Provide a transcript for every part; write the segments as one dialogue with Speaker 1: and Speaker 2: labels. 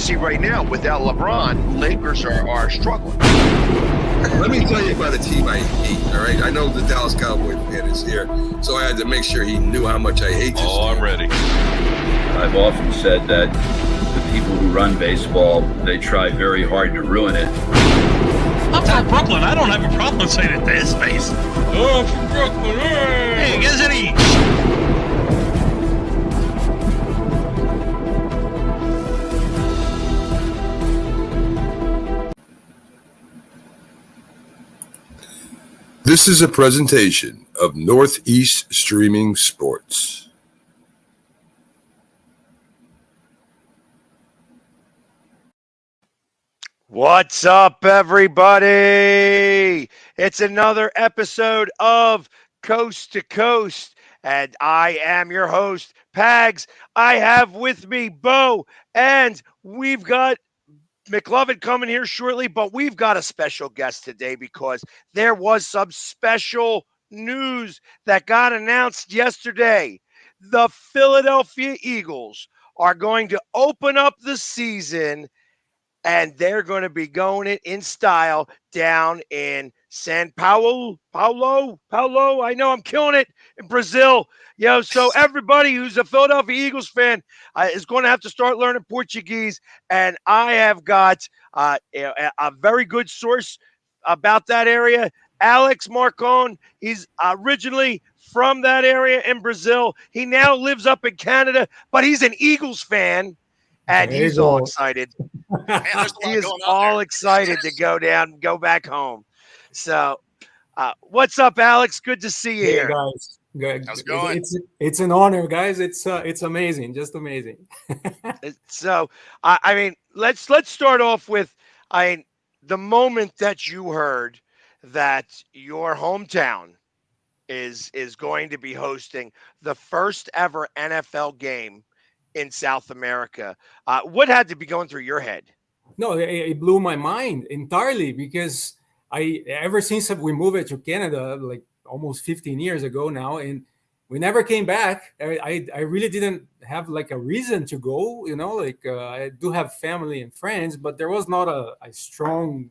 Speaker 1: see right now, without LeBron, Lakers are struggling.
Speaker 2: Let me tell you about a team I hate, all right? I know the Dallas Cowboy fan is here, so I had to make sure he knew how much I hate this team.
Speaker 1: I'm ready.
Speaker 3: I've often said that the people who run baseball, they try very hard to ruin it.
Speaker 4: I'm from Brooklyn. I don't have a problem saying it to his face. Oh, from Brooklyn. Hey, isn't he?
Speaker 2: This is a presentation of Northeast Streaming Sports.
Speaker 5: What's up, everybody? It's another episode of Coast to Coast, and I am your host, Pags. I have with me Bo, and we've got McLovin coming here shortly, but we've got a special guest today because there was some special news that got announced yesterday. The Philadelphia Eagles are going to open up the season, and they're going to be going it in style down in San Paulo. I know I'm killing it in Brazil. So everybody who's a Philadelphia Eagles fan is going to have to start learning Portuguese. And I have got a very good source about that area. Alex Marcon, he's originally from that area in Brazil. He now lives up in Canada, but he's an Eagles fan, and he's all excited.
Speaker 6: Man,
Speaker 5: He is all excited to go back home. So, what's up, Alex? Good to see you
Speaker 6: Hey
Speaker 5: here,
Speaker 6: guys. Good.
Speaker 7: How's it going?
Speaker 6: It's an honor, guys. It's amazing, just amazing.
Speaker 5: So, I mean, let's start off with the moment that you heard that your hometown is going to be hosting the first ever NFL game in South America. What had to be going through your head?
Speaker 6: No, it blew my mind entirely because ever since we moved to Canada, like almost 15 years ago now, and we never came back. I really didn't have like a reason to go, I do have family and friends, but there was not a strong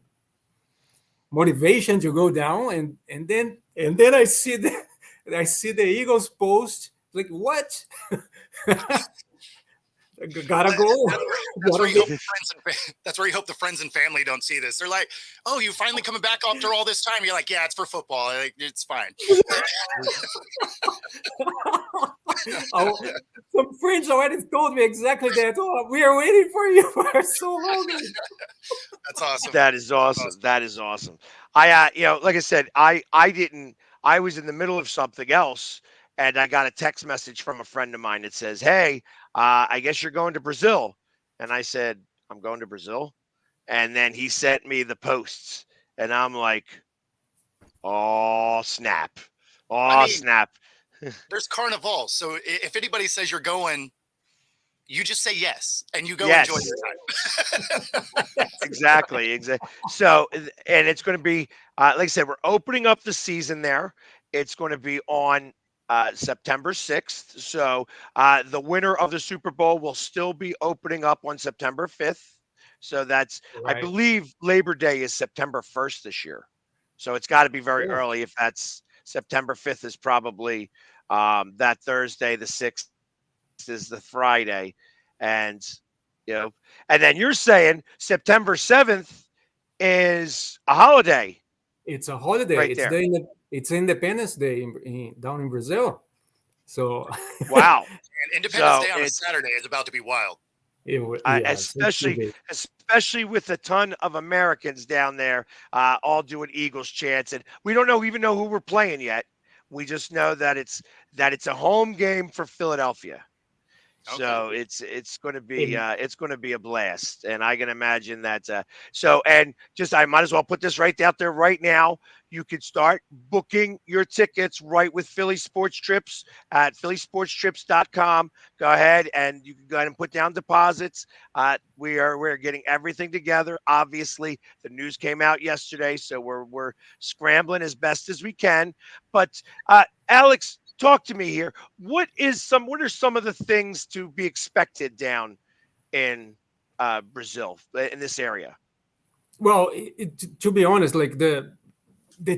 Speaker 6: motivation to go down. And then I see the Eagles post, like, what? Gotta go.
Speaker 7: That's where you hope the friends and family don't see this. They're like, "Oh, you finally coming back after all this time?" You're like, "Yeah, it's for football. Like, it's fine."
Speaker 6: Some friends already told me exactly that. Oh, we are waiting for you for so long.
Speaker 7: That's awesome.
Speaker 5: That is awesome. That is awesome. I like I said, I was in the middle of something else, and I got a text message from a friend of mine that says, "Hey, I guess you're going to Brazil." And I said, "I'm going to Brazil." And then he sent me the posts, and I'm like, "Oh, snap. Snap."
Speaker 7: There's Carnival. So if anybody says you're going, you just say yes, and you go
Speaker 5: Yes.
Speaker 7: enjoy your time.
Speaker 5: Exactly. So, and it's going to be, like I said, we're opening up the season there. It's going to be on September 6th. So the winner of the Super Bowl will still be opening up on September 5th. So that's,
Speaker 6: Right.
Speaker 5: I believe Labor Day is September 1st this year. So it's got to be very early. If that's September 5th is probably that Thursday, the 6th is the Friday. And, and then you're saying September 7th is a holiday.
Speaker 6: It's a holiday.
Speaker 5: Right there.
Speaker 6: It's Independence Day down in Brazil. So
Speaker 5: Wow.
Speaker 7: And Independence
Speaker 5: So
Speaker 7: Day on a
Speaker 5: it's-
Speaker 7: Saturday is about to be wild.
Speaker 5: especially with a ton of Americans down there, all doing Eagles chants, and we don't even know who we're playing yet. We just know that it's a home game for Philadelphia. So it's going to be a blast, and I can imagine that. I might as well put this right out there right now. You could start booking your tickets right with Philly Sports Trips at phillysportstrips.com. Go ahead and you can go ahead and put down deposits. We're getting everything together. Obviously, the news came out yesterday, so we're scrambling as best as we can. But Alex, talk to me here. What are some of the things to be expected down in Brazil in this area?
Speaker 6: Well, to be honest, like the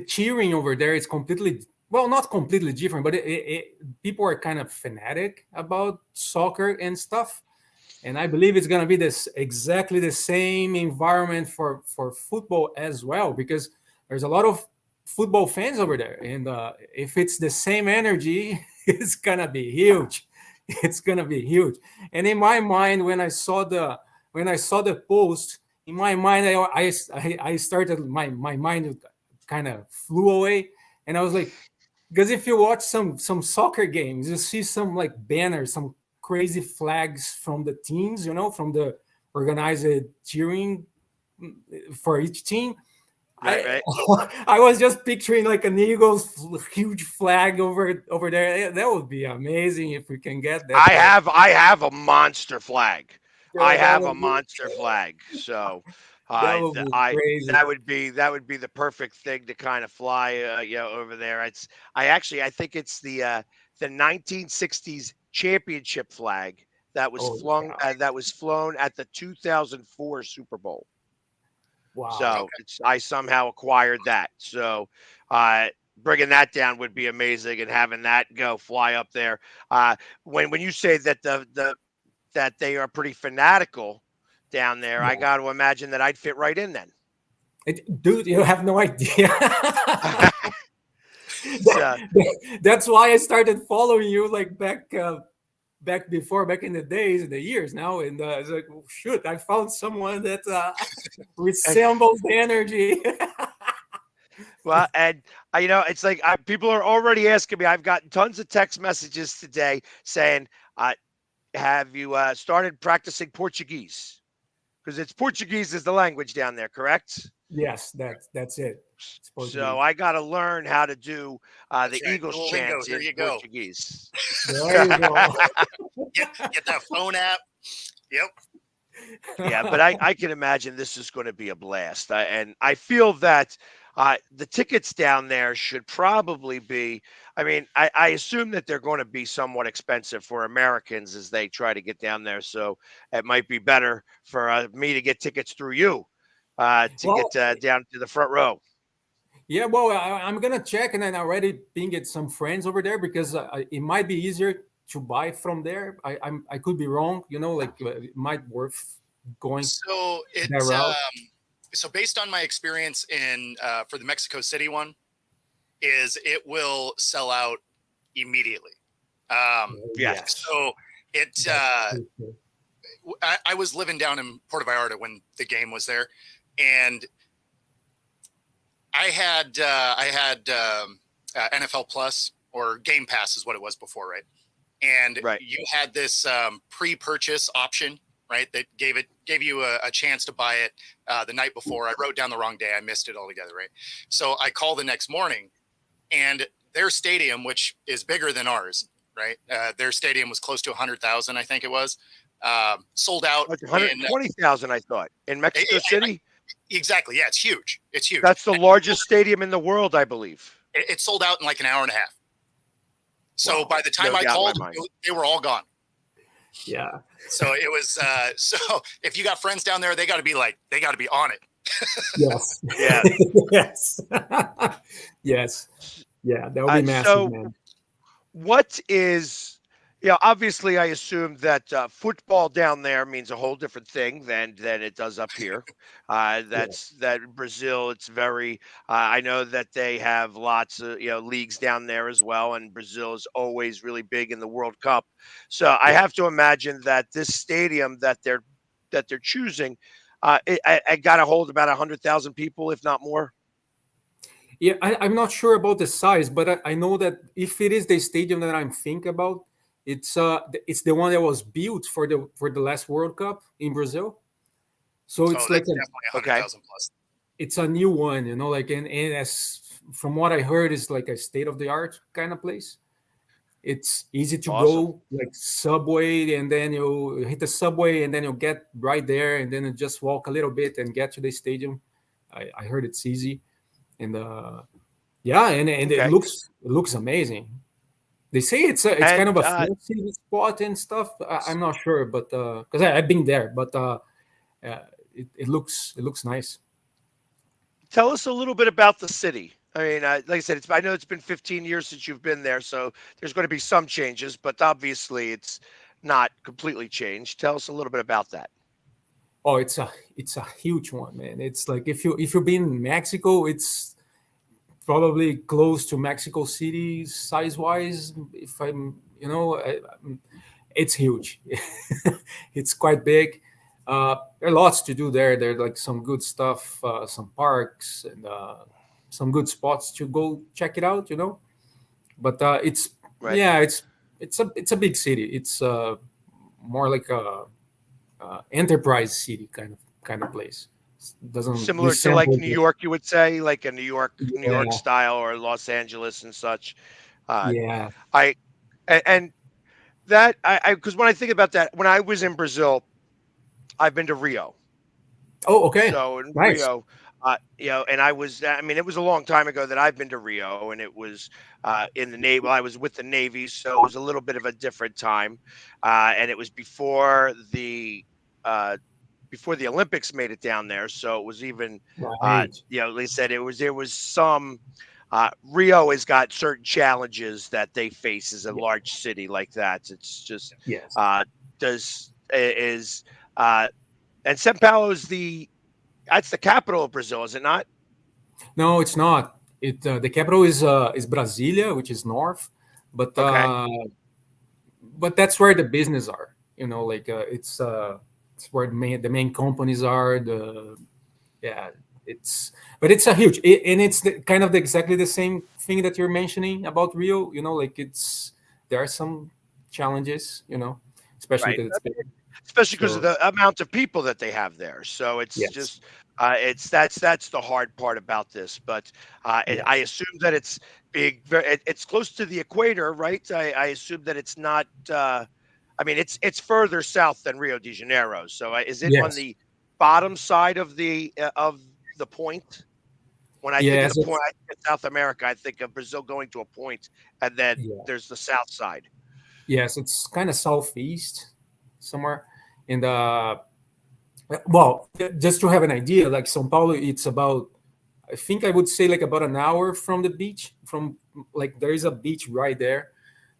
Speaker 6: cheering over there is completely, well, not completely different, but people are kind of fanatic about soccer and stuff. And I believe it's going to be this exactly the same environment for football as well, because there's a lot of football fans over there. And if it's the same energy, it's going to be huge. It's going to be huge. And in my mind, when I saw the post, in my mind, I started, my mind kind of flew away. And I was like, because if you watch some soccer games, you see some like banners, some crazy flags from the teams, from the organized cheering for each team.
Speaker 5: Right.
Speaker 6: I was just picturing like an Eagles huge flag over there. That would be amazing if we can get that.
Speaker 5: I have a monster flag.
Speaker 6: Yeah,
Speaker 5: I have a monster flag. So
Speaker 6: that would be crazy.
Speaker 5: that would be the perfect thing to kind of fly over there. I think it's the 1960s championship flag that was flown at the 2004 Super Bowl.
Speaker 6: Wow.
Speaker 5: So I somehow acquired that. So bringing that down would be amazing, and having that go fly up there. When you say that that they are pretty fanatical down there, yeah. I got to imagine that I'd fit right in then.
Speaker 6: Dude, you have no idea. That's why I started following you like back in the days, in the years now, and I was like, oh, shoot, I found someone that resembles the energy.
Speaker 5: Well, and it's like people are already asking me. I've gotten tons of text messages today saying, have you started practicing Portuguese? Because Portuguese is the language down there, correct?
Speaker 6: Yes, that's it.
Speaker 5: So I got to learn how to do the Eagles chants in Portuguese.
Speaker 6: There you go.
Speaker 7: Get that phone app. Yep.
Speaker 5: Yeah, but I can imagine this is going to be a blast. And I feel that the tickets down there should probably be, I assume that they're going to be somewhat expensive for Americans as they try to get down there. So it might be better for me to get tickets through you get down to the front row.
Speaker 6: Yeah, well, I'm going to check, and then I already pinged some friends over there because it might be easier to buy from there. I could be wrong, it might worth going.
Speaker 7: So it's so based on my experience in for the Mexico City one, is it will sell out immediately.
Speaker 5: Yes.
Speaker 7: So it I was living down in Puerto Vallarta when the game was there, and I had NFL Plus, or Game Pass is what it was before, right? And you had this pre-purchase option, right? That gave you a chance to buy it the night before. I wrote down the wrong day. I missed it altogether, right? So I called the next morning, and their stadium, which is bigger than ours, right? Their stadium was close to 100,000, I think it was. Sold out.
Speaker 5: 120,000, I thought, in Mexico City.
Speaker 7: Exactly. Yeah, it's huge. It's huge.
Speaker 5: That's the largest stadium in the world, I believe.
Speaker 7: It sold out in like an hour and a half. So by the time I called, they were all gone.
Speaker 6: Yeah.
Speaker 7: So it was. So if you got friends down there, they got to be on it.
Speaker 6: Yes.
Speaker 5: Yeah.
Speaker 6: Yes. Yes. Yeah, that would be massive,
Speaker 5: so
Speaker 6: man.
Speaker 5: What is? Obviously, I assume that football down there means a whole different thing than it does up here. That Brazil, it's very. I know that they have lots of leagues down there as well, and Brazil is always really big in the World Cup. So I have to imagine that this stadium that they're choosing, I got to hold about 100,000 people, if not more.
Speaker 6: Yeah, I'm not sure about the size, but I know that if it is the stadium that I'm thinking about. It's the one that was built for the last World Cup in Brazil, so it's like
Speaker 7: definitely 100,000 plus.
Speaker 6: It's a new one, and as from what I heard, it's like a state of the art kind of place. It's easy to go, like subway, and then you hit the subway, and then you'll get right there, and then you just walk a little bit and get to the stadium. I heard it's easy, and it looks amazing. They say it's kind of a fancy spot and stuff. I'm not sure, but because I've been there. But it looks nice.
Speaker 5: Tell us a little bit about the city. I mean, like I said, I know it's been 15 years since you've been there, so there's going to be some changes, but obviously it's not completely changed. Tell us a little bit about that.
Speaker 6: Oh, it's a huge one, man. It's like if you've been in Mexico, it's probably close to Mexico City size wise. If it's huge. It's quite big. There are lots to do there. There's like some good stuff, some parks and some good spots to go check it out. But it's
Speaker 5: Right.
Speaker 6: yeah, it's a big city. It's more like a enterprise city kind of place. Doesn't
Speaker 5: Similar to like
Speaker 6: resemble
Speaker 5: New York, you would say, like a New York
Speaker 6: Yeah.
Speaker 5: style, or Los Angeles and such.
Speaker 6: Yeah.
Speaker 5: I and that I because when I think about that, when I was in Brazil, I've been to Rio.
Speaker 6: Oh, okay.
Speaker 5: So in
Speaker 6: Nice.
Speaker 5: Rio, and I mean, it was a long time ago that I've been to Rio, and it was in the Navy. Well, I was with the Navy, so it was a little bit of a different time, and it was before the Olympics made it down there. So it was even,
Speaker 6: Right.
Speaker 5: they said there was some. Rio has got certain challenges that they face as a large city like that. It's just
Speaker 6: Yes.
Speaker 5: and São Paulo is that's the capital of Brazil, is it not?
Speaker 6: No, it's not. The capital is Brasilia, which is north, but
Speaker 5: Okay.
Speaker 6: but that's where the business are. It's where the main companies are. But it's a huge, and it's exactly the same thing that you're mentioning about Rio. There are some challenges. Especially
Speaker 5: Right.
Speaker 6: because it's big.
Speaker 5: Especially because of
Speaker 6: So
Speaker 5: the amount of people that they have there. So it's
Speaker 6: yes,
Speaker 5: just that's the hard part about this. But
Speaker 6: yeah,
Speaker 5: I assume that it's big. It's close to the equator, right? I assume that it's not. I mean, it's further south than Rio de Janeiro. So is it on
Speaker 6: yes,
Speaker 5: the bottom side of the point? When I think of
Speaker 6: yes,
Speaker 5: the point, I think of South America. I think of Brazil going to a point, and then
Speaker 6: yeah,
Speaker 5: there's the south side.
Speaker 6: yes. It's kind of southeast somewhere. And well, just to have an idea, like São Paulo, it's about, I think I would say like about an hour from the beach. From like there is a beach right there,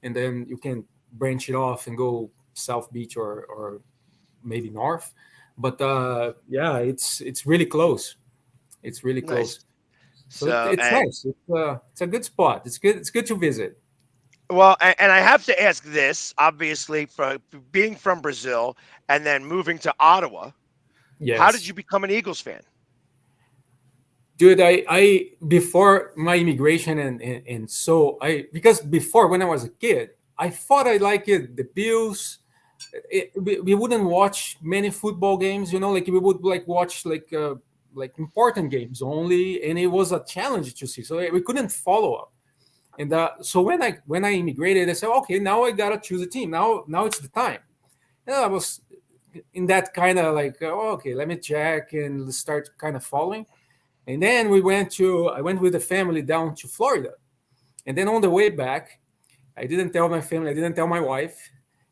Speaker 6: and then you can branch it off and go South Beach or maybe north. But yeah, it's really close. It's really
Speaker 5: Nice.
Speaker 6: close. So
Speaker 5: So
Speaker 6: it's nice. It's a good spot. It's good. It's good to visit.
Speaker 5: well, and I have to ask this, obviously, for being from Brazil and then moving to Ottawa, how did
Speaker 6: Yes.
Speaker 5: you become an Eagles fan?
Speaker 6: Dude, I before my immigration and so because before when I was a kid, I thought I liked it, the Bills. We wouldn't watch many football games, like we would like watch like important games only, and it was a challenge to see. So we couldn't follow up. And so when I immigrated, I said, okay, now I gotta choose a team. Now it's the time. And I was in that kind of like, okay, let me check and start kind of following. And then I went with the family down to Florida. And then on the way back, I didn't tell my family, I didn't tell my wife.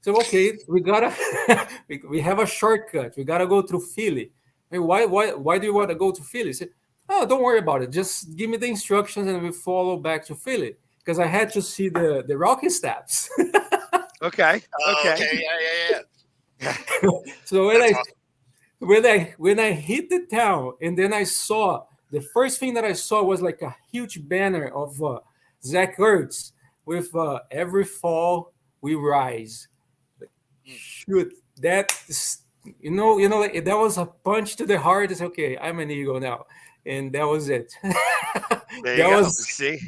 Speaker 6: So, okay, we gotta, we have a shortcut. We gotta go through Philly. I mean, why do you want to go to Philly? I said, oh, don't worry about it. Just give me the instructions and we follow back to Philly. Because I had to see the Rocky Steps.
Speaker 5: Okay.
Speaker 7: Oh,
Speaker 5: Okay.
Speaker 7: okay. Yeah.
Speaker 6: So
Speaker 7: That's awesome.
Speaker 6: when I hit the town and then I saw the first thing that I saw was like a huge banner of Zach Ertz with every fall we rise. Like, shoot, that is, like, that was a punch to the heart. It's okay, I'm an Eagle now, and that was it.
Speaker 5: There
Speaker 6: That
Speaker 5: you go.
Speaker 6: was
Speaker 5: See?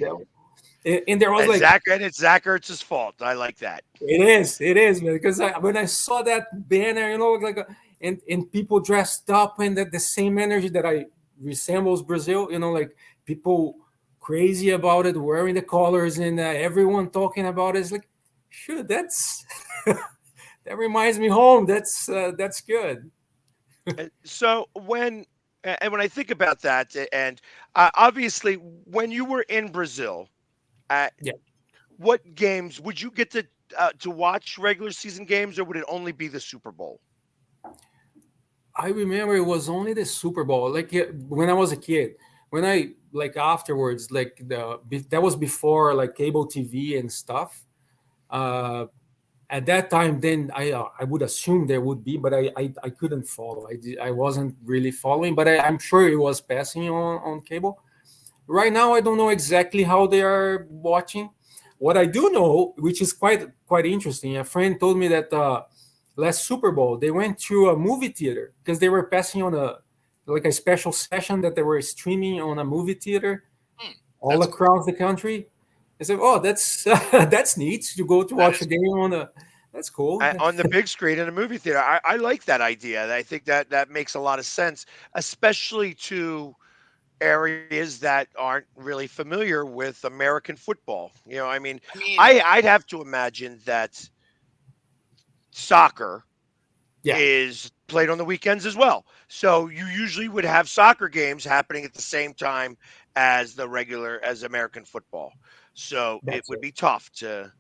Speaker 6: and there was like
Speaker 5: It's Zach Ertz's fault. I like that.
Speaker 6: it is, man. Because when I saw that banner, and people dressed up in the same energy that I resembles Brazil, like people crazy about it, wearing the colors, and everyone talking about it. It's like, shoot, that's that reminds me home. That's good.
Speaker 5: So when I think about that, and obviously when you were in Brazil,
Speaker 6: Yeah.
Speaker 5: what games would you get to watch regular season games, or would it only be the Super Bowl?
Speaker 6: I remember it was only the Super Bowl, like when I was a kid. When I like afterwards, like that was before like cable TV and stuff. Uh, at that time, then I would assume there would be, but I couldn't follow. I wasn't really following, but I'm sure it was passing on cable. Right now, I don't know exactly how they are watching. What I do know, which is quite interesting, a friend told me that last Super Bowl they went to a movie theater because they were passing on a special session that they were streaming on a movie theater all
Speaker 7: That's
Speaker 6: across the country. I said, "Oh, that's that's neat to go to
Speaker 7: That
Speaker 6: watch
Speaker 7: is
Speaker 6: a game on a. That's cool."
Speaker 5: On the big screen in a movie theater. I like that idea. I think that makes a lot of sense, especially to areas that aren't really familiar with American football. I mean,
Speaker 7: I mean,
Speaker 5: I'd have to imagine that soccer
Speaker 6: Yeah.
Speaker 5: is played on the weekends as well. So you usually would have soccer games happening at the same time as as American football. So it
Speaker 6: That's
Speaker 5: would
Speaker 6: it.
Speaker 5: be tough to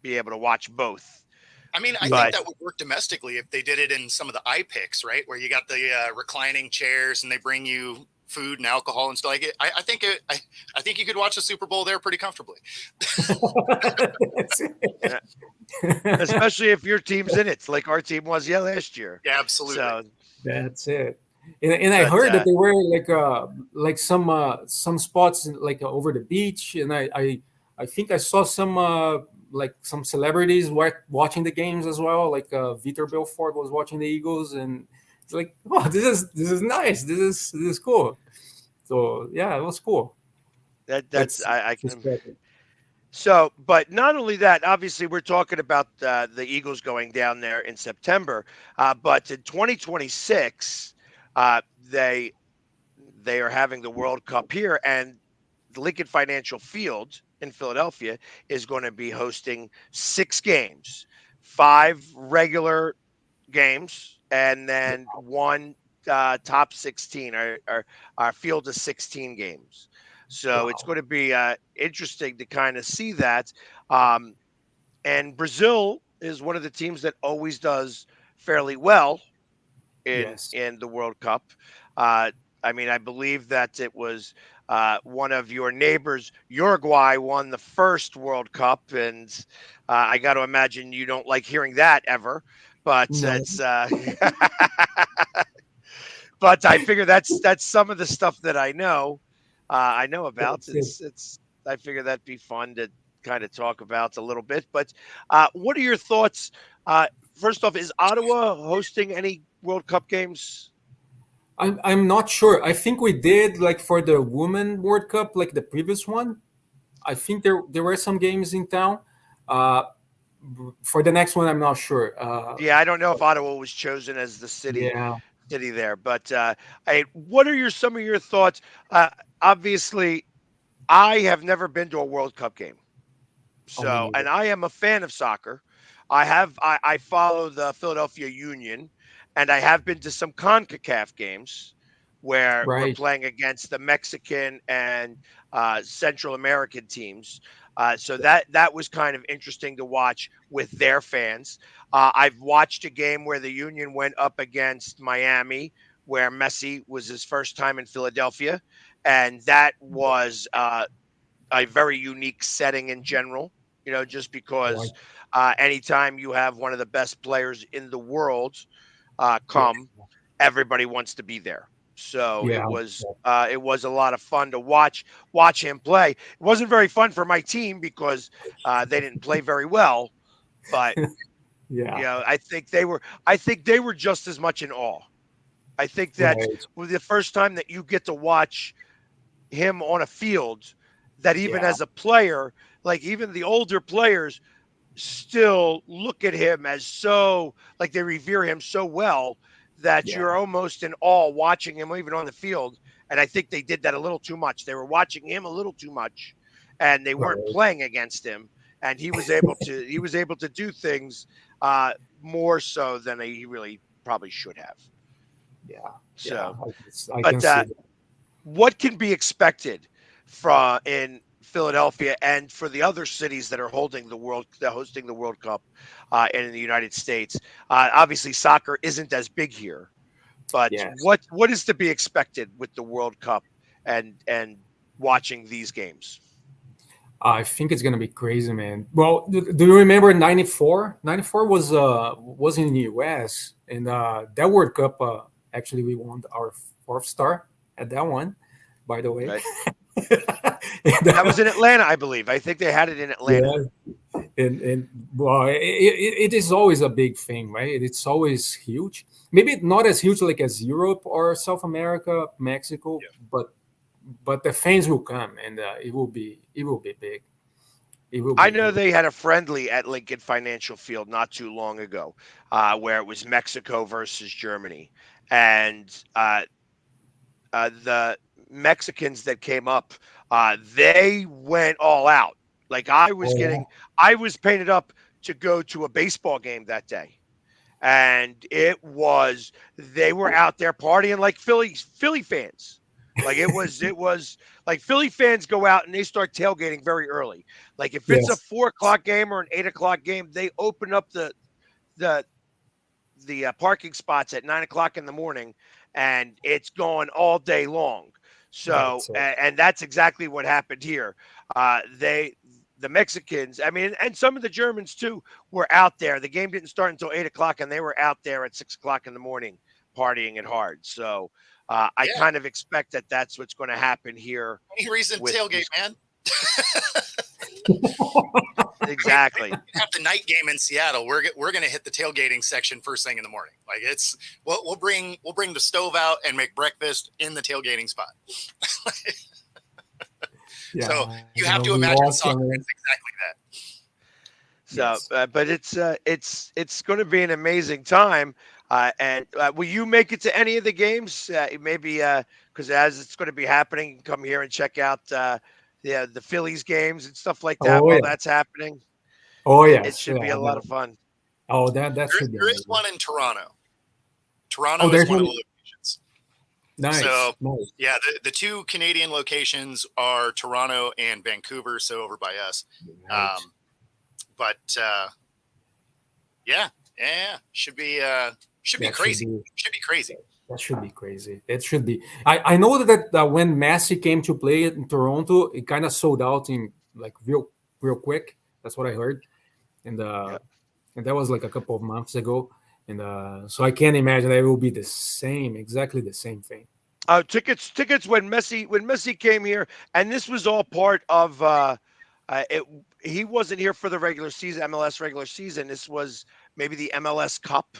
Speaker 5: be able to watch both.
Speaker 7: I mean, I
Speaker 5: But
Speaker 7: think that would work domestically if they did it in some of the iPicks, right? Where you got the reclining chairs and they bring you food and alcohol and stuff like it. I think I think you could watch the Super Bowl there pretty comfortably.
Speaker 6: That's it.
Speaker 5: especially if your team's in it, like our team was last year.
Speaker 7: Yeah, absolutely.
Speaker 5: So
Speaker 6: That's it. And I
Speaker 5: But,
Speaker 6: heard that they were like some spots like over the beach, and I think I saw some like some celebrities watching the games as well. Like Vitor Belfort was watching the Eagles, and it's like, oh, this is nice. This is cool. So yeah, it was cool.
Speaker 5: that's I can.
Speaker 6: Respected.
Speaker 5: So, but not only that, obviously, we're talking about the Eagles going down there in September, but in 2026, they are having the World Cup here, and the Lincoln Financial Field in Philadelphia is going to be hosting 6 games, 5 regular games, and then one top 16. Our field of 16 games. So it's going to be interesting to kind of see that. And Brazil is one of the teams that always does fairly well
Speaker 6: Yes.
Speaker 5: in the World Cup. I mean, I believe that it was one of your neighbors, Uruguay, won the first World Cup, and I got to imagine you don't like hearing that ever. But
Speaker 6: No.
Speaker 5: it's but I figure that's some of the stuff that I know about.
Speaker 6: That's it.
Speaker 5: It's I figure that'd be fun to kind of talk about a little bit. But what are your thoughts? First off, is Ottawa hosting any World Cup games?
Speaker 6: I'm not sure. I think we did like for the Women World Cup, like the previous one. I think there were some games in town. For the next one, I'm not sure.
Speaker 5: Yeah, I don't know if Ottawa was chosen as the city
Speaker 6: Yeah.
Speaker 5: there, but what are some of your thoughts? Obviously, I have never been to a World Cup game,
Speaker 6: Oh, me
Speaker 5: so
Speaker 6: neither.
Speaker 5: and I am a fan of soccer. I follow the Philadelphia Union, and I have been to some CONCACAF games where we're
Speaker 6: Right.
Speaker 5: playing against the Mexican and Central American teams. So that was kind of interesting to watch with their fans. I've watched a game where the Union went up against Miami, where Messi was his first time in Philadelphia, and that was a very unique setting in general. Just because anytime you have one of the best players in the world come, everybody wants to be there. So
Speaker 6: Yeah.
Speaker 5: it was a lot of fun to watch him play. It wasn't very fun for my team because they didn't play very well, but
Speaker 6: Yeah.
Speaker 5: I think they were just as much in awe. I think that
Speaker 6: Right.
Speaker 5: was the first time that you get to watch him on a field that even
Speaker 6: Yeah.
Speaker 5: as a player, like even the older players still look at him as so like they revere him so well that
Speaker 6: Yeah.
Speaker 5: you're almost in awe watching him even on the field. And I think they did that a little too much. They were watching him a little too much, and they weren't
Speaker 6: Right.
Speaker 5: playing against him. And he was able to do things more so than he really probably should have.
Speaker 6: Yeah.
Speaker 5: So,
Speaker 6: Yeah. I
Speaker 5: but,
Speaker 6: can see that.
Speaker 5: what can be expected from in Philadelphia and for the other cities that are hosting the World Cup in the United States? Obviously, soccer isn't as big here, But
Speaker 6: Yes.
Speaker 5: what is to be expected with the World Cup and watching these games?
Speaker 6: I think it's gonna be crazy, man. Well, do you remember '94? '94 was in the US, and that World Cup actually we won our 4th star at that one, by the way.
Speaker 5: Right.
Speaker 6: And,
Speaker 5: That was in Atlanta, I believe. I think they had it in Atlanta.
Speaker 6: yeah, and well, it is always a big thing, right? It's always huge. Maybe not as huge like as Europe or South America, Mexico, but the fans will come, and it will be big. It will.
Speaker 5: I
Speaker 6: Be
Speaker 5: know
Speaker 6: big.
Speaker 5: they had a friendly at Lincoln Financial Field not too long ago, where it was Mexico versus Germany, and the Mexicans that came up, they went all out. Like I was painted up to go to a baseball game that day. And they were out there partying like Philly fans. Like it was like Philly fans go out and they start tailgating very early. Like if it's a 4:00 game or an 8:00 game, they open up the parking spots at 9:00 in the morning, and it's going all day long. So, and that's exactly what happened here. The Mexicans, I mean, and some of the Germans too, were out there. The game didn't start until 8:00, and they were out there at 6:00 in the morning partying it hard. So I kind of expect that that's what's going to happen here.
Speaker 7: Any reason to tailgate, man?
Speaker 5: Exactly.
Speaker 7: Have the night game in Seattle. We're going to hit the tailgating section first thing in the morning. Like we'll bring the stove out and make breakfast in the tailgating spot.
Speaker 6: Yeah,
Speaker 7: so you have to imagine soccer. It's exactly that.
Speaker 5: So, but it's going to be an amazing time. And will you make it to any of the games? Maybe because as it's going to be happening, you can come here and check out the Phillies games and stuff like that while that's happening.
Speaker 6: Oh yeah,
Speaker 5: it should be a lot of fun.
Speaker 6: Oh, that should be.
Speaker 7: There is one in Toronto. Toronto is one of the locations.
Speaker 6: Nice.
Speaker 7: So
Speaker 6: nice.
Speaker 7: yeah, the two Canadian locations are Toronto and Vancouver, so over by us.
Speaker 6: Nice.
Speaker 7: But yeah, should be crazy. Should be crazy.
Speaker 6: That should be crazy. It should be. I know that when Messi came to play in Toronto, it kind of sold out in like real quick. That's what I heard, and that was like a couple of months ago. And so I can't imagine that it will be exactly the same thing.
Speaker 5: Tickets when Messi came here, and this was all part of he wasn't here for the regular season, MLS regular season. This was maybe the MLS Cup,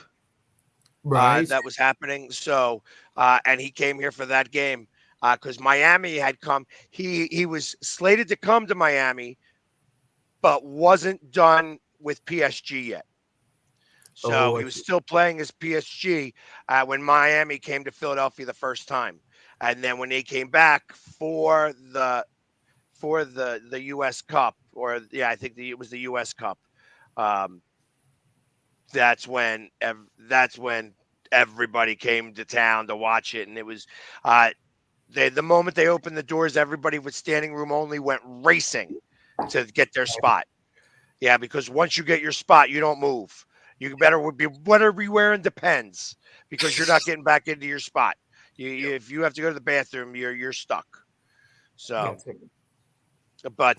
Speaker 6: right?
Speaker 5: That was happening. So, and he came here for that game because Miami had come. He was slated to come to Miami, but wasn't done with PSG yet. So he was still playing as PSG when Miami came to Philadelphia the first time, and then when they came back for the U.S. Cup, I think it was the U.S. Cup. That's when everybody came to town to watch it, and it was the moment they opened the doors, everybody with standing room only went racing to get their spot. Yeah, because once you get your spot, you don't move. You better be whatever you're wearing depends, because you're not getting back into your spot. If you have to go to the bathroom, you're stuck. So, but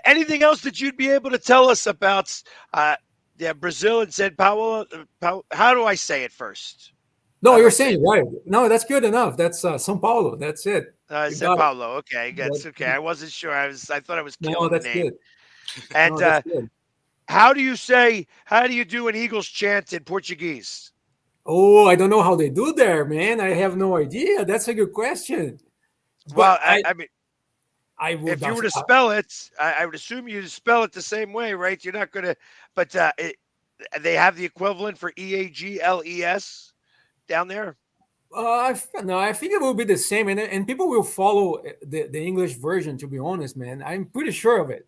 Speaker 5: anything else that you'd be able to tell us about Brazil and Sao Paulo? How do I say it first?
Speaker 6: No, you're saying right. No, that's good enough. That's São Paulo. That's it.
Speaker 5: Sao Paulo. Okay, that's okay. I wasn't sure. I thought I was killing
Speaker 6: the
Speaker 5: name.
Speaker 6: Good.
Speaker 5: And
Speaker 6: that's good.
Speaker 5: How do you do an Eagles chant in Portuguese?
Speaker 6: Oh, I don't know how they do there, man. I have no idea. That's a good question.
Speaker 5: Well, I mean,
Speaker 6: if
Speaker 5: you were to spell it, I would assume you'd spell it the same way, right? You're not going to, but they have the equivalent for EAGLES down there.
Speaker 6: I think it will be the same, and people will follow the English version. To be honest, man, I'm pretty sure of it.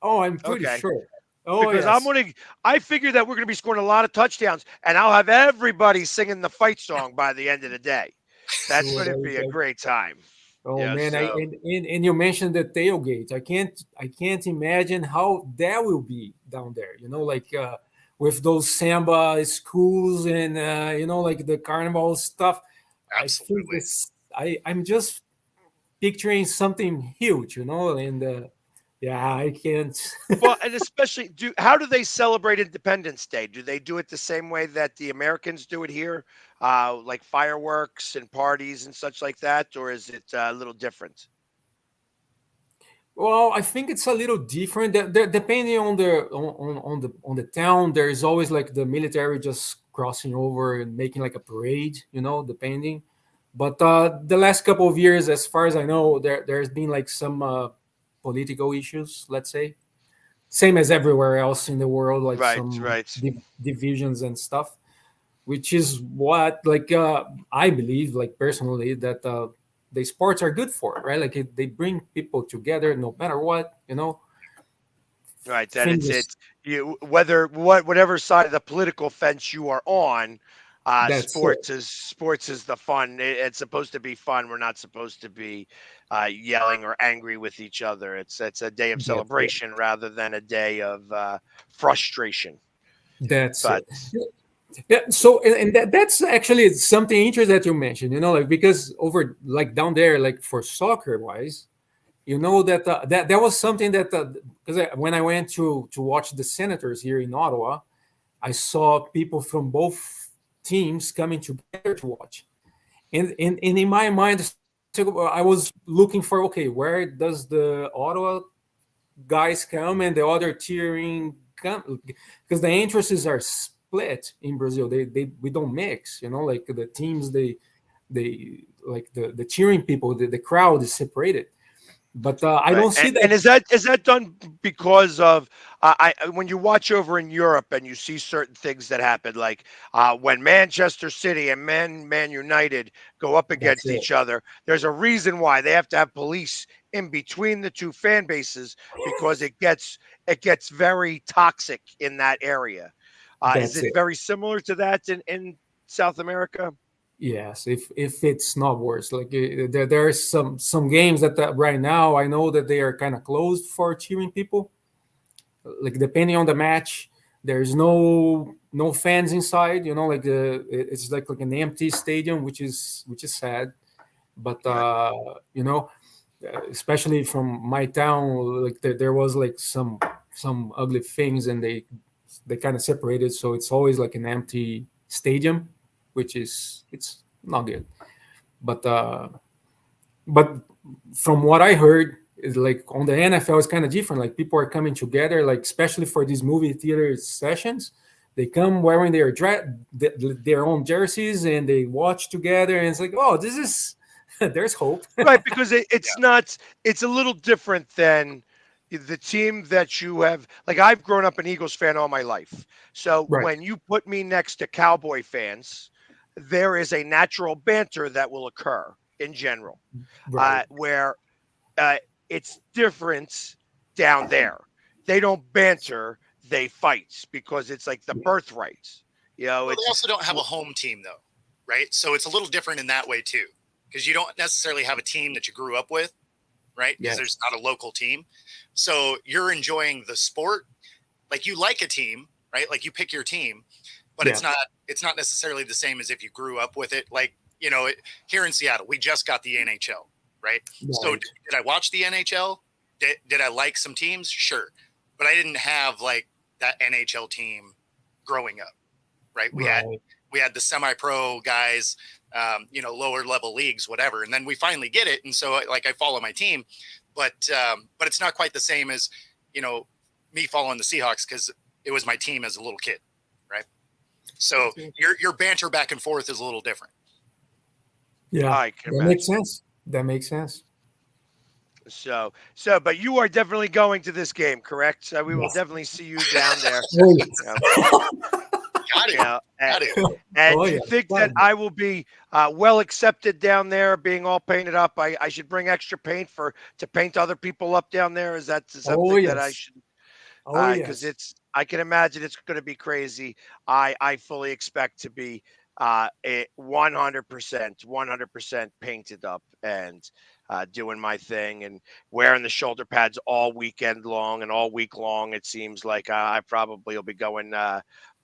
Speaker 6: Oh, I'm pretty sure. Oh,
Speaker 5: because I figure that we're going to be scoring a lot of touchdowns, and I'll have everybody singing the fight song by the end of the day. That's going to be a great time.
Speaker 6: Oh man, and you mentioned the tailgate. I can't imagine how that will be down there. You know, like with those samba schools and like the carnival stuff.
Speaker 7: Absolutely.
Speaker 6: I think I'm just picturing something huge, and yeah, I can't.
Speaker 5: Well, and especially, how do they celebrate Independence Day? Do they do it the same way that the Americans do it here, like fireworks and parties and such like that, or is it a little different?
Speaker 6: Well, I think it's a little different. Depending on the town, there is always like the military just crossing over and making like a parade, depending. But the last couple of years, as far as I know, there's been like some political issues, let's say, same as everywhere else in the world, like
Speaker 5: Right,
Speaker 6: some
Speaker 5: right.
Speaker 6: divisions and stuff, which is what like I believe, like personally, that the sports are good for, right? Like they bring people together no matter what,
Speaker 5: Right, that
Speaker 6: Things
Speaker 5: it's you whatever side of the political fence you are on,
Speaker 6: that's it.
Speaker 5: sports is the fun. It's supposed to be fun. We're not supposed to be yelling or angry with each other. It's a day of
Speaker 6: That's it.
Speaker 5: celebration rather than a day of frustration.
Speaker 6: That's
Speaker 5: But
Speaker 6: it. Yeah. So, and that's actually something interesting that you mentioned. Like because over like down there, like for soccer wise, that that was something that because when I went to watch the Senators here in Ottawa, I saw people from both teams coming together to watch, and in my mind, I was looking for, okay, where does the Ottawa guys come and the other cheering come, because the interests are split in Brazil. They we don't mix, like the teams, they like the cheering people, the crowd is separated. But I
Speaker 5: right,
Speaker 6: don't see
Speaker 5: and
Speaker 6: that.
Speaker 5: is that done because of when you watch over in Europe and you see certain things that happen, like when Manchester City and Man United go up
Speaker 6: That's
Speaker 5: against
Speaker 6: it.
Speaker 5: each other, there's a reason why they have to have police in between the two fan bases because it gets very toxic in that area. Is
Speaker 6: That's
Speaker 5: it
Speaker 6: it.
Speaker 5: very similar to that in South America?
Speaker 6: Yes, if it's not worse, like there are some games that right now I know that they are kind of closed for cheering people. Like depending on the match, there's no fans inside. Like it's like an empty stadium, which is sad. But
Speaker 5: Right.
Speaker 6: especially from my town, like there was like some ugly things, and they kind of separated, so it's always like an empty stadium, which is it's not good. But from what I heard, is like on the NFL it's kind of different. Like people are coming together, like especially for these movie theater sessions. They come wearing their own jerseys and they watch together, and it's like, oh, this is there's hope.
Speaker 5: Right, because it's not. It's a little different than the team that you have. Like I've grown up an Eagles fan all my life, so
Speaker 6: Right,
Speaker 5: when you put me next to Cowboy fans, there is a natural banter that will occur in general,
Speaker 6: right.
Speaker 5: where uh, it's different down there. They don't banter; they fight because it's like the birthright.
Speaker 7: Well, they
Speaker 5: It's
Speaker 7: also don't have a home team though, right? So it's a little different in that way too, because you don't necessarily have a team that you grew up with, right? Because
Speaker 6: Yes,
Speaker 7: there's not a local team. So you're enjoying the sport, like you like a team, right? Like you pick your team, but
Speaker 6: yeah,
Speaker 7: it's not necessarily the same as if you grew up with it. Like, here in Seattle, we just got the NHL, right? So
Speaker 6: right,
Speaker 7: did I watch the NHL? Did I like some teams? Sure. But I didn't have like that NHL team growing up, right?
Speaker 6: right.
Speaker 7: We had the semi-pro guys, lower level leagues, whatever. And then we finally get it. And so like I follow my team, but it's not quite the same as, me following the Seahawks because it was my team as a little kid. Right. So your banter back and forth is a little different.
Speaker 6: Yeah,
Speaker 5: I can
Speaker 6: that makes
Speaker 5: imagine.
Speaker 6: sense. That makes sense.
Speaker 5: But you are definitely going to this game, correct? So we will
Speaker 6: Yes.
Speaker 5: definitely see you down there.
Speaker 6: Oh yes.
Speaker 7: Got it. Got it.
Speaker 5: And
Speaker 6: Oh
Speaker 5: you
Speaker 6: yeah.
Speaker 5: think that I will be well accepted down there, being all painted up? I should bring extra paint to paint other people up down there. Is that
Speaker 6: Oh
Speaker 5: something that I
Speaker 6: yes.
Speaker 5: should?
Speaker 6: Oh
Speaker 5: Because
Speaker 6: yes.
Speaker 5: I can imagine it's going to be crazy. I fully expect to be 100% painted up and doing my thing and wearing the shoulder pads all weekend long and all week long. It seems like I probably will be going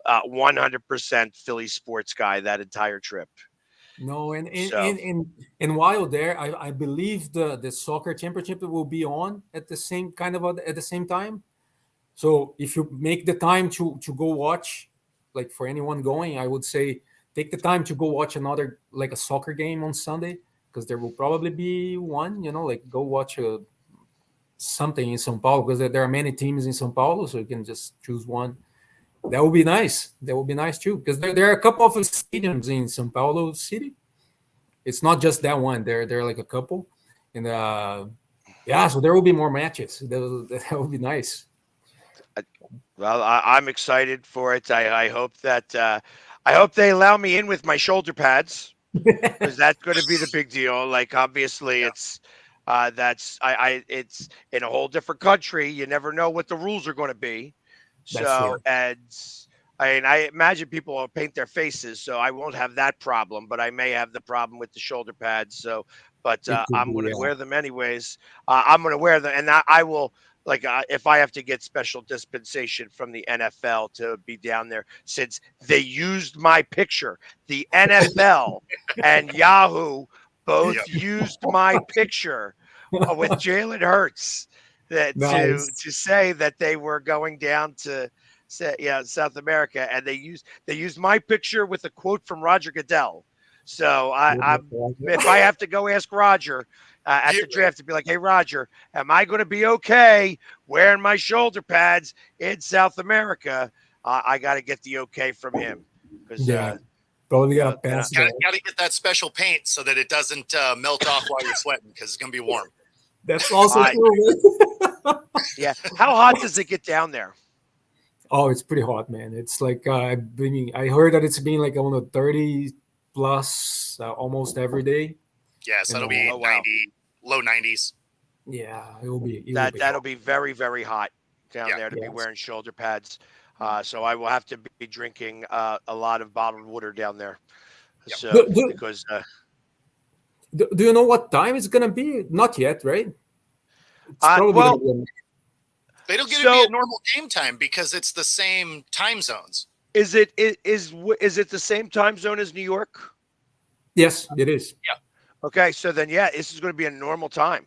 Speaker 5: 100% Philly sports guy that entire trip.
Speaker 6: No,
Speaker 5: So
Speaker 6: and while there, I believe the soccer championship will be on at the same at the same time. So if you make the time to go watch, like for anyone going, I would say take the time to go watch another like a soccer game on Sunday, because there will probably be one. Like go watch something in São Paulo, because there are many teams in São Paulo, so you can just choose one. That would be nice. That would be nice too, because there are a couple of stadiums in São Paulo city. It's not just that one. There are like a couple, and yeah, so there will be more matches. That would be nice.
Speaker 5: Well, I'm excited for it. I hope that I hope they allow me in with my shoulder pads, because that's going to be the big deal. Like obviously, it's it's in a whole different country. You never know what the rules are going to be. So, and I imagine people will paint their faces, so I won't have that problem, but I may have the problem with the shoulder pads. So, but I'm going to wear them anyways. I'm going to wear them, and I will, like, if I have to get special dispensation from the NFL to be down there, since they used my picture, the NFL and Yahoo both used my picture with Jalen Hurts. To say that they were going down to South America, and they used my picture with a quote from Roger Goodell. So if I have to go ask Roger at the draft to be like, hey Roger, am I going to be okay wearing my shoulder pads in South America? I got to get the okay from him.
Speaker 6: Probably got to pass.
Speaker 7: Got to get that special paint so that it doesn't melt off while you're sweating, because it's going to be warm.
Speaker 6: That's also true.
Speaker 5: Yeah. How hot does it get down there?
Speaker 6: Oh, it's pretty hot, man. It's like I heard that it's been like 30 plus almost every day.
Speaker 7: Yes, that'll be 90, low 90s.
Speaker 6: Yeah, it'll be.
Speaker 5: That'll be very, very hot down there to be wearing shoulder pads. So I will have to be drinking a lot of bottled water down there. Yep. So because.
Speaker 6: Do you know what time it's gonna be? Not yet, right?
Speaker 7: They don't get to be at normal game time because it's the same time zones.
Speaker 5: Is it the same time zone as New York?
Speaker 6: Yes, it is.
Speaker 7: Yeah.
Speaker 5: Okay, so then this is going to be a normal time.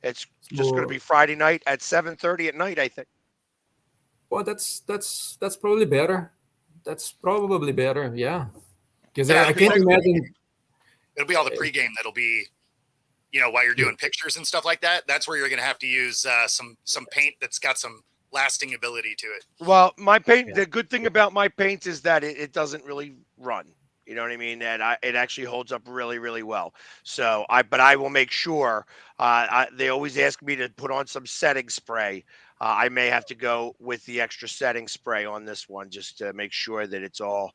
Speaker 5: It's just going to be Friday night at 7:30 at night, I think.
Speaker 6: Well, that's probably better. That's probably better, yeah. Because I can't imagine.
Speaker 7: It'll be all the pregame that'll be, while you're doing pictures and stuff like that. That's where you're going to have to use some paint that's got some lasting ability to it.
Speaker 5: Well, my paint, the good thing about my paint is that it doesn't really run. You know what I mean? And it actually holds up really, really well. So I will make sure. They always ask me to put on some setting spray. I may have to go with the extra setting spray on this one just to make sure that it's all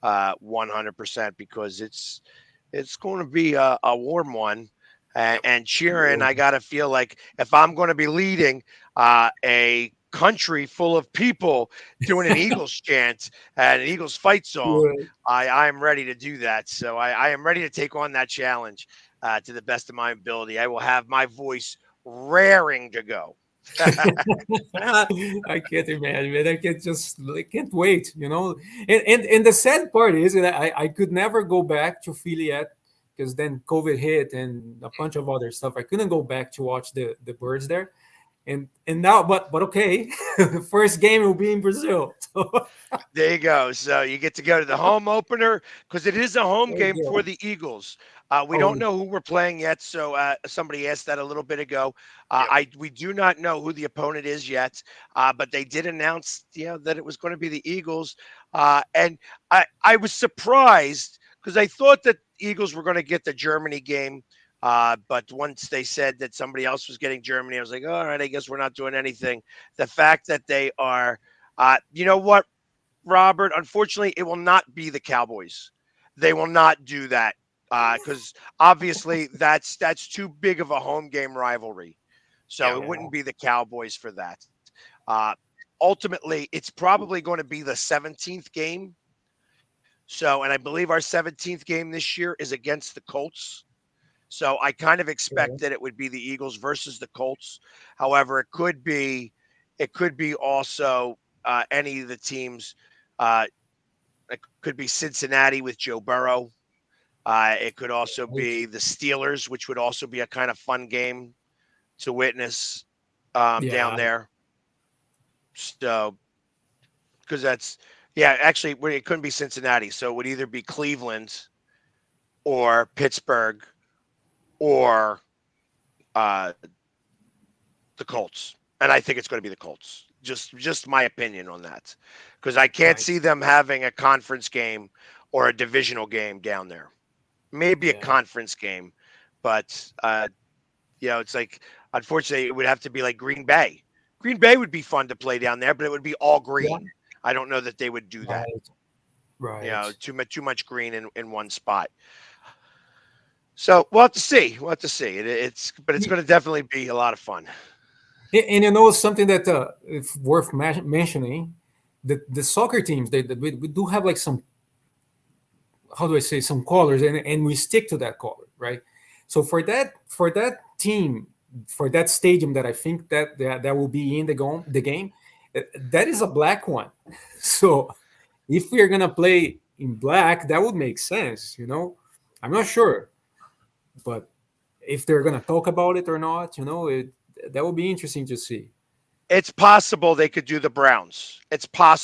Speaker 5: 100%, because it's going to be a warm one. And cheering, I got to feel like if I'm going to be leading a country full of people doing an Eagles chant and an Eagles fight song, I am ready to do that. So I am ready to take on that challenge to the best of my ability. I will have my voice raring to go.
Speaker 6: I can't imagine, man. I can't wait, And the sad part is that I could never go back to Philly yet, because then COVID hit and a bunch of other stuff. I couldn't go back to watch the Birds there. And now, but okay, the first game will be in Brazil.
Speaker 5: There you go. So you get to go to the home opener, because it is a home game for the Eagles. We don't know who we're playing yet. So somebody asked that a little bit ago. We do not know who the opponent is yet, but they did announce, that it was going to be the Eagles. And I was surprised, because I thought that Eagles were going to get the Germany game. But once they said that somebody else was getting Germany, I was like, all right, I guess we're not doing anything. The fact that they are, you know what, Robert, unfortunately, it will not be the Cowboys. They will not do that, because obviously that's too big of a home game rivalry. So it wouldn't be the Cowboys for that. Ultimately, it's probably going to be the 17th game. So, and I believe our 17th game this year is against the Colts. So I kind of expect that it would be the Eagles versus the Colts. However, it could be also any of the teams It could be Cincinnati with Joe Burrow. It could also be the Steelers, which would also be a kind of fun game to witness down there. So, because actually, it couldn't be Cincinnati. So it would either be Cleveland or Pittsburgh or the Colts. And I think it's going to be the Colts. Just my opinion on that. Because I can't see them having a conference game or a divisional game down there. Maybe a conference game. But, it's like, unfortunately, it would have to be like Green Bay. Green Bay would be fun to play down there, but it would be all green. Yeah. I don't know that they would do that.
Speaker 6: Right.
Speaker 5: Too much green in one spot. So we'll have to see. It's going to definitely be a lot of fun.
Speaker 6: And something that it's worth mentioning, the soccer teams, we do have like some, how do I say, some colors, and we stick to that color, right? So for that team, for that stadium that I think that will be in the game, that is a black one. So if we're gonna play in black, that would make sense. I'm not sure, but if they're gonna talk about it or not, that would be interesting to see.
Speaker 5: It's possible they could do the Browns. We play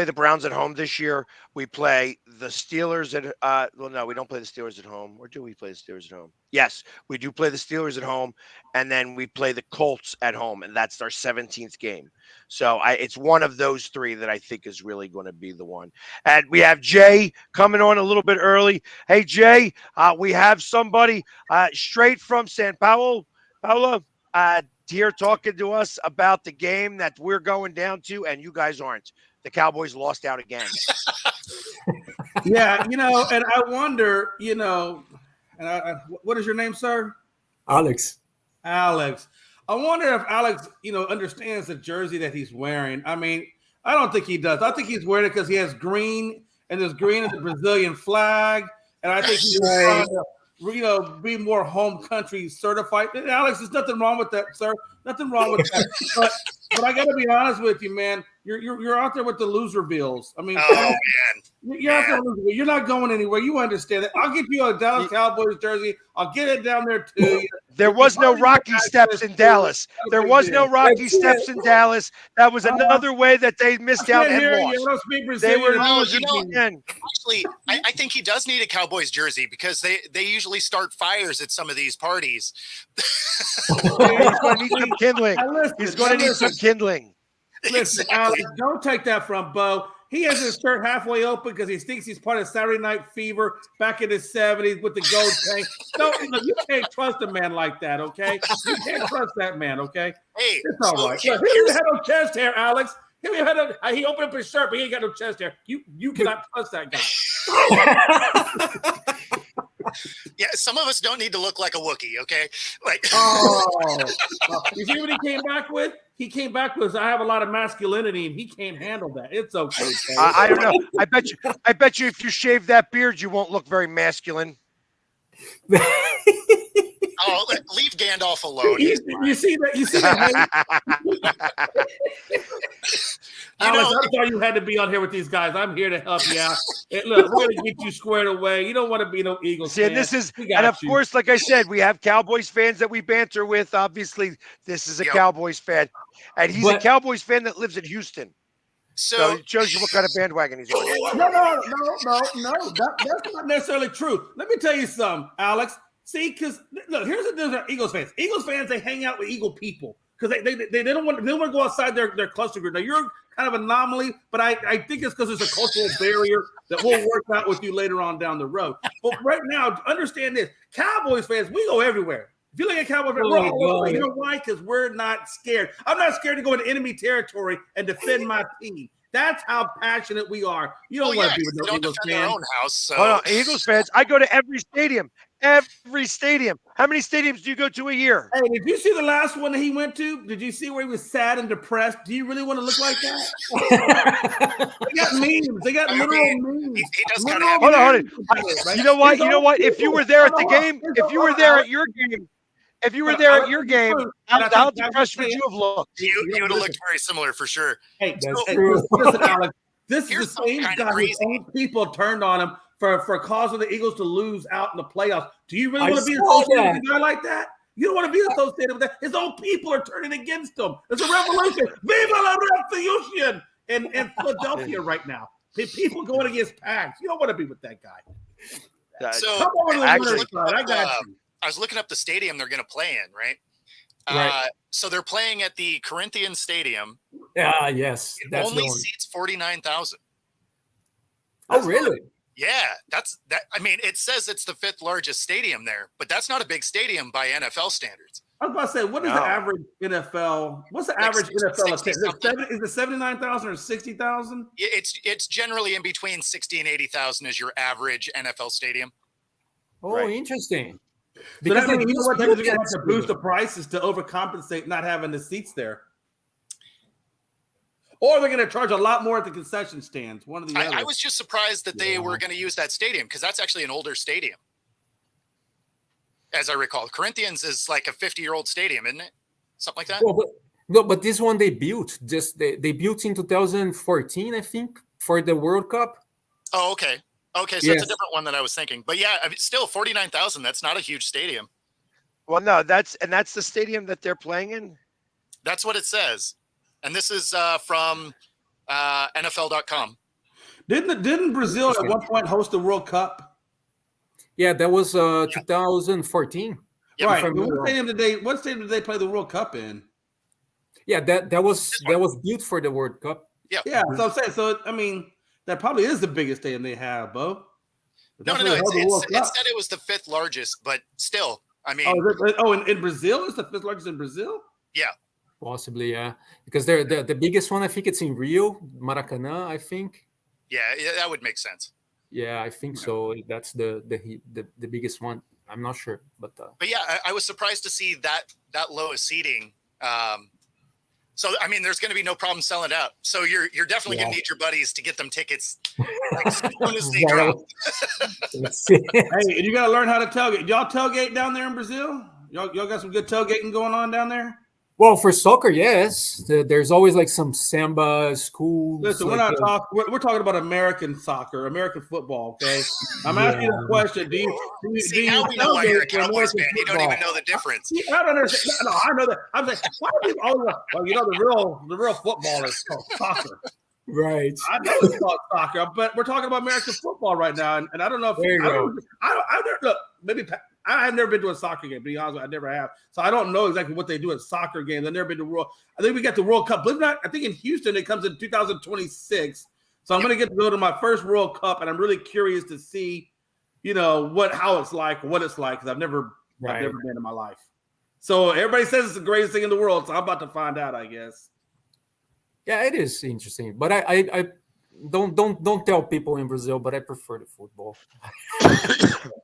Speaker 5: the Browns at home this year. We play the Steelers at no, we don't play the Steelers at home. Or do we play the Steelers at home? Yes, we do play the Steelers at home, and then we play the Colts at home, and that's our 17th game. So it's one of those three that I think is really going to be the one. And we have Jay coming on a little bit early. Hey, Jay, we have somebody straight from San Paulo, here talking to us about the game that we're going down to, and you guys aren't. The Cowboys lost out again.
Speaker 8: Yeah, and I wonder, what is your name, sir?
Speaker 6: Alex.
Speaker 8: I wonder if Alex, understands the jersey that he's wearing. I mean, I don't think he does. I think he's wearing it because he has green, and there's green in the Brazilian flag, and I think he's trying to be more home country certified. And Alex, there's nothing wrong with that, sir. Nothing wrong with that. But I got to be honest with you, man. You're out there with the Loservilles. I mean,
Speaker 7: man,
Speaker 8: you're out there. You're not going anywhere. You understand it. I'll get you a Dallas Cowboys jersey. I'll get it down there too.
Speaker 5: There was no Rocky Steps in Dallas. That was another way that they missed out and lost. They were losing again.
Speaker 7: Actually, I think he does need a Cowboys jersey because they usually start fires at some of these parties.
Speaker 5: He's going to need some kindling.
Speaker 8: Listen, Alex, don't take that from Bo. He has his shirt halfway open because he thinks he's part of Saturday Night Fever back in the 70s with the gold tank. No, you can't trust a man like that, okay? You can't trust that man, okay?
Speaker 7: Hey,
Speaker 8: it's all right. He doesn't have no chest hair, Alex. He opened up his shirt, but he ain't got no chest hair. You cannot trust that guy.
Speaker 7: Yeah, some of us don't need to look like a Wookiee, okay?
Speaker 8: You see what he came back with? He came back with, I have a lot of masculinity, and he can't handle that. It's okay.
Speaker 5: I don't know. I bet you if you shave that beard, you won't look very masculine.
Speaker 7: Oh, leave Gandalf alone.
Speaker 8: You see that? Alex, I thought you had to be on here with these guys. I'm here to help you out. And look, we're going to get you squared away. You don't want to be no Eagles fan.
Speaker 5: And of course, like I said, we have Cowboys fans that we banter with. Obviously, this is a Cowboys fan. And he's a Cowboys fan that lives in Houston. So it shows you what kind of bandwagon he's on.
Speaker 8: No. That's not necessarily true. Let me tell you something, Alex. See, because look, here's the difference with Eagles fans. Eagles fans, they hang out with Eagle people because they don't want to go outside their cluster group. Now you're kind of an anomaly, but I think it's because there's a cultural barrier that will work out with you later on down the road. But right now, understand this: Cowboys fans, we go everywhere. If you look at Cowboys fans, you know why? Because we're not scared. I'm not scared to go into enemy territory and defend my team. That's how passionate we are. You don't want to be with no Eagles fans.
Speaker 5: Hold on, Eagles fans. I go to every stadium. Every stadium. How many stadiums do you go to a year?
Speaker 8: Hey, did you see the last one that he went to? Did you see where he was sad and depressed? Do you really want to look like that? They got memes. They got literal memes.
Speaker 7: He does kind of have.
Speaker 5: Hold on. You know what? If you were there at the game, if you were there at your game, how depressed would you have looked?
Speaker 7: You would have looked very similar for sure.
Speaker 8: Hey, listen, Alex. This
Speaker 7: Here's
Speaker 8: is the same
Speaker 7: something kinda
Speaker 8: guy
Speaker 7: crazy.
Speaker 8: whose own people turned on him for causing the Eagles to lose out in the playoffs. Do you really
Speaker 6: I
Speaker 8: want to be
Speaker 6: saw
Speaker 8: associated
Speaker 6: that.
Speaker 8: with a guy like that? You don't want to be associated with that. His own people are turning against him. It's a revolution. Viva la revolution in Philadelphia right now. People going against Pags. You don't want to be with that guy.
Speaker 7: So
Speaker 8: Come over to the
Speaker 5: actually-
Speaker 8: winner's side. I got you.
Speaker 7: I was looking up the stadium they're going to play in, right?
Speaker 6: Right.
Speaker 7: So they're playing at the Corinthians Stadium.
Speaker 6: Yeah, yes.
Speaker 7: It
Speaker 6: That's
Speaker 7: only
Speaker 6: the one.
Speaker 7: seats 49,000.
Speaker 6: Oh, really?
Speaker 7: Yeah, that's that. I mean, it says it's the 5th largest stadium there, but that's not a big stadium by NFL standards.
Speaker 8: I was about to say, what is the
Speaker 5: No.
Speaker 8: average NFL? What's the
Speaker 7: Like
Speaker 8: average
Speaker 7: 60
Speaker 8: NFL? Is
Speaker 7: something.
Speaker 8: it 79,000 or 60,000?
Speaker 7: It's generally in between 60 and 80,000 is your average NFL stadium.
Speaker 6: Oh,
Speaker 5: Right.
Speaker 6: interesting.
Speaker 8: So
Speaker 6: Because
Speaker 8: that means
Speaker 6: they
Speaker 8: you know
Speaker 6: just
Speaker 8: what? They're
Speaker 6: built
Speaker 8: going to have
Speaker 6: that
Speaker 8: to boost the
Speaker 6: stadium.
Speaker 8: prices to overcompensate not having the seats there. Or they're going to charge a lot more at the concession stands. One of the other.
Speaker 7: I was just surprised that they were going to use that stadium because that's actually an older stadium. As I recall, Corinthians is like a 50-year-old stadium, isn't it? Something like that.
Speaker 6: But this one they built. They built in 2014, I think, for the World Cup.
Speaker 7: Oh, okay. Okay, so
Speaker 6: Yes.
Speaker 7: it's a different one than I was thinking. But yeah, I mean, still 49,000. That's not a huge stadium.
Speaker 5: Well, no, that's the stadium that they're playing in.
Speaker 7: That's what it says. And this is from NFL.com.
Speaker 8: Didn't Brazil at one point host the World Cup?
Speaker 6: Yeah, that was 2014.
Speaker 7: Yeah,
Speaker 8: Right.
Speaker 6: if I'm
Speaker 8: But
Speaker 6: not
Speaker 8: what
Speaker 6: wrong.
Speaker 8: stadium did they play the World Cup in?
Speaker 6: Yeah, that was built for the World Cup.
Speaker 7: Yeah.
Speaker 8: Yeah, so I'm saying. So I mean, that probably is the biggest stadium they have, Bo. But
Speaker 7: No.
Speaker 8: that's where they held the World
Speaker 7: It
Speaker 8: Cup.
Speaker 7: said it was the 5th largest, but still, I mean,
Speaker 8: In Brazil, it's the 5th largest in Brazil.
Speaker 6: Possibly, yeah. Because they're the biggest one, I think it's in Rio, Maracanã, I think.
Speaker 7: yeah, that would make sense.
Speaker 6: Yeah, I think so. That's the biggest one. I'm not sure, but
Speaker 7: But yeah, I was surprised to see that low of seating. So I mean, there's going to be no problem selling out. So you're definitely going to need your buddies to get them tickets like, as soon as they drop.
Speaker 6: let's see.
Speaker 8: Hey, and you got to learn how to tailgate. Y'all tailgate down there in Brazil? Y'all got some good tailgating going on down there?
Speaker 6: Well, for soccer, yes. There's always like some samba schools.
Speaker 8: Listen, we're
Speaker 6: like,
Speaker 8: not talking. We're talking about American soccer, American football. Okay, I'm asking you a question. Do you
Speaker 7: See, now we know why you're a
Speaker 8: tailgate for
Speaker 7: Cowboys
Speaker 8: American
Speaker 7: fan. You don't
Speaker 8: football?
Speaker 7: even know the difference.
Speaker 8: See, I don't understand. No, I know that. I'm like, why do people always? Well, you know, the real football is called soccer.
Speaker 6: Right.
Speaker 8: I know it's called soccer, but we're talking about American football right now, and I don't know if
Speaker 6: There you go.
Speaker 8: I never look. Maybe I have never been to a soccer game. To be honest, with you, I never have, so I don't know exactly what they do at soccer games. I've never been to World. I think we got the World Cup. Believe it or not, I think in Houston it comes in 2026. So I'm going to get to go to my first World Cup, and I'm really curious to see, you know, how it's like, what it's like, because I've never been in my life. So everybody says it's the greatest thing in the world, so I'm about to find out, I guess.
Speaker 6: Yeah, it is interesting, but I don't tell people in Brazil, but I prefer the football.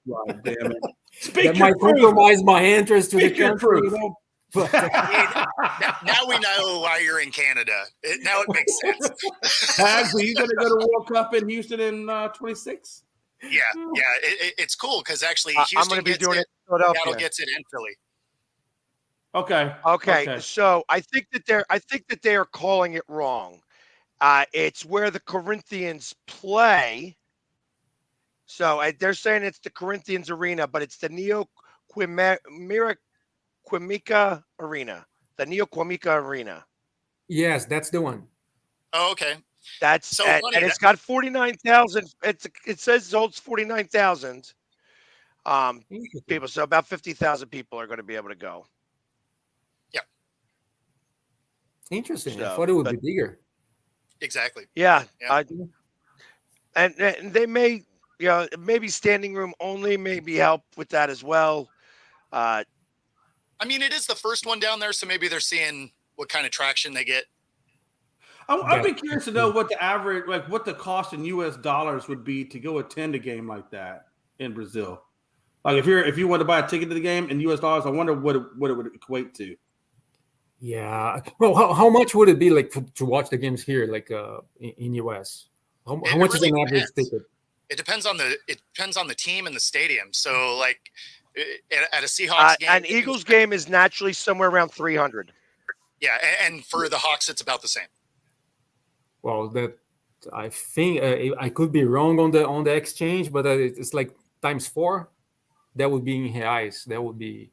Speaker 8: Right, damn it.
Speaker 6: That might compromise my interest to the
Speaker 8: Speak your
Speaker 6: country.
Speaker 8: truth.
Speaker 6: You know? But,
Speaker 7: Now we know why you're in Canada. Now it makes sense.
Speaker 8: Pags, are you going to go to World Cup in Houston in 26?
Speaker 7: Yeah, it's cool because actually
Speaker 5: I'm
Speaker 7: Houston
Speaker 5: going to be
Speaker 7: gets
Speaker 5: doing it
Speaker 7: it,
Speaker 5: in
Speaker 7: Seattle
Speaker 5: Philadelphia.
Speaker 7: gets it, and Philly.
Speaker 8: Okay.
Speaker 5: So I think that they are calling it wrong. It's where the Corinthians play. So they're saying it's the Corinthians Arena, but it's the Neo Quimica Arena. The Neo Quimica Arena.
Speaker 6: yes, that's the one.
Speaker 7: Oh, okay.
Speaker 5: That's
Speaker 7: So
Speaker 5: and
Speaker 7: funny
Speaker 5: it's got 49,000. It says it holds 49,000 people. So about 50,000 people are going to be able to go.
Speaker 6: Interesting. I
Speaker 5: So,
Speaker 6: thought it would
Speaker 5: but-
Speaker 6: be bigger.
Speaker 7: Exactly.
Speaker 5: Yeah.
Speaker 7: Yeah.
Speaker 5: And they may, maybe standing room only maybe help with that as well.
Speaker 7: I mean, it is the first one down there, so maybe they're seeing what kind of traction they get.
Speaker 8: I'd be curious to know what the average, like what the cost in US dollars would be to go attend a game like that in Brazil. Like if you want to buy a ticket to the game in US dollars, I wonder what it would equate to.
Speaker 6: Yeah. Well, how much would it be like to watch the games here, like in US? How much is
Speaker 7: really
Speaker 6: an average
Speaker 7: depends.
Speaker 6: ticket?
Speaker 7: It depends on the team and the stadium. So like at a Seahawks game,
Speaker 5: An Eagles game is naturally somewhere around 300.
Speaker 7: yeah, and for the Hawks, it's about the same.
Speaker 6: Well, I think I could be wrong on the exchange, but it's like times 4. That would be in reais. That would be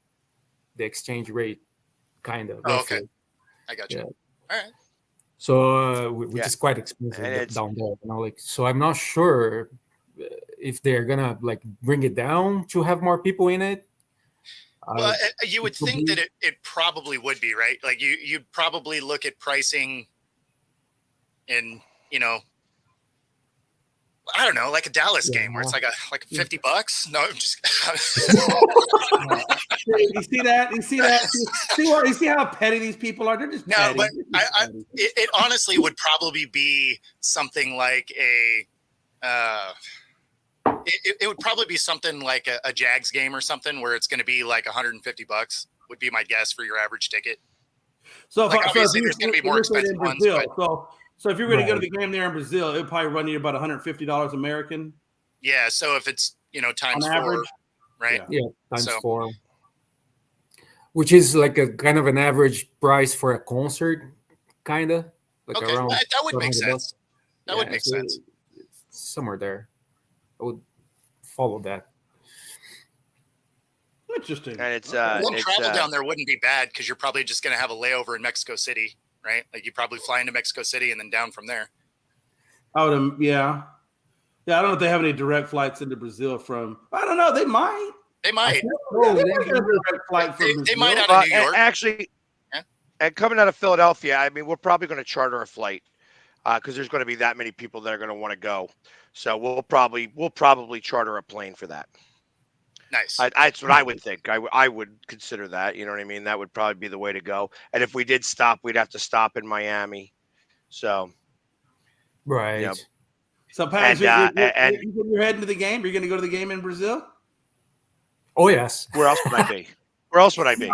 Speaker 6: the exchange rate, kind of.
Speaker 7: Oh, okay. I got you.
Speaker 6: Yeah.
Speaker 7: All right.
Speaker 6: So which is quite expensive down there. So I'm not sure if they're gonna like bring it down to have more people in it.
Speaker 7: Well, you would think that it probably would be, right? Like you'd probably look at pricing in, I don't know, like a Dallas game where it's like $50. No, I'm just.
Speaker 8: You see that? You see how petty these people are? They're just petty.
Speaker 7: But it honestly would probably be something like it would probably be something like a Jags game or something where it's going to be like $150 would be my guess for your average ticket.
Speaker 8: So
Speaker 7: obviously there's going to be more expensive ones.
Speaker 8: So if you're going to go to the game there in Brazil, it'll probably run you about $150 American.
Speaker 7: Yeah. So if it's times 4,
Speaker 8: average,
Speaker 7: right?
Speaker 6: Yeah, times 4, which is like a kind of an average price for a concert, kind of like around.
Speaker 7: That would make sense. That would make sense.
Speaker 6: Somewhere there, I would follow that.
Speaker 8: Interesting.
Speaker 5: And it's
Speaker 7: travel down there wouldn't be bad because you're probably just going to have a layover in Mexico City, right? Like you probably fly into Mexico City and then down from there.
Speaker 8: I don't know if they have any direct flights into Brazil from. I don't know. They might.
Speaker 7: They might.
Speaker 8: They
Speaker 7: might out of New York.
Speaker 5: Actually, and coming out of Philadelphia, I mean, we're probably going to charter a flight because there's going to be that many people that are going to want to go. So we'll probably charter a plane for that.
Speaker 7: Nice.
Speaker 5: That's what I would think. I would consider that. You know what I mean? That would probably be the way to go. And if we did stop, we'd have to stop in Miami. So,
Speaker 6: right.
Speaker 8: So, Pat, you're heading to the game. Are you going to go to the game in Brazil?
Speaker 6: Oh yes.
Speaker 5: Where else would I be? Where else would I be?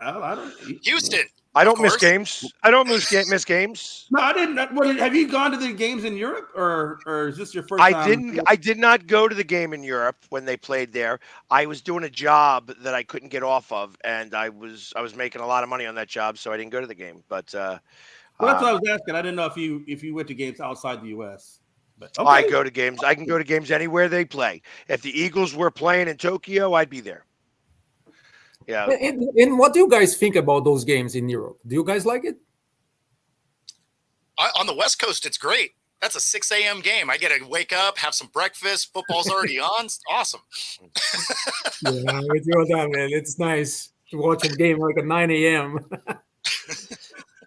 Speaker 8: I don't.
Speaker 7: Houston.
Speaker 5: I don't miss games. I don't miss games.
Speaker 8: No, I didn't. Have you gone to the games in Europe, or is this your first time?
Speaker 5: I did not go to the game in Europe when they played there. I was doing a job that I couldn't get off of, and I was making a lot of money on that job, so I didn't go to the game. But
Speaker 8: well, that's what I was asking. I didn't know if you went to games outside the U.S. But okay.
Speaker 5: I go to games. I can go to games anywhere they play. If the Eagles were playing in Tokyo, I'd be there. Yeah.
Speaker 6: And what do you guys think about those games in Europe? Do you guys like it?
Speaker 7: On the West Coast, it's great. That's a 6 a.m. game. I get to wake up, have some breakfast. Football's already on. It's awesome.
Speaker 6: Yeah, with you on that, man. It's nice to watch a game like at 9 a.m.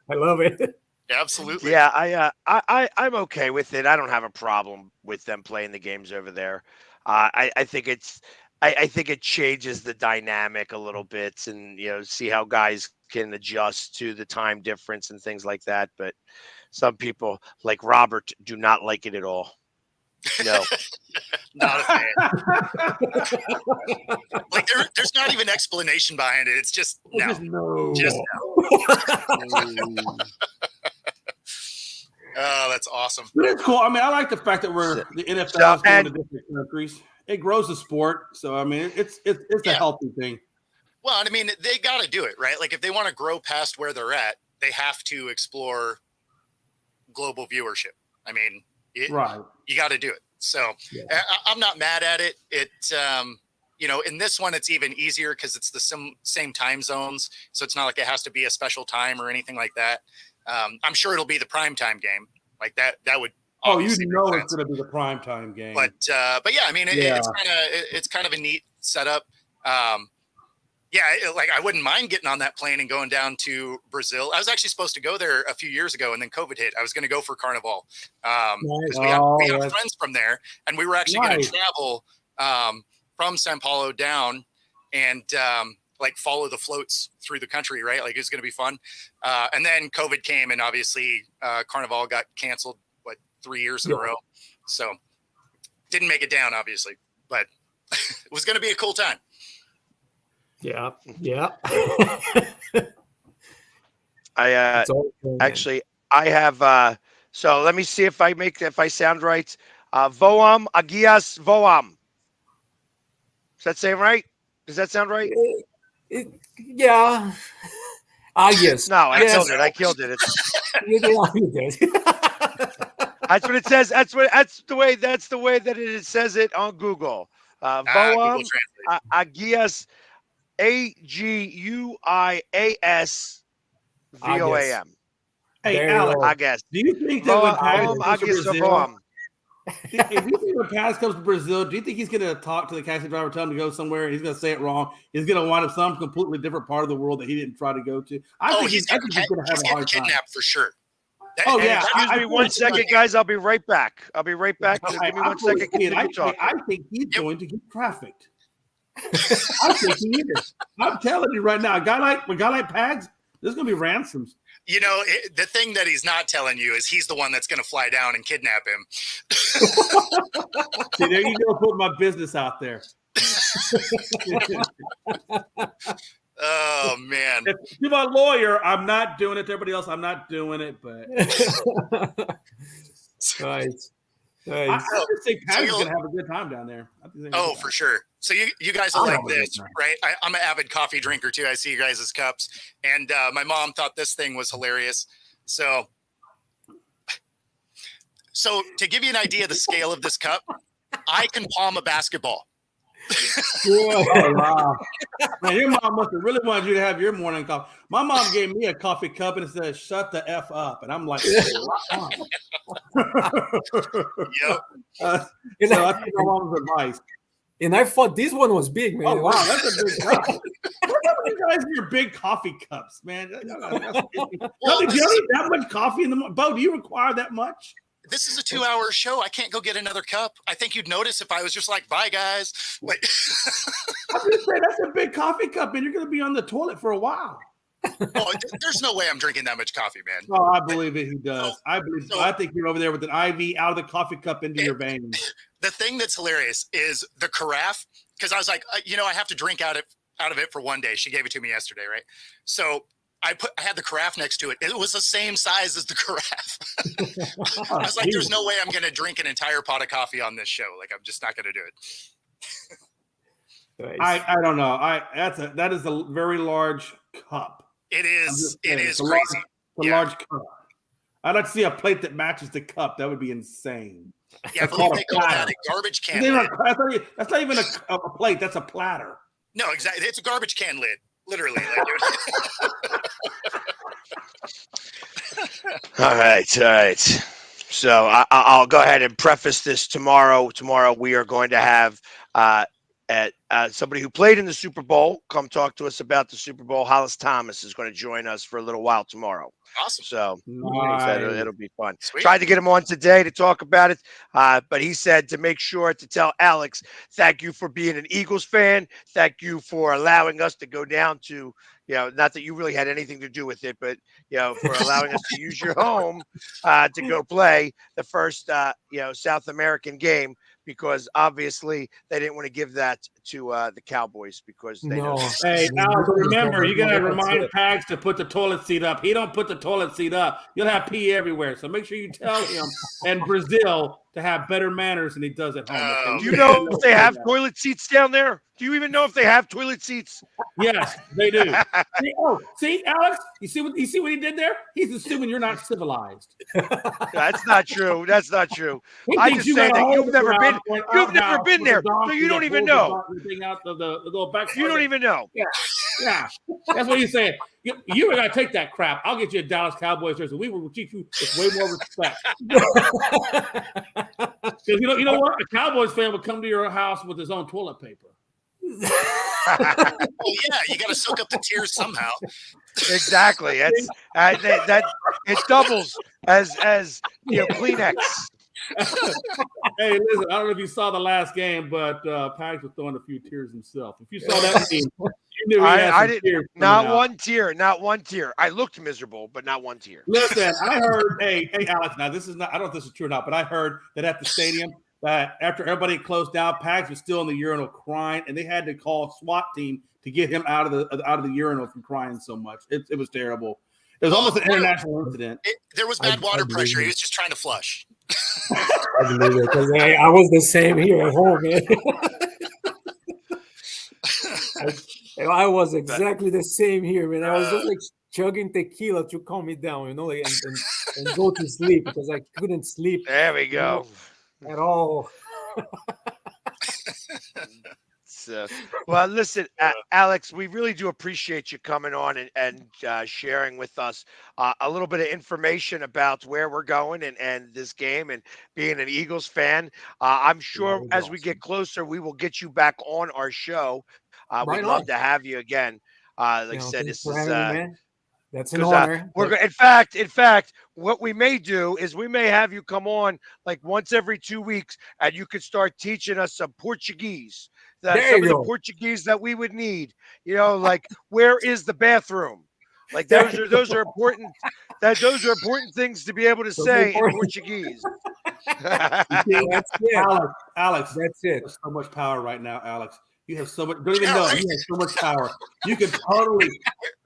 Speaker 6: I love it.
Speaker 7: Yeah, absolutely.
Speaker 5: Yeah, I'm okay with it. I don't have a problem with them playing the games over there. I think it changes the dynamic a little bit, and see how guys can adjust to the time difference and things like that. But some people, like Robert, do not like it at all. No,
Speaker 7: not a fan. Like there's not even explanation behind it. It's just no. Just no. Oh, that's awesome.
Speaker 8: But it's cool. I mean, I like the fact that the NFL is going to different countries. It grows the sport. So I mean, it's a healthy thing.
Speaker 7: Well, I mean, they got to do it, right? Like if they want to grow past where they're at, they have to explore global viewership. I mean, you got to do it. So I'm not mad at it. In this one, it's even easier because it's the same time zones. So it's not like it has to be a special time or anything like that. I'm sure it'll be the primetime game like that. That would.
Speaker 8: Oh, it's going to be the primetime game.
Speaker 7: But yeah, I mean, it's kind of a neat setup. Like I wouldn't mind getting on that plane and going down to Brazil. I was actually supposed to go there a few years ago, and then COVID hit. I was going to go for Carnival. We have friends from there, and we were actually going to travel from Sao Paulo down and follow the floats through the country, right? Like it's going to be fun. And then COVID came, and obviously Carnival got canceled 3 years in a row. So didn't make it down, obviously, but it was going to be a cool time.
Speaker 6: Yeah.
Speaker 5: I have so let me see if I sound right. Voam Agias Voam. Does that sound right? Does that sound right?
Speaker 6: Yeah. Yes.
Speaker 5: No, I killed it. You did. That's what it says. That's the way that it says it on Google. Voam
Speaker 7: Google Translate.
Speaker 5: Agias, Aguias Voam.
Speaker 8: Hey,
Speaker 6: There you
Speaker 8: Alex,
Speaker 6: go.
Speaker 5: I guess.
Speaker 8: do you think that when Pags
Speaker 5: Voam
Speaker 8: comes to
Speaker 5: Agias
Speaker 8: Brazil,
Speaker 5: Voam.
Speaker 8: if you think when Pags comes to Brazil, do you think he's going to talk to the taxi driver, tell him to go somewhere, and he's going to say it wrong? He's going to wind up some completely different part of the world that he didn't try to go to. I think he's going to have a hard time.
Speaker 7: Kidnapped for sure.
Speaker 8: Oh,
Speaker 5: And
Speaker 8: yeah.
Speaker 5: excuse me one second, guys. I'll be right back. Just give me 1 second. Continue talking.
Speaker 8: I think he's going to get trafficked. I think he is. I'm telling you right now, a guy like Pags, there's going to be ransoms.
Speaker 7: You know, the thing that he's not telling you is he's the one that's going to fly down and kidnap him.
Speaker 8: See, there you go, put my business out there.
Speaker 7: Oh, man.
Speaker 8: To my lawyer, I'm not doing it. To everybody else, I'm not doing it. But
Speaker 6: Nice.
Speaker 8: I just think Patty's going to have a good time down there.
Speaker 7: Oh, for sure. So you guys are like this, right? I'm an avid coffee drinker too. I see you guys as cups. And my mom thought this thing was hilarious. So to give you an idea of the scale of this cup, I can palm a basketball.
Speaker 8: Oh, wow. Man, your mom must have really wanted you to have your morning coffee. My mom gave me a coffee cup and it said, "Shut the F up." And I'm like,
Speaker 7: Yep.
Speaker 8: So I think my mom's advice.
Speaker 6: And I thought this one was big, man.
Speaker 8: Oh, wow, that's a big cup. What about you guys and your big coffee cups, man? Do you need that much coffee in the morning? Bo, do you require that much?
Speaker 7: This is a 2-hour show. I can't go get another cup. I think you'd notice if I was just like, "Bye, guys." Like,
Speaker 8: I'm just saying, that's a big coffee cup, and you're going to be on the toilet for a while.
Speaker 7: There's no way I'm drinking that much coffee, man.
Speaker 8: Oh, I believe it. He does. I think you're over there with an IV out of the coffee cup into your veins.
Speaker 7: The thing that's hilarious is the carafe, because I was like, I have to drink out of it for one day. She gave it to me yesterday, right? So I had the carafe next to it. It was the same size as the carafe. I was like, there's no way I'm going to drink an entire pot of coffee on this show. Like, I'm just not going to do it.
Speaker 6: Nice.
Speaker 8: I don't know. That is a very large cup.
Speaker 7: It is. It is
Speaker 8: it's
Speaker 7: crazy.
Speaker 8: A large cup. I'd like to see a plate that matches the cup. That would be insane.
Speaker 7: Yeah, I believe they call that a garbage can lid.
Speaker 8: That's not even a plate. That's a platter.
Speaker 7: No, exactly. It's a garbage can lid. Literally.
Speaker 5: All right. So I'll go ahead and preface this tomorrow. Tomorrow we are going to have somebody who played in the Super Bowl come talk to us about the Super Bowl. Hollis Thomas is going to join us for a little while tomorrow.
Speaker 7: Awesome.
Speaker 5: So
Speaker 8: Nice.
Speaker 5: it'll be fun.
Speaker 7: Sweet.
Speaker 5: Tried to get him on today to talk about it, but he said to make sure to tell Alex, thank you for being an Eagles fan. Thank you for allowing us to go down to, not that you really had anything to do with it, but, for allowing us to use your home to go play the first, South American game, because obviously they didn't want to give that to the Cowboys because they know.
Speaker 8: Hey, Alex, remember, you got to remind Pags to put the toilet seat up. He don't put the toilet seat up. You'll have pee everywhere. So make sure you tell him and Brazil to have better manners than he does at home.
Speaker 5: Do you know if they have toilet seats down there? Do you even know if they have toilet seats?
Speaker 8: Yes, they do. See, Alex, you see what he did there? He's assuming you're not civilized.
Speaker 5: That's not true. That's not true.
Speaker 8: He
Speaker 5: I
Speaker 8: thinks
Speaker 5: just say
Speaker 8: got a
Speaker 5: that you've
Speaker 8: hose
Speaker 5: never
Speaker 8: around
Speaker 5: been.
Speaker 8: going
Speaker 5: You've
Speaker 8: out
Speaker 5: never
Speaker 8: now
Speaker 5: been
Speaker 8: with
Speaker 5: there,
Speaker 8: the donkey
Speaker 5: so you don't
Speaker 8: that
Speaker 5: even
Speaker 8: pulls
Speaker 5: know.
Speaker 8: the thing out the little back.
Speaker 5: You don't even know.
Speaker 8: Yeah, that's what he's saying. You gotta take that crap. I'll get you a Dallas Cowboys jersey. We will treat you with way more respect. Because you know what? A Cowboys fan would come to your house with his own toilet paper.
Speaker 7: Well, yeah, you got to soak up the tears somehow.
Speaker 5: Exactly. It's that it doubles as Kleenex.
Speaker 8: Hey, listen, I don't know if you saw the last game, but Pags was throwing a few tears himself. If you saw that game, you knew he had
Speaker 5: I
Speaker 8: some
Speaker 5: didn't.
Speaker 8: tears
Speaker 5: Not
Speaker 8: coming out.
Speaker 5: one tear. I looked miserable, but not one tear.
Speaker 8: Listen, I heard, hey, Alex, now this is not, I don't know if this is true or not, but I heard that at the stadium, that after everybody closed down, Pags was still in the urinal crying, and they had to call a SWAT team to get him out of the urinal from crying so much. It was terrible. It was almost an international incident.
Speaker 7: There was bad water pressure. He was just trying to flush.
Speaker 6: I believe it, because I was the same here at home, man. I was exactly the same here, man. I was just like chugging tequila to calm me down, like, and and go to sleep because I couldn't sleep
Speaker 5: There we go.
Speaker 6: at all.
Speaker 5: So, well, listen, Alex, we really do appreciate you coming on and sharing with us a little bit of information about where we're going and this game and being an Eagles fan. I'm sure as we get closer, we will get you back on our show. We'd love to have you again. Like I said, this is
Speaker 6: that's an honor.
Speaker 5: In fact, what we may do is we may have you come on like once every 2 weeks, and you could start teaching us some Portuguese. Some of the Portuguese that we would need. Like where is the bathroom? Like those are important. Those are important things to be able to say in Portuguese.
Speaker 8: That's it, Alex. That's it. There's so much power right now, Alex. You have so much. Don't even know. You have so much power. You can totally.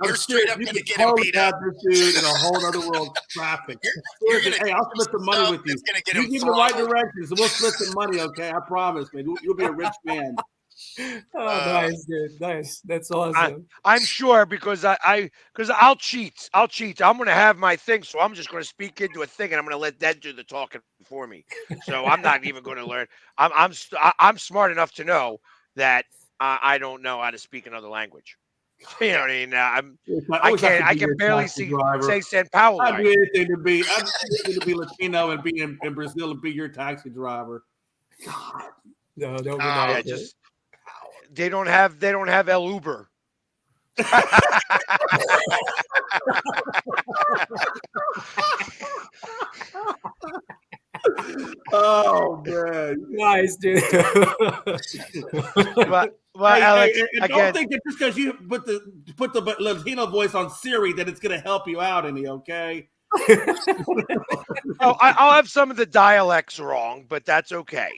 Speaker 7: You're straight up going to get him beat
Speaker 8: up. This dude in a whole other world of traffic. Hey, I'll split some money with you. You give me the right directions, and we'll split some money. Okay, I promise, man. You'll be a rich man.
Speaker 6: Nice, dude. Nice. That's awesome.
Speaker 5: I'm sure because I'll cheat. I'm going to have my thing, so I'm just going to speak into a thing, and I'm going to let that do the talking for me. So I'm not even going to learn. I'm smart enough to know that I don't know how to speak another language. You know what I mean? I can barely say San Paulo.
Speaker 8: I'd do anything to be Latino and be in Brazil and be your taxi driver.
Speaker 6: God. No, don't be nice.
Speaker 5: Just they don't have El Uber.
Speaker 8: Oh man,
Speaker 6: nice, dude.
Speaker 5: Well, Alex,
Speaker 8: don't think that just because you put the Latino voice on Siri that it's going to help you out any. Okay.
Speaker 5: I'll have some of the dialects wrong, but that's okay.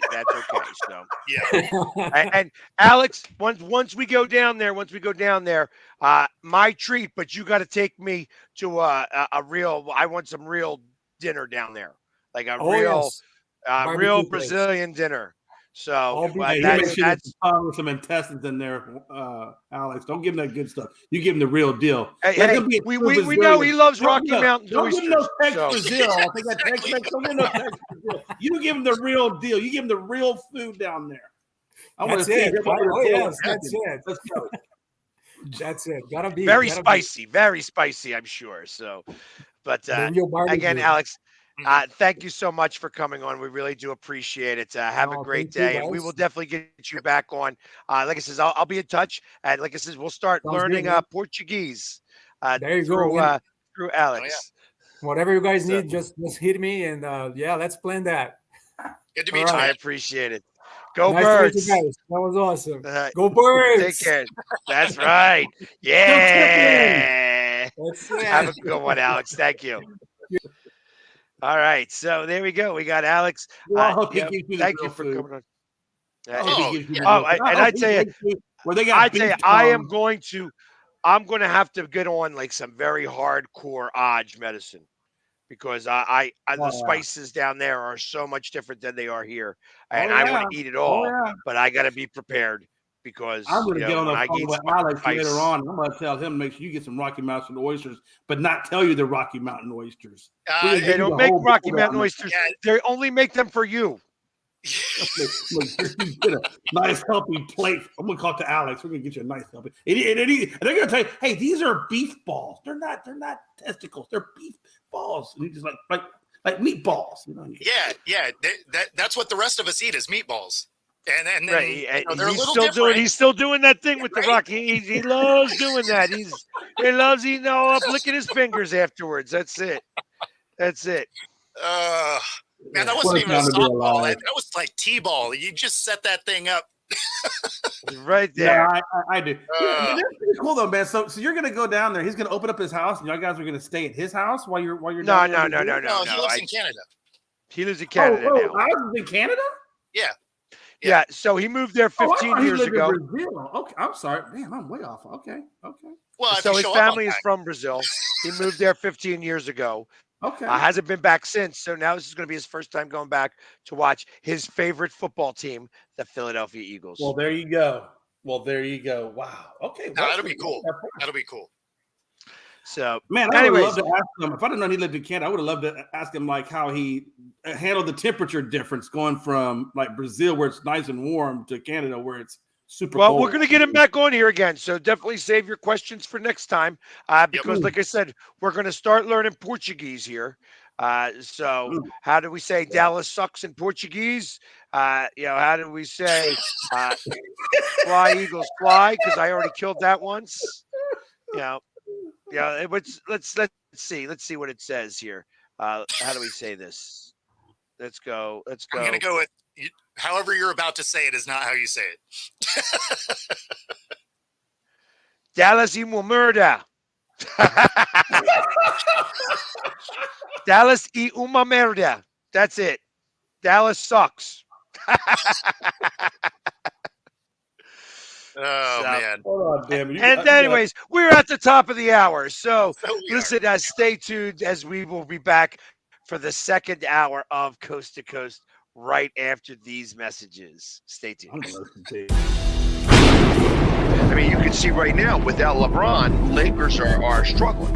Speaker 5: So
Speaker 7: yeah.
Speaker 5: And Alex, once we go down there, my treat. But you got to take me to a real. I want some real dinner down there, like a real Brazilian dinner. So
Speaker 8: that's some intestines in there, Alex. Don't give him that good stuff. You give him the real deal.
Speaker 5: Hey, we know he loves Rocky Mountain oysters.
Speaker 8: Don't give him no Tex Brazil. I think that Tex Mex. Don't give him no Tex Brazil. You give him the real deal. You give him the real food down there. I want to see it.
Speaker 6: That's it. Let's go. That's it. Gotta be
Speaker 5: very spicy. I'm sure. So, but again, Alex. Thank you so much for coming on. We really do appreciate it. Have a great day, and we will definitely get you back on. Like I said, I'll be in touch, and like I said, we'll start learning Portuguese.
Speaker 6: There you go
Speaker 5: through Alex.
Speaker 6: Oh, yeah. Whatever you guys need, just hit me, and let's plan that.
Speaker 7: Good to meet you.
Speaker 5: I appreciate it. Go
Speaker 6: nice
Speaker 5: Birds!
Speaker 6: To meet you guys. That was awesome. Go Birds!
Speaker 5: Take care. That's right. Yeah. Have a good one, Alex. Thank you. All right, so there we go. We got Alex. Thank you for coming on. I tell you, I'm going to have to get on like some very hardcore Aj medicine because the spices down there are so much different than they are here, and I want to eat it all, but I got to be prepared. Because
Speaker 8: I'm going to get on the phone with Alex later on. I'm going to tell him make sure you get some Rocky Mountain oysters, but not tell you they're Rocky Mountain oysters.
Speaker 5: They don't make Rocky Mountain oysters. They only make them for you.
Speaker 8: Look, you get a nice healthy plate. I'm going to call it to Alex. We're going to get you a nice healthy. And they're going to tell you, hey, these are beef balls. They're not testicles. They're beef balls. And just like meatballs. You know?
Speaker 7: Yeah. That's what the rest of us eat is meatballs. And then
Speaker 5: he's still doing that thing with the Rocky. He loves doing that. He loves eating all up, licking his fingers afterwards. That's it.
Speaker 7: Man, that wasn't even a softball. That was like T-ball. You just set that thing up.
Speaker 5: Right there.
Speaker 8: Yeah, I do. That's pretty cool though, man. So you're gonna go down there. He's gonna open up his house, and y'all guys are gonna stay at his house while you're
Speaker 5: No.
Speaker 7: He lives in Canada.
Speaker 5: He lives in Canada now.
Speaker 8: I was in Canada.
Speaker 5: Yeah, so he moved there 15 years ago.
Speaker 8: Okay, I'm sorry. Man, I'm way off. Okay.
Speaker 7: Well,
Speaker 5: so his family is from Brazil. He moved there 15 years ago.
Speaker 8: Okay.
Speaker 5: Hasn't been back since. So now this is going to be his first time going back to watch his favorite football team, the Philadelphia Eagles.
Speaker 8: Well, there you go. Wow. Okay.
Speaker 7: No, that'll be cool.
Speaker 5: So,
Speaker 8: man, I would
Speaker 5: anyways,
Speaker 8: love to ask him. If I didn't know he lived in Canada, I would have loved to ask him like how he handled the temperature difference going from like Brazil, where it's nice and warm, to Canada, where it's super
Speaker 5: well,
Speaker 8: cold.
Speaker 5: we're going to get him back on here again. So definitely save your questions for next time, because, like I said, we're going to start learning Portuguese here. So how do we say Dallas sucks in Portuguese? How do we say fly Eagles fly? Because I already killed that once. Let's see. Let's see what it says here. How do we say this? Let's go.
Speaker 7: I'm going to go with however you're about to say it is not how you say it.
Speaker 5: Dallas e uma merda. Dallas e uma merda. That's it. Dallas sucks.
Speaker 7: Man.
Speaker 8: Oh, damn it.
Speaker 5: And anyways, we're at the top of the hour. So listen, stay tuned as we will be back for the second hour of Coast to Coast right after these messages. Stay tuned.
Speaker 1: I mean, you can see right now, without LeBron, Lakers are struggling.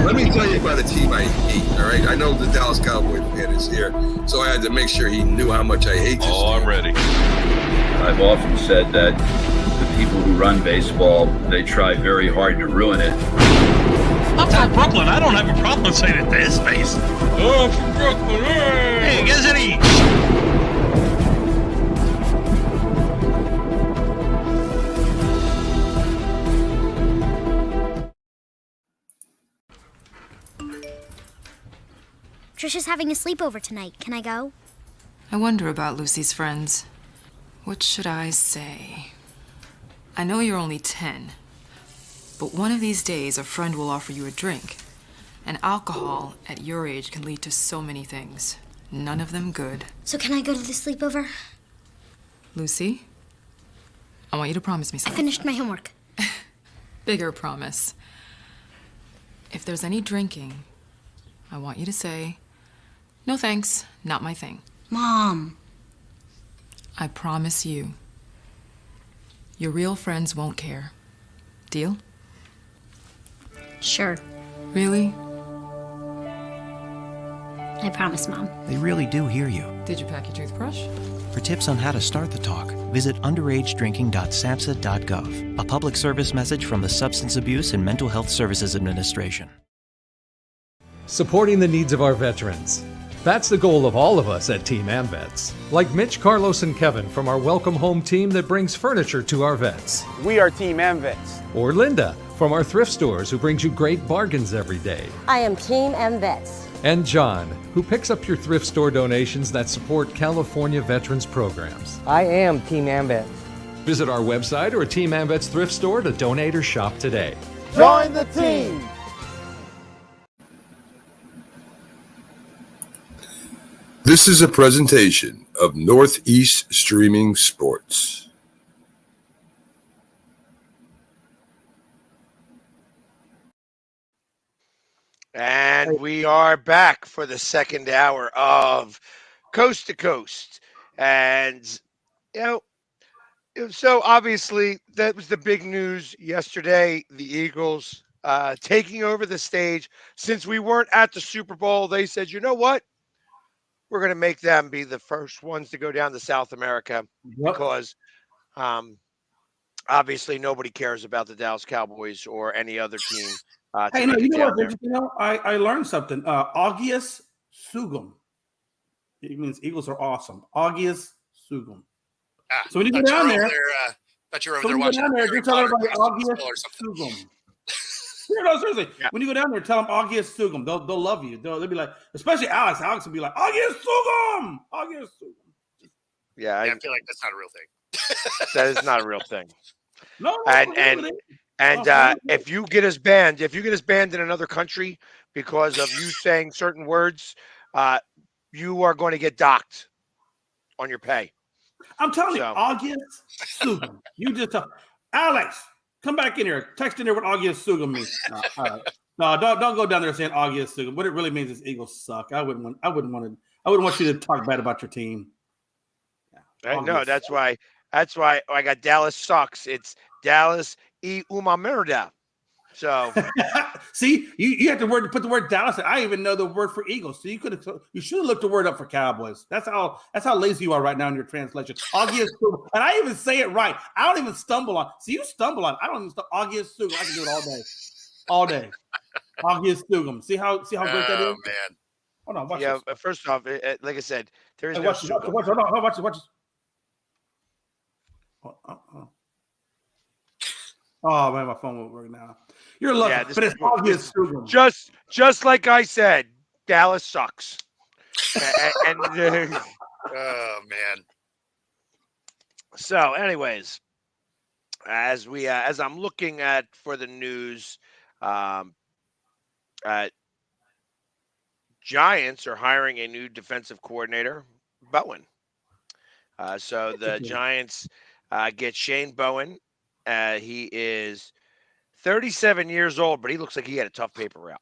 Speaker 2: Let me tell you about a team I hate, all right? I know the Dallas Cowboy fan is here, so I had to make sure he knew how much I hate this team.
Speaker 4: I'm ready.
Speaker 3: I've often said that the people who run baseball, they try very hard to ruin it.
Speaker 4: I'm from Brooklyn. I don't have a problem saying it to his face. Oh, from Brooklyn. Hey, guys, any?
Speaker 9: Trisha's having a sleepover tonight. Can I go?
Speaker 10: I wonder about Lucy's friends. What should I say? I know you're only 10, but one of these days a friend will offer you a drink. And alcohol at your age can lead to so many things. None of them good.
Speaker 9: So can I go to the sleepover?
Speaker 10: Lucy, I want you to promise me
Speaker 9: I
Speaker 10: something.
Speaker 9: finished my homework.
Speaker 10: Bigger promise. If there's any drinking, I want you to say, "No thanks, not my thing."
Speaker 9: Mom.
Speaker 10: I promise you. Your real friends won't care. Deal?
Speaker 9: Sure.
Speaker 10: Really?
Speaker 9: I promise, Mom.
Speaker 11: They really do hear you.
Speaker 10: Did you pack your toothbrush?
Speaker 11: For tips on how to start the talk, visit underagedrinking.samhsa.gov, a public service message from the Substance Abuse and Mental Health Services Administration.
Speaker 12: Supporting the needs of our veterans. That's the goal of all of us at Team AmVets. Like Mitch, Carlos, and Kevin from our Welcome Home team that brings furniture to our vets.
Speaker 13: We are Team AmVets.
Speaker 12: Or Linda from our thrift stores who brings you great bargains every day.
Speaker 14: I am Team AmVets.
Speaker 12: And John, who picks up your thrift store donations that support California veterans programs.
Speaker 13: I am Team AmVets.
Speaker 12: Visit our website or Team AmVets thrift store to donate or shop today.
Speaker 13: Join the team!
Speaker 2: This is a presentation of Northeast Streaming Sports.
Speaker 5: And we are back for the second hour of Coast to Coast. And, so obviously that was the big news yesterday. The Eagles taking over the stage. Since we weren't at the Super Bowl, they said, you know what? We're going to make them be the first ones to go down to South America because obviously nobody cares about the Dallas Cowboys or any other team.
Speaker 8: Hey, no, you know what? I learned something. Augias Sugum. It means Eagles are awesome. Augias Sugum. So when you go down there,
Speaker 7: thought you were over there watching.
Speaker 8: You're telling everybody Augias Sugum. No, seriously. Yeah. When you go down there, tell them Augias Sugum. They'll love you. They'll be like, especially Alex. Alex will be like, Augias Sugum. Augias Sugum.
Speaker 5: Yeah,
Speaker 7: I feel like that's not a real thing.
Speaker 5: That is not a real thing.
Speaker 8: No,
Speaker 5: and if you get us banned, in another country because of you saying certain words, you are going to get docked on your pay.
Speaker 8: I'm telling you, Augias Sugum. You just tell Alex. Come back in here. Text in there what Augias Sugum means. No, don't go down there saying Augias Sugum. What it really means is Eagles suck. I wouldn't want you to talk bad about your team.
Speaker 5: Yeah, no, that's why I got Dallas sucks. It's Dallas e uma merda. So
Speaker 8: see, you have to put the word Dallas. I even know the word for Eagles. So you should have looked the word up for Cowboys. That's how lazy you are right now in your translation. August, and I even say it right. I don't even stumble on. See, you stumble on. I don't even stumble. August Sugum. I can do it all day. August Sugum. See how great that is.
Speaker 7: Oh man.
Speaker 8: Hold on. Watch
Speaker 5: yeah,
Speaker 8: this.
Speaker 5: first off, like I said, there is
Speaker 8: Hey,
Speaker 5: no
Speaker 8: watch this. Oh man, my phone won't work now. You're lucky,
Speaker 5: Yeah,
Speaker 8: but it's obvious.
Speaker 5: just like I said, Dallas sucks. and
Speaker 7: Oh man.
Speaker 5: So, anyways, as I'm looking at for the news, Giants are hiring a new defensive coordinator, Bowen. So the Giants get Shane Bowen. He is 37 years old, but he looks like he had a tough paper route.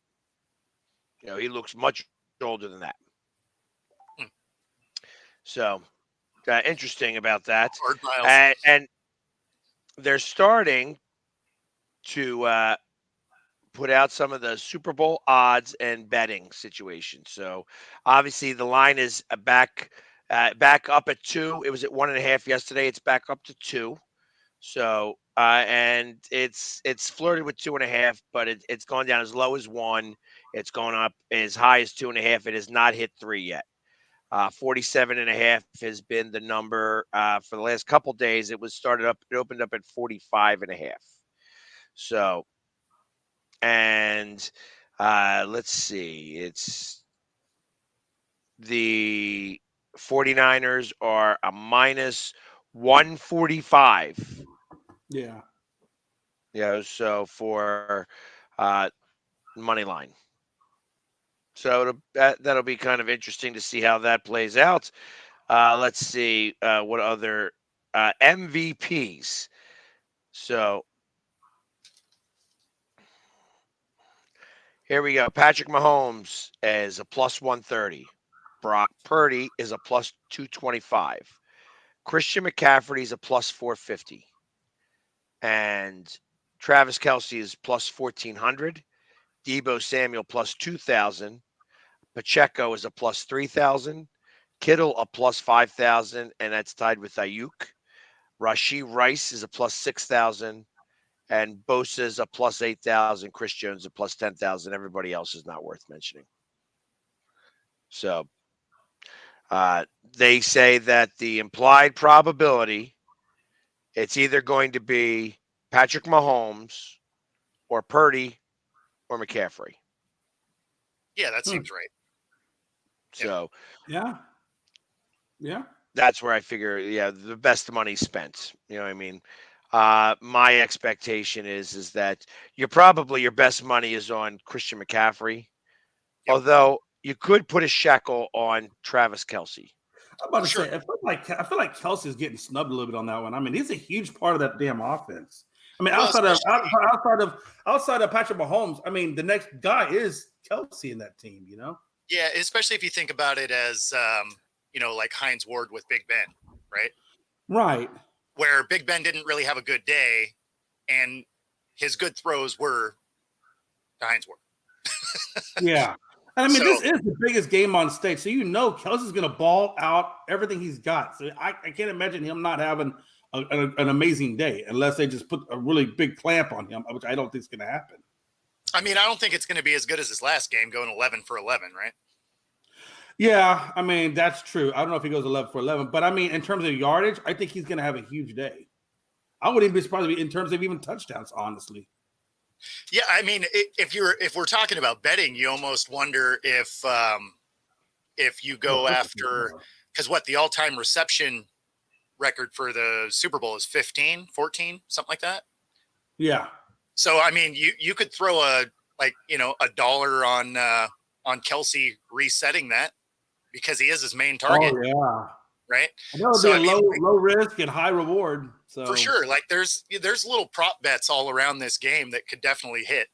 Speaker 5: He looks much older than that. So interesting about that. And they're starting to put out some of the Super Bowl odds and betting situations. So obviously the line is back up at 2. It was at 1.5 yesterday. It's back up to 2. So and it's flirted with 2.5, but it's gone down as low as 1. It's gone up as high as 2.5. It has not hit 3 yet. 47.5 has been the number for the last couple days. It opened up at 45.5. So, and let's see, it's the 49ers are a minus 145.
Speaker 8: Yeah.
Speaker 5: So for money line. So that'll be kind of interesting to see how that plays out. Let's see what other MVPs. So here we go. Patrick Mahomes is a plus 130. Brock Purdy is a plus 225. Christian McCaffrey is a plus 450. And Travis Kelce is plus 1,400. Deebo Samuel plus 2,000. Pacheco is a plus 3,000. Kittle a plus 5,000, and that's tied with Ayuk. Rashee Rice is a plus 6,000. And Bosa is a plus 8,000. Chris Jones a plus 10,000. Everybody else is not worth mentioning. So they say that the implied probability, it's either going to be Patrick Mahomes or Purdy or McCaffrey.
Speaker 7: Yeah, that seems right.
Speaker 5: So
Speaker 8: yeah.
Speaker 5: That's where I figure, the best money spent. You know what I mean? My expectation is that your best money is on Christian McCaffrey, although you could put a shekel on Travis Kelce.
Speaker 8: I'm about to say, I feel like Kelsey's getting snubbed a little bit on that one. I mean, he's a huge part of that damn offense. I mean, outside of Patrick Mahomes, I mean, the next guy is Kelce in that team.
Speaker 7: Yeah, especially if you think about it as like Hines Ward with Big Ben, right?
Speaker 8: Right.
Speaker 7: Where Big Ben didn't really have a good day, and his good throws were to Hines Ward.
Speaker 8: Yeah. And I mean, this is the biggest game on stage. So Kelsey's going to ball out everything he's got. So I can't imagine him not having an amazing day unless they just put a really big clamp on him, which I don't think is going to happen.
Speaker 7: I mean, I don't think it's going to be as good as this last game, going 11 for 11, right?
Speaker 8: Yeah, I mean, that's true. I don't know if he goes 11 for 11, but I mean, in terms of yardage, I think he's going to have a huge day. I wouldn't even be surprised in terms of even touchdowns, honestly.
Speaker 7: Yeah, I mean, if we're talking about betting, you almost wonder if you go after, because the all-time reception record for the Super Bowl is 15, 14, something like that.
Speaker 8: Yeah.
Speaker 7: So I mean, you could throw a dollar on Kelce resetting that because he is his main target.
Speaker 8: Oh yeah.
Speaker 7: Right.
Speaker 8: I know it'd be low risk and high reward. So
Speaker 7: for sure, like there's little prop bets all around this game that could definitely hit.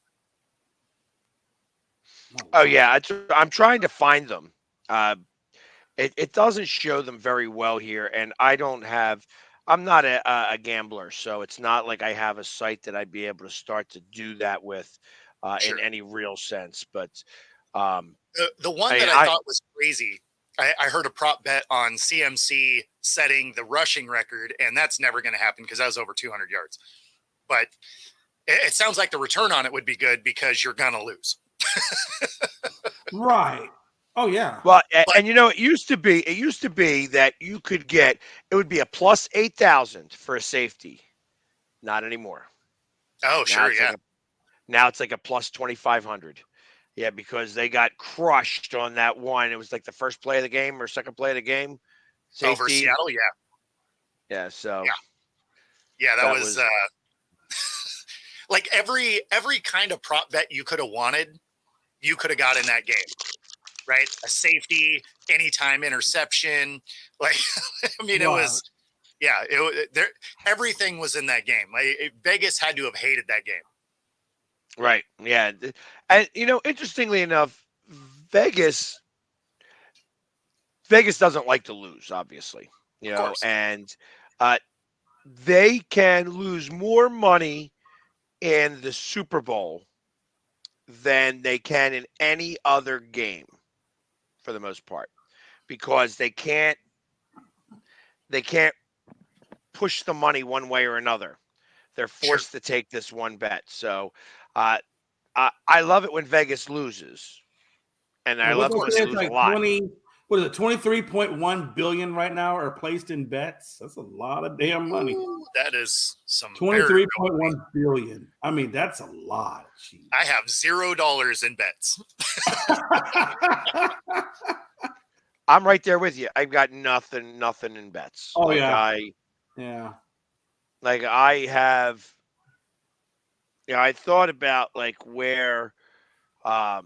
Speaker 5: Oh yeah, I'm trying to find them. It doesn't show them very well here, and I don't have I'm not a gambler, so it's not like I have a site that I'd be able to start to do that with in any real sense. But
Speaker 7: the one that I thought was crazy, I heard a prop bet on CMC setting the rushing record, and that's never going to happen because that was over 200 yards. But it sounds like the return on it would be good because you're going to lose.
Speaker 8: Right. Oh yeah.
Speaker 5: Well, and it used to be that you could get, it would be a plus 8,000 for a safety. Not anymore.
Speaker 7: Oh, sure, yeah.
Speaker 5: Now it's like a plus 2,500. Yeah, because they got crushed on that one. It was like the first play of the game or second play of the game. Safety.
Speaker 7: Over Seattle, yeah.
Speaker 5: Yeah, so.
Speaker 7: Yeah, that was like every kind of prop bet you could have wanted, you could have got in that game. Right? A safety, anytime interception. Like, I mean, it was, everything was in that game. Like, Vegas had to have hated that game.
Speaker 5: Right. Yeah. And, interestingly enough, Vegas doesn't like to lose, obviously, and they can lose more money in the Super Bowl than they can in any other game. For the most part, because they can't push the money one way or another. They're forced to take this one bet. So I love it when Vegas loses, and I love when they lose a lot.
Speaker 8: What is it? 23.1 billion right now are placed in bets. That's a lot of damn money.
Speaker 7: Ooh, that is some
Speaker 8: 23.1 billion. I mean, that's a lot. Jeez.
Speaker 7: I have $0 in bets.
Speaker 5: I'm right there with you. I've got nothing in bets.
Speaker 8: Oh,
Speaker 5: like
Speaker 8: yeah.
Speaker 5: I have. I thought about like where, I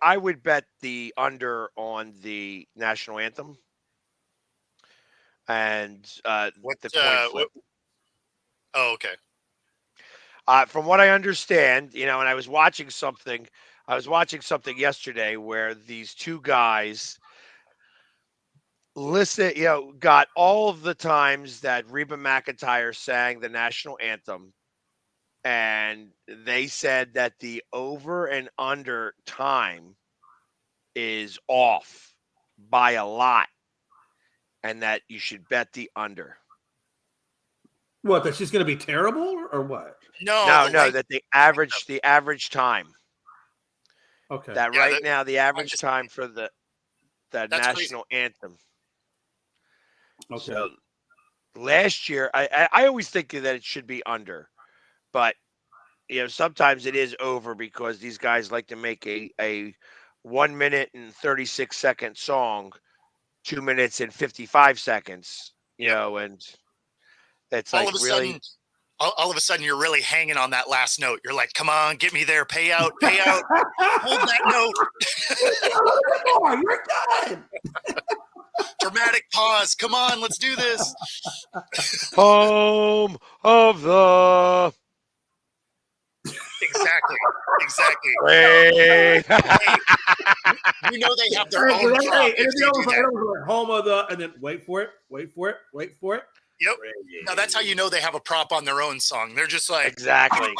Speaker 5: I would bet the under on the national anthem and the coin flip.
Speaker 7: Oh, okay.
Speaker 5: From what I understand, and I was watching something yesterday where these two guys got all of the times that Reba McEntire sang the national anthem. And they said that the over and under time is off by a lot and that you should bet the under.
Speaker 8: What, that she's going to be terrible or what?
Speaker 5: No, that the average time.
Speaker 8: Okay.
Speaker 5: That now the average time for the national anthem.
Speaker 8: Okay.
Speaker 5: So last year, I always think that it should be under. But, sometimes it is over because these guys like to make a 1 minute and 36 second song, 2 minutes and 55 seconds, and it's
Speaker 7: all
Speaker 5: like
Speaker 7: of a
Speaker 5: really.
Speaker 7: Sudden, all of a sudden, you're really hanging on that last note. You're like, come on, get me there. Pay out. Hold that note.
Speaker 8: You're done.
Speaker 7: Dramatic pause. Come on, let's do this.
Speaker 5: Home of the.
Speaker 7: Exactly.
Speaker 5: Hey.
Speaker 7: You know they have their own prop.
Speaker 8: Home of the, and then wait for it.
Speaker 7: Yep. Now that's how you know they have a prop on their own song. They're just like
Speaker 5: exactly.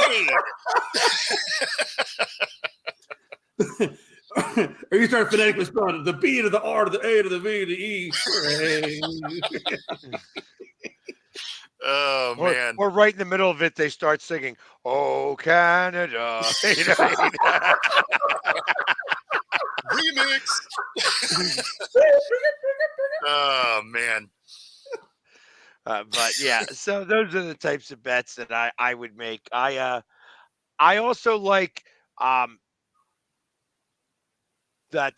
Speaker 7: Hey.
Speaker 8: Or you start phonetically spelling the B to the R to the A to the V to the E.
Speaker 7: Oh man!
Speaker 5: Or right in the middle of it, they start singing "Oh Canada."
Speaker 7: Remix. Oh man!
Speaker 5: But yeah, so those are the types of bets that I would make. I also like that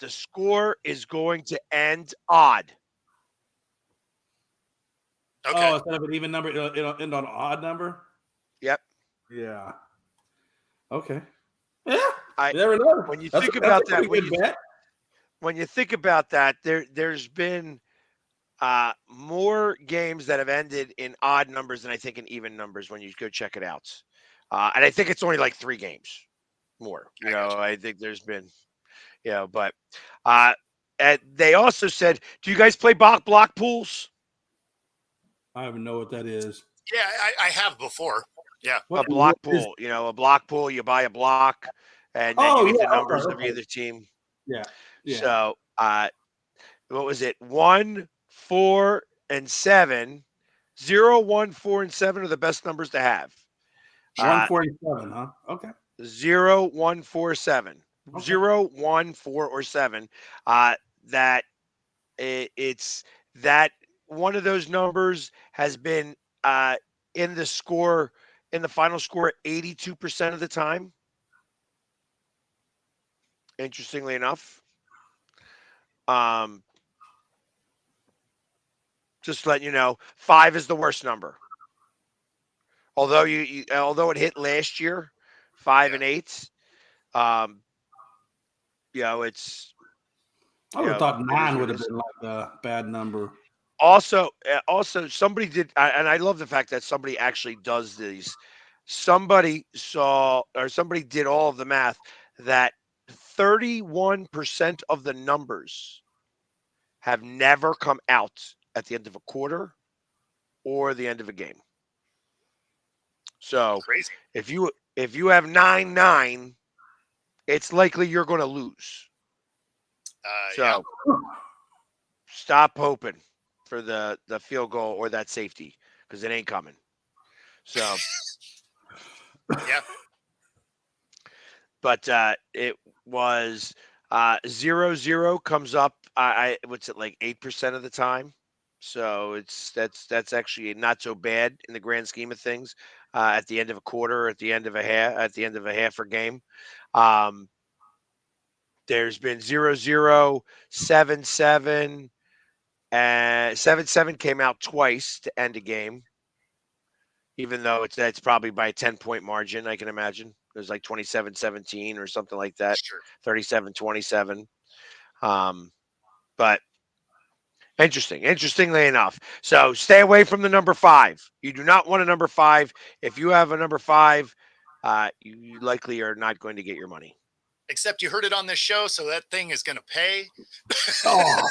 Speaker 5: the score is going to end odd.
Speaker 7: Okay.
Speaker 8: Oh, instead of an even number, it'll end on an odd number?
Speaker 5: Yep.
Speaker 8: Yeah. Okay. Yeah.
Speaker 5: I
Speaker 8: never know.
Speaker 5: When you think about that, when you think about that, there's been more games that have ended in odd numbers than I think in even numbers when you go check it out. And I think it's only like 3 games more. I think there's been, but they also said, do you guys play block pools?
Speaker 8: I don't even know what that is.
Speaker 7: Yeah, I have before. Yeah.
Speaker 5: A block pool. A block pool, you buy a block, and then you get the numbers of either team.
Speaker 8: Yeah.
Speaker 5: So, what was it? 1, 4, and 7. 0, 1, 4, and 7 are the best numbers to have.
Speaker 8: 147, huh? Okay.
Speaker 5: 0, 1, 4, 7.
Speaker 8: Okay.
Speaker 5: 0, 1, 4, or 7. It's that one of those numbers has been in the final score 82% of the time. Interestingly enough. Just letting you know, 5 is the worst number. Although although it hit last year, 5 and 8. It's.
Speaker 8: I would have thought 9 would have been like a bad number.
Speaker 5: Also, somebody did, and I love the fact that somebody actually does these. Somebody did all of the math that 31% of the numbers have never come out at the end of a quarter or the end of a game. So
Speaker 7: crazy.
Speaker 5: If you have 9-9, it's likely you're going to lose. Stop hoping for the field goal or that safety because it ain't coming. So
Speaker 7: yeah.
Speaker 5: But it was 0-0 comes up. What's it, like 8% of the time? So that's actually not so bad in the grand scheme of things. At the end of a quarter, at the end of a half or game. There's been 0-0, 7-7, and 7-7 came out twice to end a game. Even though it's probably by a 10-point margin, I can imagine. It was like 27-17 or something like that.
Speaker 7: Sure.
Speaker 5: 37-27. But interestingly enough. So stay away from the number 5. You do not want a number 5. If you have a number 5, you likely are not going to get your money.
Speaker 7: Except you heard it on this show, so that thing is going to pay.
Speaker 8: Oh.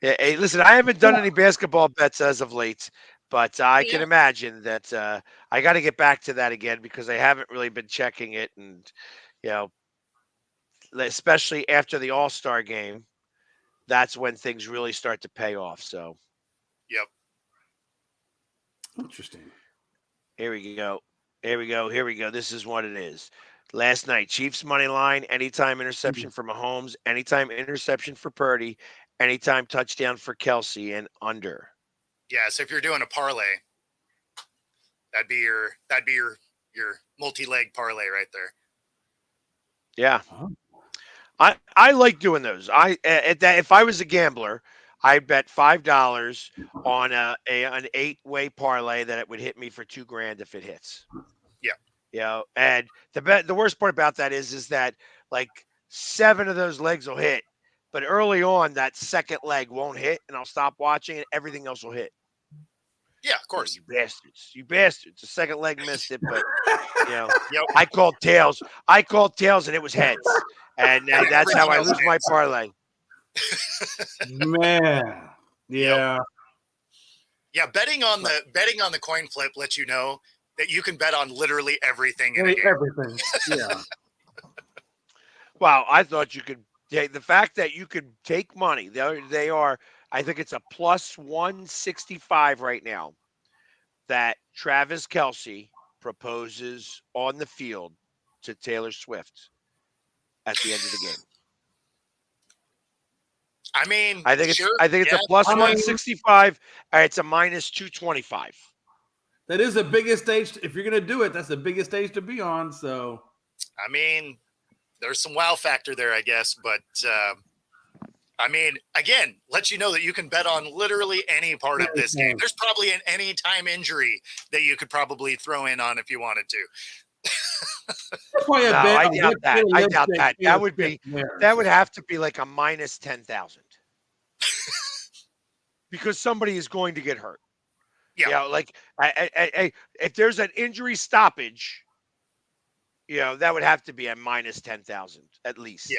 Speaker 5: Yeah, hey, listen, I haven't done any basketball bets as of late, but I can imagine that I got to get back to that again because I haven't really been checking it. And, especially after the All-Star game, that's when things really start to pay off. So,
Speaker 7: yep.
Speaker 8: Interesting.
Speaker 5: Here we go. This is what it is. Last night, Chiefs money line, anytime interception for Mahomes, anytime interception for Purdy, anytime touchdown for Kelsey, and under.
Speaker 7: Yeah, so if you're doing a parlay, that'd be your multi-leg parlay right there.
Speaker 5: Yeah. I like doing those. If I was a gambler, I'd bet $5 on an 8-way parlay that it would hit me for $2,000 if it hits.
Speaker 7: Yeah.
Speaker 5: And the worst part about that is that like 7 of those legs will hit, but early on that second leg won't hit, and I'll stop watching, and everything else will hit.
Speaker 7: Yeah, of course.
Speaker 5: You bastards. The second leg missed it, but I called tails, and it was heads, and that's how I lose my parlay.
Speaker 8: Man, yeah.
Speaker 7: Yeah, betting on the coin flip lets you know that you can bet on literally everything in a game.
Speaker 8: Everything. Yeah.
Speaker 5: Wow, I thought you could. Yeah, the fact that you could take money, they are. I think it's a plus 165 right now that Travis Kelce proposes on the field to Taylor Swift at the end of the game.
Speaker 7: I mean,
Speaker 5: I think it's a plus 165. It's a minus 225.
Speaker 8: That is the biggest stage. If you're going to do it, that's the biggest stage to be on. So,
Speaker 7: I mean, there's some wow factor there, I guess. But, I mean, again, let you know that you can bet on literally any part of this game. There's probably an anytime injury that you could probably throw in on if you wanted to.
Speaker 5: I doubt that. That would have to be like a minus 10,000 because somebody is going to get hurt.
Speaker 7: Yeah,
Speaker 5: like if there's an injury stoppage, that would have to be a minus 10,000 at least.
Speaker 7: Yeah.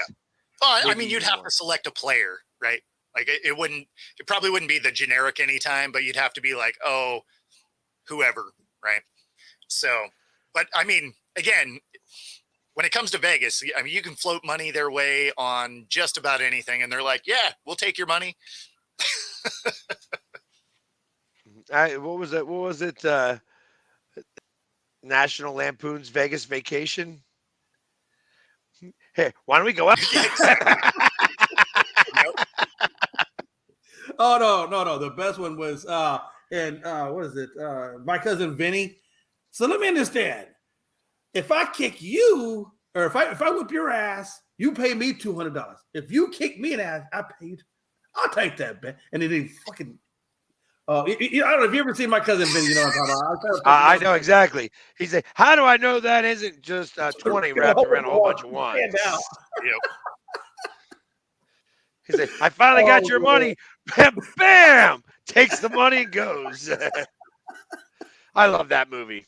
Speaker 7: Well, I
Speaker 5: Maybe
Speaker 7: mean, you'd
Speaker 5: even
Speaker 7: have
Speaker 5: more.
Speaker 7: to select a player, right? Like it probably wouldn't be the generic anytime, but you'd have to be like, oh, whoever, right? So, but I mean, again, when it comes to Vegas, I mean, you can float money their way on just about anything, and they're like, yeah, we'll take your money.
Speaker 5: What was it? What was it? National Lampoon's Vegas Vacation. Hey, why don't we go out?
Speaker 8: Oh no. The best one was what is it? My cousin Vinny. So let me understand. If I kick you, or if I whip your ass, you pay me $200. If you kick me in the ass, I paid. I'll take that bet. And then he fucking. I don't know if you ever seen My Cousin Vinny. You know what I'm talking about.
Speaker 5: I know exactly. He said, "How do I know that isn't just 20 wrapped around a whole bunch of wine?"
Speaker 7: Yep.
Speaker 5: He said, "I finally got your money." Bam! Takes the money and goes. I love that movie.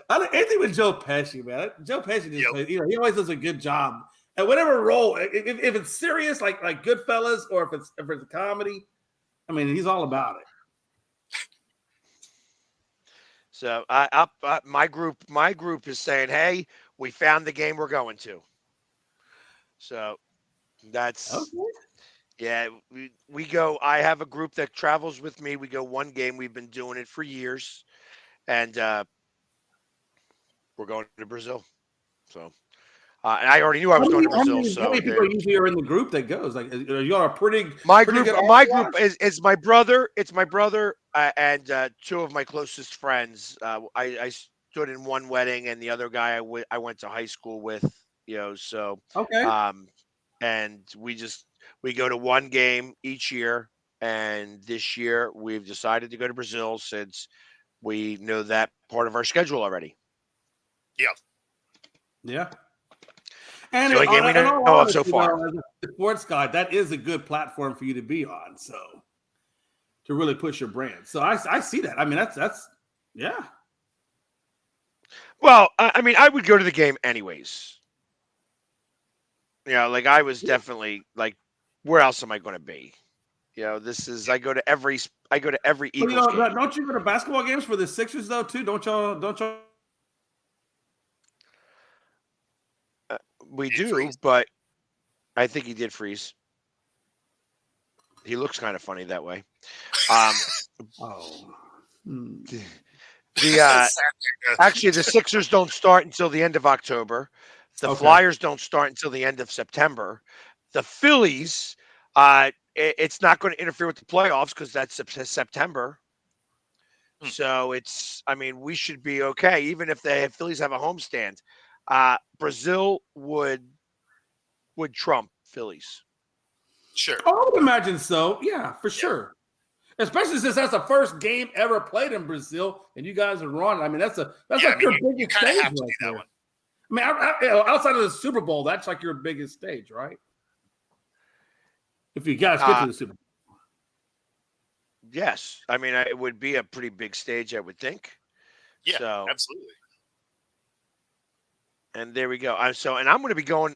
Speaker 8: Anything with Joe Pesci, man. Joe Pesci just, he always does a good job at whatever role. If it's serious, like Goodfellas, or if it's a comedy, I mean, he's all about it.
Speaker 5: So my group is saying, "Hey, we found the game we're going to." So that's yeah. We go. I have a group that travels with me. We go one game. We've been doing it for years, and we're going to Brazil. So, and I already knew I was going to Brazil.
Speaker 8: How many people usually are in the group that goes? Like, are you on a pretty?
Speaker 5: My
Speaker 8: pretty
Speaker 5: group.
Speaker 8: good
Speaker 5: My
Speaker 8: entourage?
Speaker 5: group is my brother. It's my brother and two of my closest friends. I stood in one wedding, and the other guy I went to high school with. So
Speaker 8: okay.
Speaker 5: And we go to one game each year, and this year we've decided to go to Brazil since we know that part of our schedule already.
Speaker 8: Yeah. And
Speaker 5: the only game we know of so far.
Speaker 8: As a sports guy, that is a good platform for you to be on. So to really push your brand. So I see that. I mean, that's yeah.
Speaker 5: Well, I mean, I would go to the game anyways. Like I was definitely like, where else am I going to be? I go to every Eagles game.
Speaker 8: Don't you go to basketball games for the Sixers though too? Don't y'all?
Speaker 5: We do, but I think he did freeze. He looks kind of funny that way. Actually, the Sixers don't start until the end of October. The Flyers don't start until the end of September. The Phillies, it's not going to interfere with the playoffs because that's September. So we should be okay, even if the Phillies have a homestand. Brazil would trump Phillies.
Speaker 7: Sure.
Speaker 8: I would imagine so. Yeah, for sure. Especially since that's the first game ever played in Brazil, and you guys are running. I mean, that's your biggest stage right there. One. I mean, outside of the Super Bowl, that's like your biggest stage, right? If you guys get to the Super Bowl.
Speaker 5: Yes. I mean, it would be a pretty big stage, I would think.
Speaker 7: Yeah,
Speaker 5: so,
Speaker 7: absolutely.
Speaker 5: And there we go. And I'm going to be going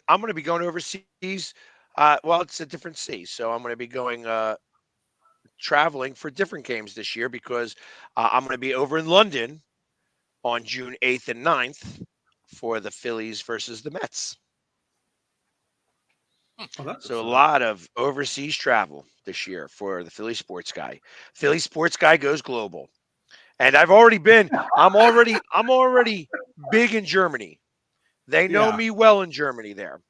Speaker 5: overseas. Well, it's a different sea, so I'm going to be going traveling for different games this year because I'm going to be over in London on June 8th and 9th for the Phillies versus the Mets. So a lot of overseas travel this year for the Philly Sports Guy. Philly Sports Guy goes global. And I'm already big in Germany. They know me well in Germany there.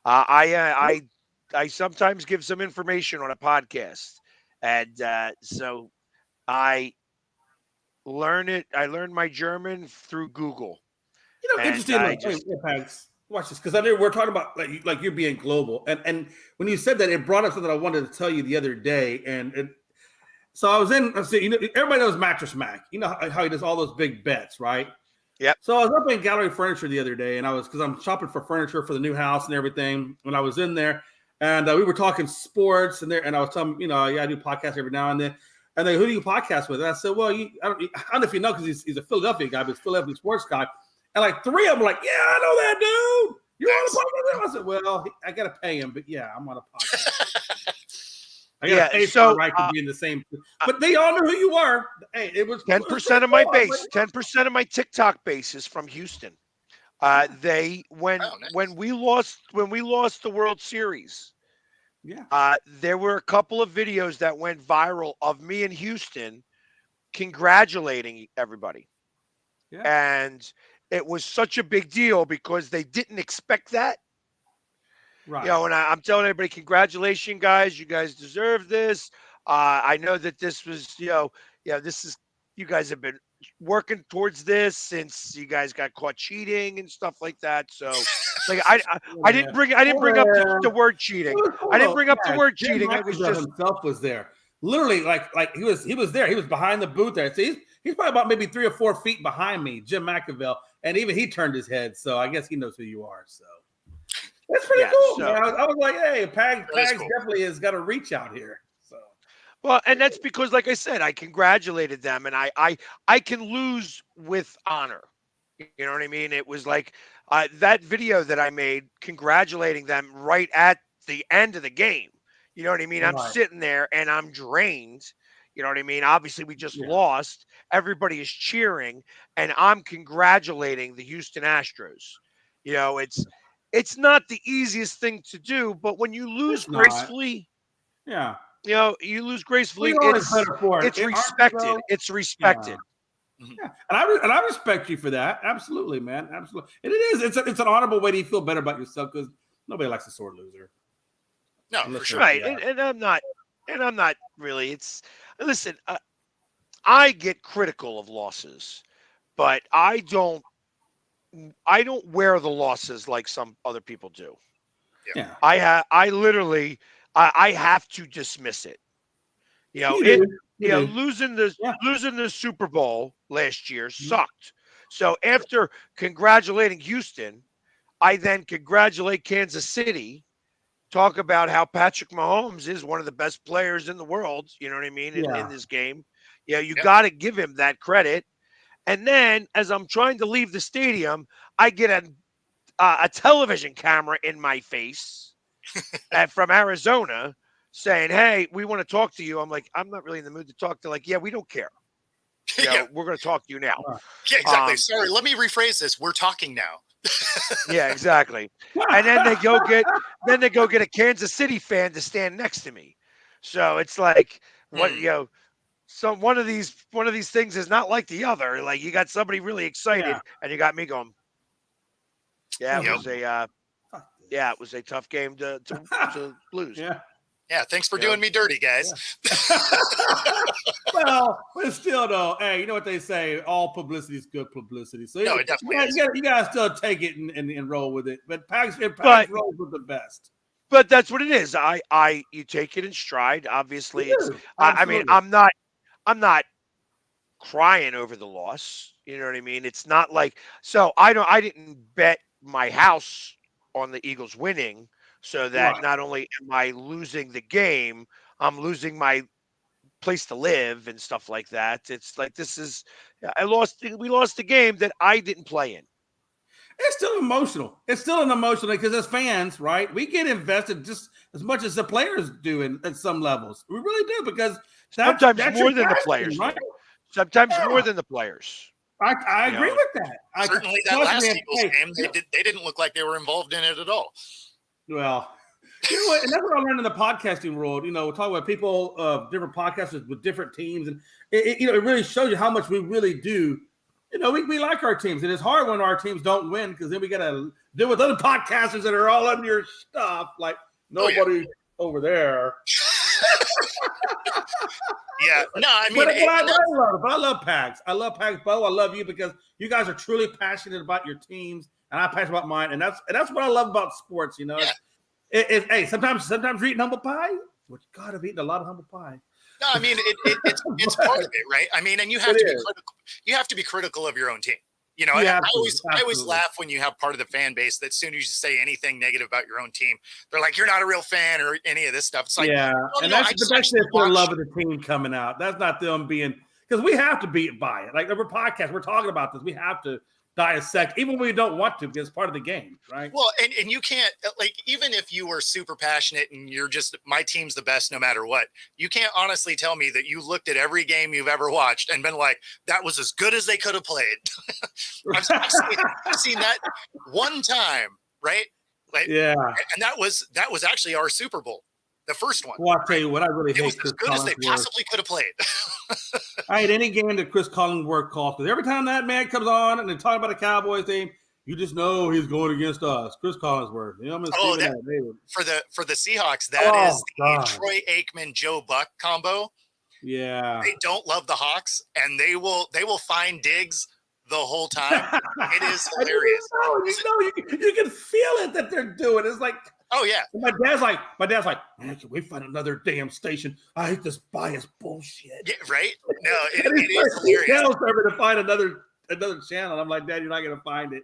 Speaker 5: I sometimes give some information on a podcast. And so I learned my German through Google.
Speaker 8: Interesting. Watch this, because I know we're talking about like you're being global, and when you said that, it brought up something I wanted to tell you the other day, so I was everybody knows Mattress Mac, how he does all those big bets, right?
Speaker 5: Yep.
Speaker 8: So I was up in Gallery Furniture the other day, and because I'm shopping for furniture for the new house and everything, when I was in there, and we were talking sports, and I was telling I do podcasts every now and then, and then who do you podcast with? And I said, well, I don't know if you know because he's a Philadelphia guy, but he's a Philadelphia sports guy. And like 3 of them were like, yeah, I know that dude. You want to pocket him? I said, well, I got to pay him, but yeah, I'm on a pocket. I got to pay for the right to be in the same. But they all knew who you were. Hey, it was
Speaker 5: 10% of my base, 10% of my TikTok base is from Houston. When we lost the World Series, there were a couple of videos that went viral of me in Houston congratulating everybody. Yeah. And it was such a big deal because they didn't expect that. Right. And I'm telling everybody, congratulations, guys. You guys deserve this. I know that this was, this is, you guys have been working towards this since you guys got caught cheating and stuff like that. So, like, I didn't bring up the word cheating. I didn't bring up the word cheating. It was just
Speaker 8: himself was there. Literally, like he was there. He was behind the booth there. See, he's probably about maybe 3 or 4 feet behind me, Jim McAville, and even he turned his head. So I guess he knows who you are. So that's pretty cool. So, man. I was like, hey, Pags cool. Definitely has got a reach out here. So
Speaker 5: well, and that's because, like I said, I congratulated them, and I can lose with honor. You know what I mean? It was like that video that I made congratulating them right at the end of the game. You know what I mean? Right. I'm sitting there and I'm drained. You know what I mean? Obviously, we just lost. Everybody is cheering, and I'm congratulating the Houston Astros. You know, it's not the easiest thing to do, but when you lose gracefully, you lose gracefully. It's respected. It's respected.
Speaker 8: Yeah, and I respect you for that. Absolutely, man. Absolutely, and it is. It's an honorable way to feel better about yourself because nobody likes a sore loser.
Speaker 7: No, for sure.
Speaker 5: Right, and I'm not really. Listen, I get critical of losses, but I don't wear the losses like some other people do.
Speaker 8: Yeah,
Speaker 5: I literally have to dismiss it. Losing the Super Bowl last year sucked. So after congratulating Houston, I then congratulate Kansas City. Talk about how Patrick Mahomes is one of the best players in the world. You know what I mean? In this game. You got to give him that credit. And then as I'm trying to leave the stadium, I get a television camera in my face from Arizona saying, hey, we want to talk to you. I'm like, I'm not really in the mood to talk. They're like, yeah, we don't care. We're going to talk to you now.
Speaker 7: Yeah, exactly. Sorry, let me rephrase this. We're talking now.
Speaker 5: Yeah, exactly. And then they go get a Kansas City fan to stand next to me. So it's like so one of these things is not like the other. Like you got somebody really excited and you got me going. Yeah, it was a tough game to lose.
Speaker 7: Yeah, thanks for doing me dirty, guys.
Speaker 8: Well, but still, though, hey, you know what they say? All publicity is good publicity. So
Speaker 7: it definitely is.
Speaker 8: You gotta still take it and roll with it. But Pags rolls with the best.
Speaker 5: But that's what it is. You take it in stride. Obviously, I mean, I'm not crying over the loss. You know what I mean? It's not like I didn't bet my house on the Eagles winning. So that not only am I losing the game, I'm losing my place to live and stuff like that. It's like we lost the game that I didn't play in.
Speaker 8: It's still emotional. It's still an emotional because as fans, right, we get invested just as much as the players do at some levels. We really do because
Speaker 5: sometimes more than the players, right? Sometimes more than the players.
Speaker 8: I agree with that.
Speaker 7: Certainly, that last Eagles game, they didn't look like they were involved in it at all.
Speaker 8: Well, you know what? And that's what I learned in the podcasting world. Talking about people, different podcasters with different teams, and it really shows you how much we really do. We like our teams, and it's hard when our teams don't win because then we got to deal with other podcasters that are all under your stuff, like nobody over there.
Speaker 7: Yeah, no, I mean,
Speaker 8: but I love Pags. I love Pags, Bo. I love you because you guys are truly passionate about your teams. And I'm passionate about mine, and that's what I love about sports. Hey, sometimes you're eating humble pie. But God, I've eaten a lot of humble pie.
Speaker 7: No, I mean it's part of it, right? I mean, and you have to be critical. You have to be critical of your own team. I always laugh when you have part of the fan base that as soon as you say anything negative about your own team, they're like, "You're not a real fan," or any of this stuff. It's like,
Speaker 8: and that's the best thing for the love of the team coming out. That's not them being because we have to be by it. Like we're podcast, we're talking about this. We have to dissect, even when we don't want to, because it's part of the game, right?
Speaker 7: Well, and you can't, like, even if you were super passionate and you're just, my team's the best no matter what, you can't honestly tell me that you looked at every game you've ever watched and been like, that was as good as they could have played. I've seen that one time, right? Like,
Speaker 8: yeah.
Speaker 7: And that was actually our Super Bowl, the first one.
Speaker 8: Well, I'll tell you what, I really hate
Speaker 7: was
Speaker 8: Chris
Speaker 7: as good as they
Speaker 8: Collinsworth.
Speaker 7: possibly could have played.
Speaker 8: I hate any game that Chris Collinsworth calls, because every time that man comes on and they talk about a Cowboys team, you just know he's going against us. Chris Collinsworth. You know,
Speaker 7: for the Seahawks, that is the Troy Aikman, Joe Buck combo.
Speaker 8: Yeah.
Speaker 7: They don't love the Hawks, and they will find Diggs the whole time. It is hilarious.
Speaker 8: You can feel it that they're doing. It's like,
Speaker 7: oh yeah.
Speaker 8: My dad's like, man, can we find another damn station? I hate this bias bullshit.
Speaker 7: Yeah, right? No, it is hilarious.
Speaker 8: He tells me to find another channel. I'm like, Dad, you're not gonna find it.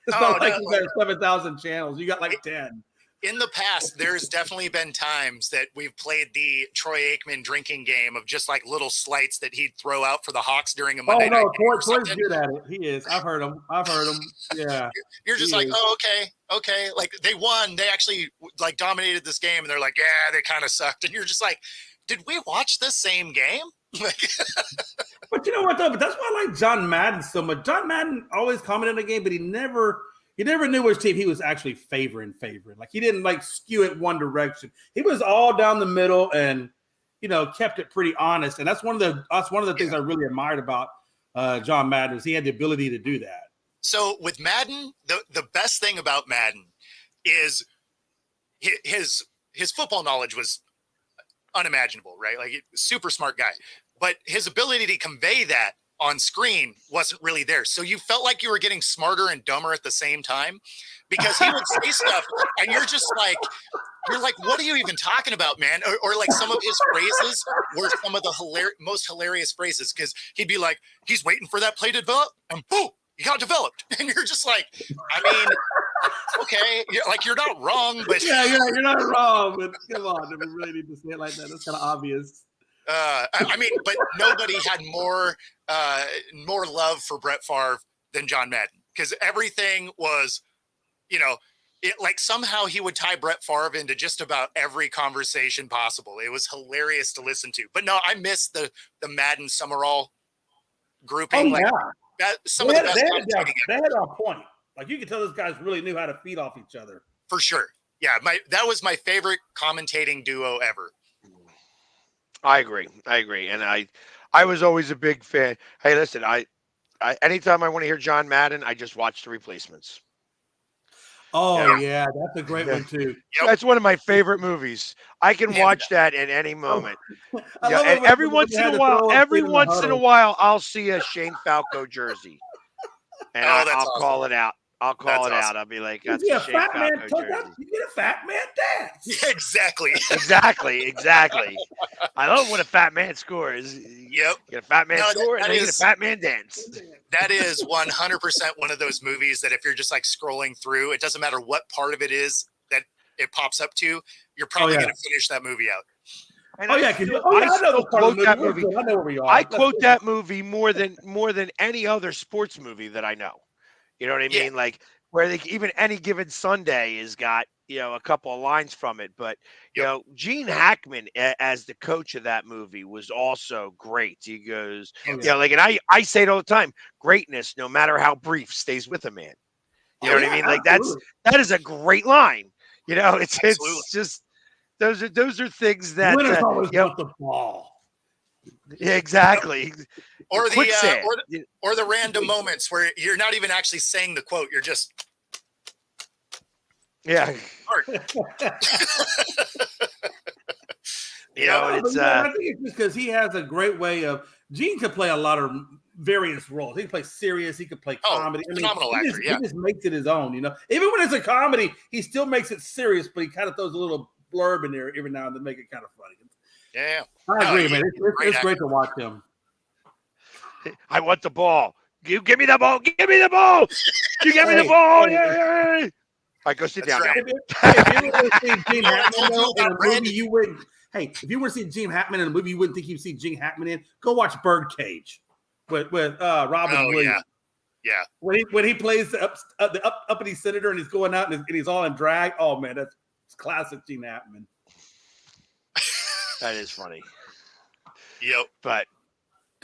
Speaker 8: It's not like you got 7,000 channels. You got like 10.
Speaker 7: In the past, there's definitely been times that we've played the Troy Aikman drinking game of just like little slights that he'd throw out for the Hawks during a Monday night game or
Speaker 8: Troy's good at it. He is. I've heard him. Yeah.
Speaker 7: You're just like, oh, okay. Like they won. They actually like dominated this game, and they're like, yeah, they kind of sucked. And you're just like, did we watch the same game?
Speaker 8: But you know what though? But that's why I like John Madden so much. John Madden always commented on the game, but he never knew which team he was actually favoring. Like he didn't like skew it one direction. He was all down the middle and kept it pretty honest. And that's one of the things I really admired about John Madden is he had the ability to do that.
Speaker 7: So with Madden, the best thing about Madden is his football knowledge was unimaginable, right? Like super smart guy, but his ability to convey that on screen wasn't really there. So you felt like you were getting smarter and dumber at the same time because he would say stuff and you're like, what are you even talking about, man? Or like some of his phrases were some of the most hilarious phrases because he'd be like, he's waiting for that play to develop and boom, he got developed. And you're just like, I mean, okay, you're not wrong, but
Speaker 8: yeah, you're not wrong, but come on, do we really need to say it like that? That's kind of obvious.
Speaker 7: I mean, but nobody had more love for Brett Favre than John Madden because everything was, like somehow he would tie Brett Favre into just about every conversation possible. It was hilarious to listen to. But no, I miss the Madden Summerall grouping.
Speaker 8: Oh, yeah.
Speaker 7: Some of the best
Speaker 8: they had on point. Like you could tell those guys really knew how to feed off each other.
Speaker 7: For sure. Yeah, that was my favorite commentating duo ever.
Speaker 5: I agree. And I was always a big fan. Hey, listen, I anytime I want to hear John Madden, I just watch The Replacements.
Speaker 8: Oh yeah, that's a great one too.
Speaker 5: That's one of my favorite movies. I can watch that at any moment. And every once in a while, I'll see a Shane Falco jersey, and I'll call it out. I'll be like, that's a Shane Falco jersey.
Speaker 8: You get a fat man dance.
Speaker 7: Yeah, exactly.
Speaker 5: Exactly. I love when a fat man scores.
Speaker 7: Yep.
Speaker 5: Get a fat man score and then get a fat man dance.
Speaker 7: That is 100% one of those movies that if you're just like scrolling through, it doesn't matter what part of it is that it pops up to, you're probably going to finish that movie out.
Speaker 5: And I know that movie.
Speaker 8: I know where we are.
Speaker 5: I quote that movie more than any other sports movie that I know. You know what I mean? Like where even Any Given Sunday has got, a couple of lines from it. But, Gene Hackman as the coach of that movie was also great. He goes, and I say it all the time, greatness, no matter how brief, stays with a man. You know what I mean? Like that is a great line. It's just, those are things that,
Speaker 8: winners always want the ball.
Speaker 5: Yeah, exactly.
Speaker 7: Or the random moments where you're not even actually saying the quote, you're just
Speaker 5: I
Speaker 8: think it's just because he has a great way of Gene could play a lot of various roles. He can play serious, he could play comedy.
Speaker 7: Phenomenal actor,
Speaker 8: he just makes it his own, Even when it's a comedy, he still makes it serious, but he kind of throws a little blurb in there every now and then to make it kind of funny.
Speaker 7: Yeah.
Speaker 8: I agree, man. It's great to watch him.
Speaker 5: I want the ball. You give me the ball. Give me the ball. You give me the ball. Yeah. All right, go sit down.
Speaker 8: If you were to see Gene Hackman in a movie, you wouldn't. Hey, if you were to see Gene Hackman in a movie, you wouldn't think you'd see Gene Hackman in. Go watch Birdcage with Robin Williams.
Speaker 7: Yeah.
Speaker 8: When he plays the uppity senator and he's going out and he's all in drag. Oh man, that's classic Gene Hackman.
Speaker 5: That is funny.
Speaker 7: Yep.
Speaker 5: But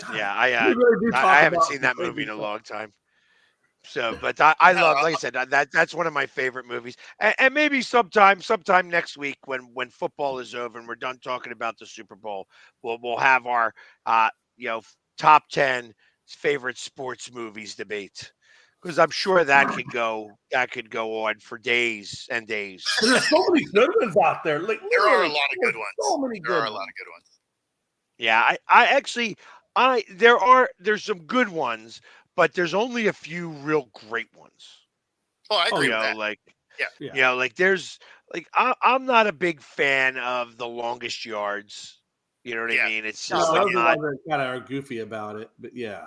Speaker 8: God,
Speaker 5: yeah, I haven't
Speaker 8: about
Speaker 5: seen that
Speaker 8: crazy
Speaker 5: movie in a
Speaker 8: stuff.
Speaker 5: long time. So, but I love, like I said, that's one of my favorite movies. And maybe sometime next week when football is over and we're done talking about the Super Bowl, we'll have our top 10 favorite sports movies debate, because I'm sure that could go on for days and days.
Speaker 8: There's so many good ones out there. Like,
Speaker 7: There are a lot of good ones.
Speaker 8: So many
Speaker 7: There
Speaker 8: good
Speaker 7: are a lot
Speaker 8: ones.
Speaker 7: of good ones.
Speaker 5: Yeah, there's some good ones, but there's only a few real great ones.
Speaker 7: Oh, I agree
Speaker 5: You
Speaker 7: with
Speaker 5: know,
Speaker 7: that.
Speaker 5: like
Speaker 7: Yeah.
Speaker 5: like there's like I'm not a big fan of The Longest Yards. You know what I mean? It's
Speaker 8: No,
Speaker 5: just
Speaker 8: those
Speaker 5: like
Speaker 8: are the
Speaker 5: not,
Speaker 8: ones that kind of are goofy about it, but yeah.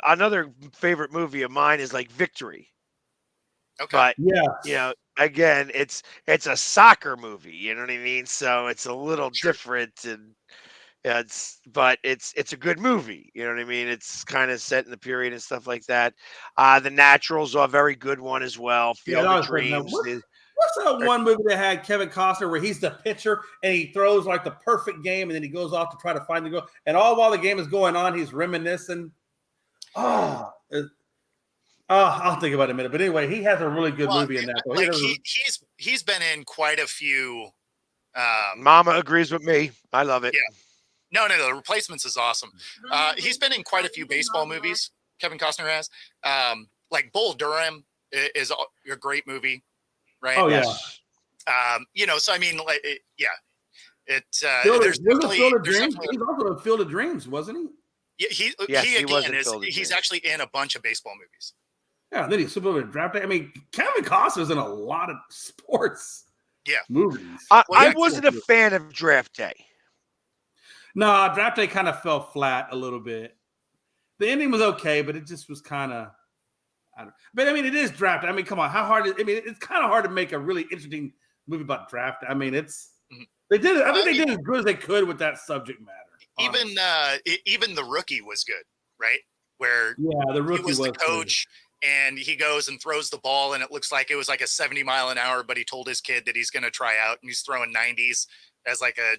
Speaker 5: Another favorite movie of mine is like Victory.
Speaker 7: Okay.
Speaker 5: But
Speaker 8: Yeah.
Speaker 5: again, it's a soccer movie, you know what I mean? So it's a little different, and it's a good movie, you know what I mean? It's kind of set in the period and stuff like that. The Naturals are a very good one as well. Field of Dreams.
Speaker 8: What's that one movie that had Kevin Costner where he's the pitcher and he throws like the perfect game and then he goes off to try to find the goal, and all while the game is going on, he's reminiscing. I'll think about it in a minute. But anyway, he has a really good movie in that.
Speaker 7: Like he's been in quite a few.
Speaker 5: Mama agrees with me. I love it.
Speaker 7: Yeah. No. The Replacements is awesome. He's been in quite a few baseball movies. Kevin Costner has. Like Bull Durham is a great movie, right?
Speaker 8: Oh yeah.
Speaker 7: So I mean, like,
Speaker 8: There's
Speaker 7: Field
Speaker 8: Field of Dreams. He's also in Field of Dreams, wasn't he?
Speaker 7: Yeah, he was in Field of Dreams. He's actually in a bunch of baseball movies.
Speaker 8: Yeah, then he's super over Draft Day. I mean, Kevin Costner's in a lot of sports movies.
Speaker 5: I wasn't a fan of Draft Day.
Speaker 8: No, Draft Day kind of fell flat a little bit. The ending was okay, but it just was kind of. But I mean, it is Draft Day. I mean, come on, how hard is? I mean, it's kind of hard to make a really interesting movie about Draft Day. I mean, they did it. I think they did as good as they could with that subject matter.
Speaker 7: Even The Rookie was good, right? Where
Speaker 8: The Rookie
Speaker 7: he was the
Speaker 8: good.
Speaker 7: coach. And he goes and throws the ball, and it looks like it was like a 70 mile an hour, but he told his kid that he's going to try out, and he's throwing 90s as like a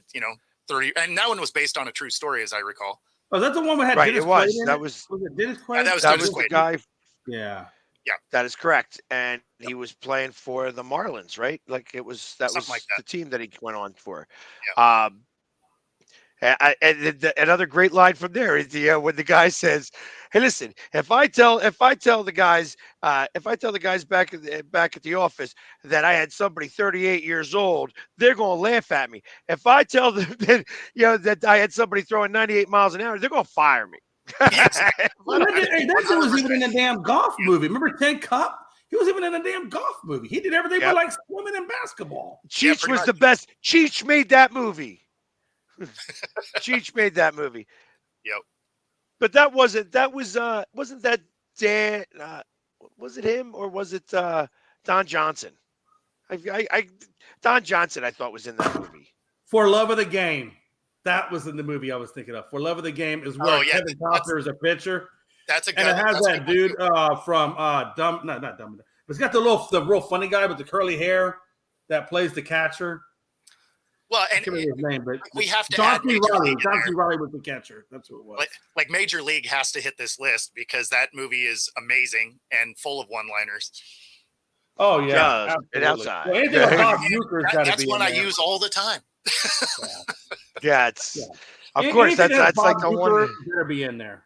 Speaker 7: 30. And that one was based on a true story, as I recall.
Speaker 8: Oh, that's the one we had.
Speaker 5: Right,
Speaker 8: Dennis
Speaker 5: it was.
Speaker 8: Quaid in
Speaker 5: That
Speaker 8: it?
Speaker 5: was
Speaker 8: it Dennis Quaid?
Speaker 7: That was
Speaker 5: the guy.
Speaker 8: Yeah.
Speaker 5: That is correct, and he was playing for the Marlins, right? Like that was
Speaker 7: Something like that.
Speaker 5: the team that he went on for. Yeah. Another great line from there is when the guy says, "Hey, listen, if I tell the guys back at the office that I had somebody 38 years old, they're going to laugh at me. If I tell them that that I had somebody throwing 98 miles an hour, they're going to fire me."
Speaker 8: That dude was even in a damn golf movie. Remember Ted Cup? He was even in a damn golf movie. He did everything but like swimming and basketball.
Speaker 5: Cheech was the best. Cheech made that movie. Cheech made that movie.
Speaker 7: Yep.
Speaker 5: But wasn't that Dan? Was it him or was it Don Johnson? Don Johnson, I thought, was in that movie.
Speaker 8: For Love of the Game. That was in the movie I was thinking of. For Love of the Game is where Kevin Costner is a pitcher.
Speaker 7: That's a good.
Speaker 8: And it has that dude from not Dumb, but it's got the real funny guy with the curly hair that plays the catcher.
Speaker 7: Well, and
Speaker 8: I can't remember his name, but
Speaker 7: we have to
Speaker 8: John
Speaker 7: add
Speaker 8: C.
Speaker 7: Major
Speaker 8: Reilly.
Speaker 7: League in
Speaker 8: John C.
Speaker 7: there.
Speaker 8: Reilly was the catcher. That's what it was.
Speaker 7: Like Major League has to hit this list because that movie is amazing and full of one-liners.
Speaker 8: Oh yeah,
Speaker 5: and outside.
Speaker 8: Well, anything with Bob Uecker has got to
Speaker 7: That's
Speaker 8: be
Speaker 7: one
Speaker 8: in
Speaker 7: I
Speaker 8: there.
Speaker 7: use all the time.
Speaker 5: Yeah, it's of course that's like the one.
Speaker 8: Better be in there.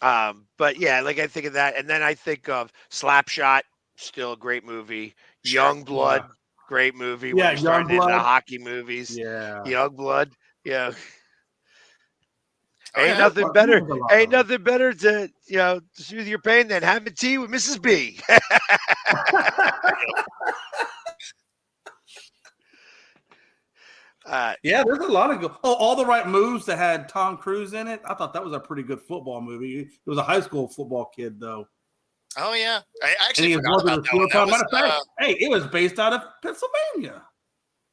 Speaker 5: But yeah, like I think of that, and then I think of Slapshot, still a great movie. Young Blood, great movie.
Speaker 8: Yeah,
Speaker 5: when we started into
Speaker 8: Youngblood.
Speaker 5: hockey movies.
Speaker 8: Yeah,
Speaker 5: Young Blood. Yeah.
Speaker 7: Oh,
Speaker 5: Ain't
Speaker 7: yeah.
Speaker 5: nothing better. Ain't nothing better to soothe your pain than having tea with Mrs. B.
Speaker 8: Yeah, there's a lot of good. Oh, All the Right Moves that had Tom Cruise in it. I thought that was a pretty good football movie. It was a high school football kid though.
Speaker 7: Oh yeah, I
Speaker 8: And
Speaker 7: actually
Speaker 8: he
Speaker 7: forgot
Speaker 8: was
Speaker 7: about that one. That
Speaker 8: Matter of fact,
Speaker 7: was,
Speaker 8: hey, it was based out of Pennsylvania.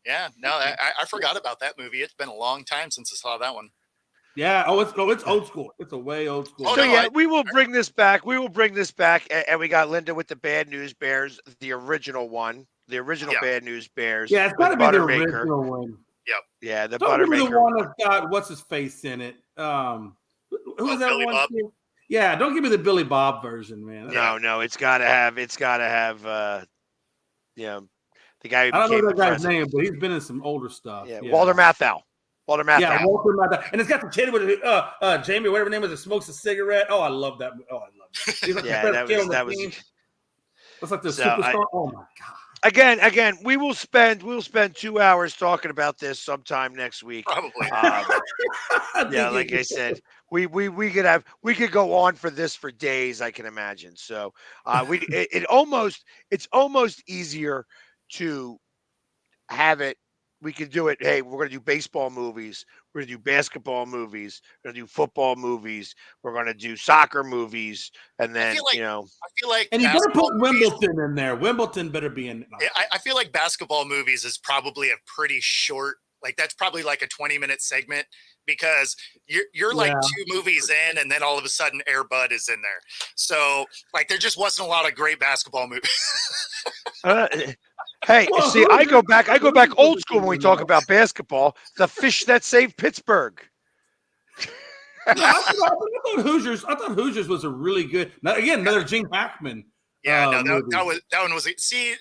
Speaker 7: yeah, no, I forgot about that movie. It's been a long time since I saw that one.
Speaker 8: Yeah. Oh, it's old school. It's a way old school.
Speaker 5: So yeah, we will bring this back. We will bring this back, and we got Linda with the Bad News Bears, the original one, the original Bad News Bears.
Speaker 8: Yeah, it's got to
Speaker 5: with
Speaker 8: be the
Speaker 5: Buttermaker.
Speaker 8: original one.
Speaker 7: Yep.
Speaker 5: Yeah, the
Speaker 8: Don't give me
Speaker 5: Buttermaker.
Speaker 8: the one that's got what's his face in it. Who was that
Speaker 7: Billy
Speaker 8: one?
Speaker 7: Bob?
Speaker 8: Yeah, don't give me the Billy Bob version, man.
Speaker 5: No, it's got to have, the guy who
Speaker 8: I don't
Speaker 5: became
Speaker 8: know
Speaker 5: the
Speaker 8: that guy's
Speaker 5: president.
Speaker 8: name, but he's been in some older stuff.
Speaker 5: Yeah, Walter Matthau. Walter Matthau.
Speaker 8: Yeah, Walter Matthau. And it's got the kid with Jamie, whatever his name is, that smokes a cigarette. Oh, I love that. Oh, I love that. He's like
Speaker 5: Yeah,
Speaker 8: the
Speaker 5: that
Speaker 8: best kid
Speaker 5: was
Speaker 8: on the
Speaker 5: that was.
Speaker 8: team. It's like the
Speaker 5: So
Speaker 8: superstar. Oh my god.
Speaker 5: Again, we'll spend 2 hours talking about this sometime next week.
Speaker 7: Probably.
Speaker 5: Yeah, like I said, we could go on for this for days. I can imagine. So it's almost easier to have it. We could do it. Hey, we're going to do baseball movies. We're going to do basketball movies. We're going to do football movies. We're going to do soccer movies. And then,
Speaker 7: I feel like
Speaker 8: And you better
Speaker 7: basketball
Speaker 8: put
Speaker 7: movies-
Speaker 8: Wimbledon in there. Wimbledon better be in.
Speaker 7: I feel like basketball movies is probably a pretty short, like that's probably like a 20-minute segment because you're like 2 movies in and then all of a sudden Air Bud is in there. So like there just wasn't a lot of great basketball movies.
Speaker 5: Hey, see, I go back old school when we talk about basketball. The fish that saved Pittsburgh.
Speaker 8: I thought Hoosiers was a really good. Now, again, another Gene Hackman.
Speaker 7: Yeah,
Speaker 8: movie.
Speaker 7: that one was. See,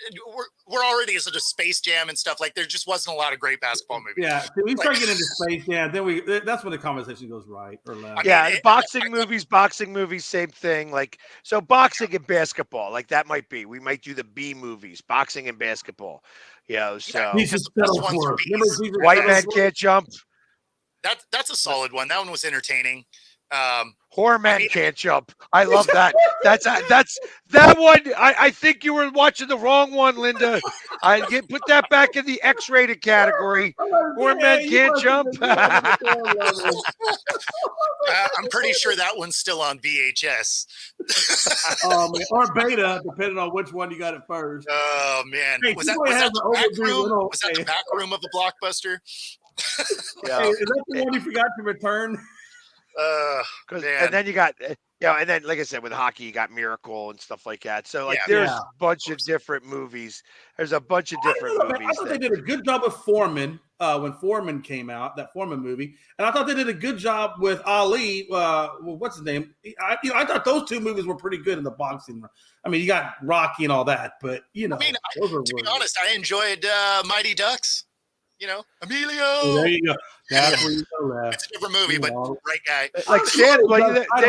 Speaker 7: we're already in such a Space Jam and stuff. Like there just wasn't a lot of great basketball movies.
Speaker 8: Yeah, see, we start getting into Space Jam, then that's when the conversation goes right or left.
Speaker 5: Yeah, boxing movies, same thing. Like, so boxing and basketball, like that might be. We might do the B movies, boxing and basketball. So
Speaker 8: Jesus Shuttlesworth. Remember Jesus
Speaker 5: White Man
Speaker 8: Shuttlesworth?
Speaker 5: Can't Jump.
Speaker 7: That's a solid one. That one was entertaining.
Speaker 5: Horror Man Can't Jump. I love that. That's that one. I think you were watching the wrong one, Linda. Put that back in the X-rated category. Horror Man Can't Jump.
Speaker 7: I'm pretty sure that one's still on VHS.
Speaker 8: Or beta, depending on which one you got it first.
Speaker 7: Oh man,
Speaker 8: Hey,
Speaker 7: was that
Speaker 8: T-Boy has
Speaker 7: the
Speaker 8: an
Speaker 7: back
Speaker 8: overdue
Speaker 7: room?
Speaker 8: little-
Speaker 7: Was that the back room of the Blockbuster?
Speaker 5: Yeah.
Speaker 8: Hey, is that the one you forgot to return?
Speaker 7: Man.
Speaker 5: And then you got, and then like I said, with hockey, you got Miracle and stuff like that. So there's a bunch of different movies. There's a bunch of different
Speaker 8: I
Speaker 5: movies.
Speaker 8: thought they did a good job with Foreman when Foreman came out, that Foreman movie, and I thought they did a good job with Ali. What's his name? I thought those 2 movies were pretty good in the boxing. I mean, you got Rocky and all that, but those are
Speaker 7: to be honest, I enjoyed Mighty Ducks. Emilio.
Speaker 8: Oh, there you go. That's where you go.
Speaker 7: It's a different movie, but right guy.
Speaker 5: Like then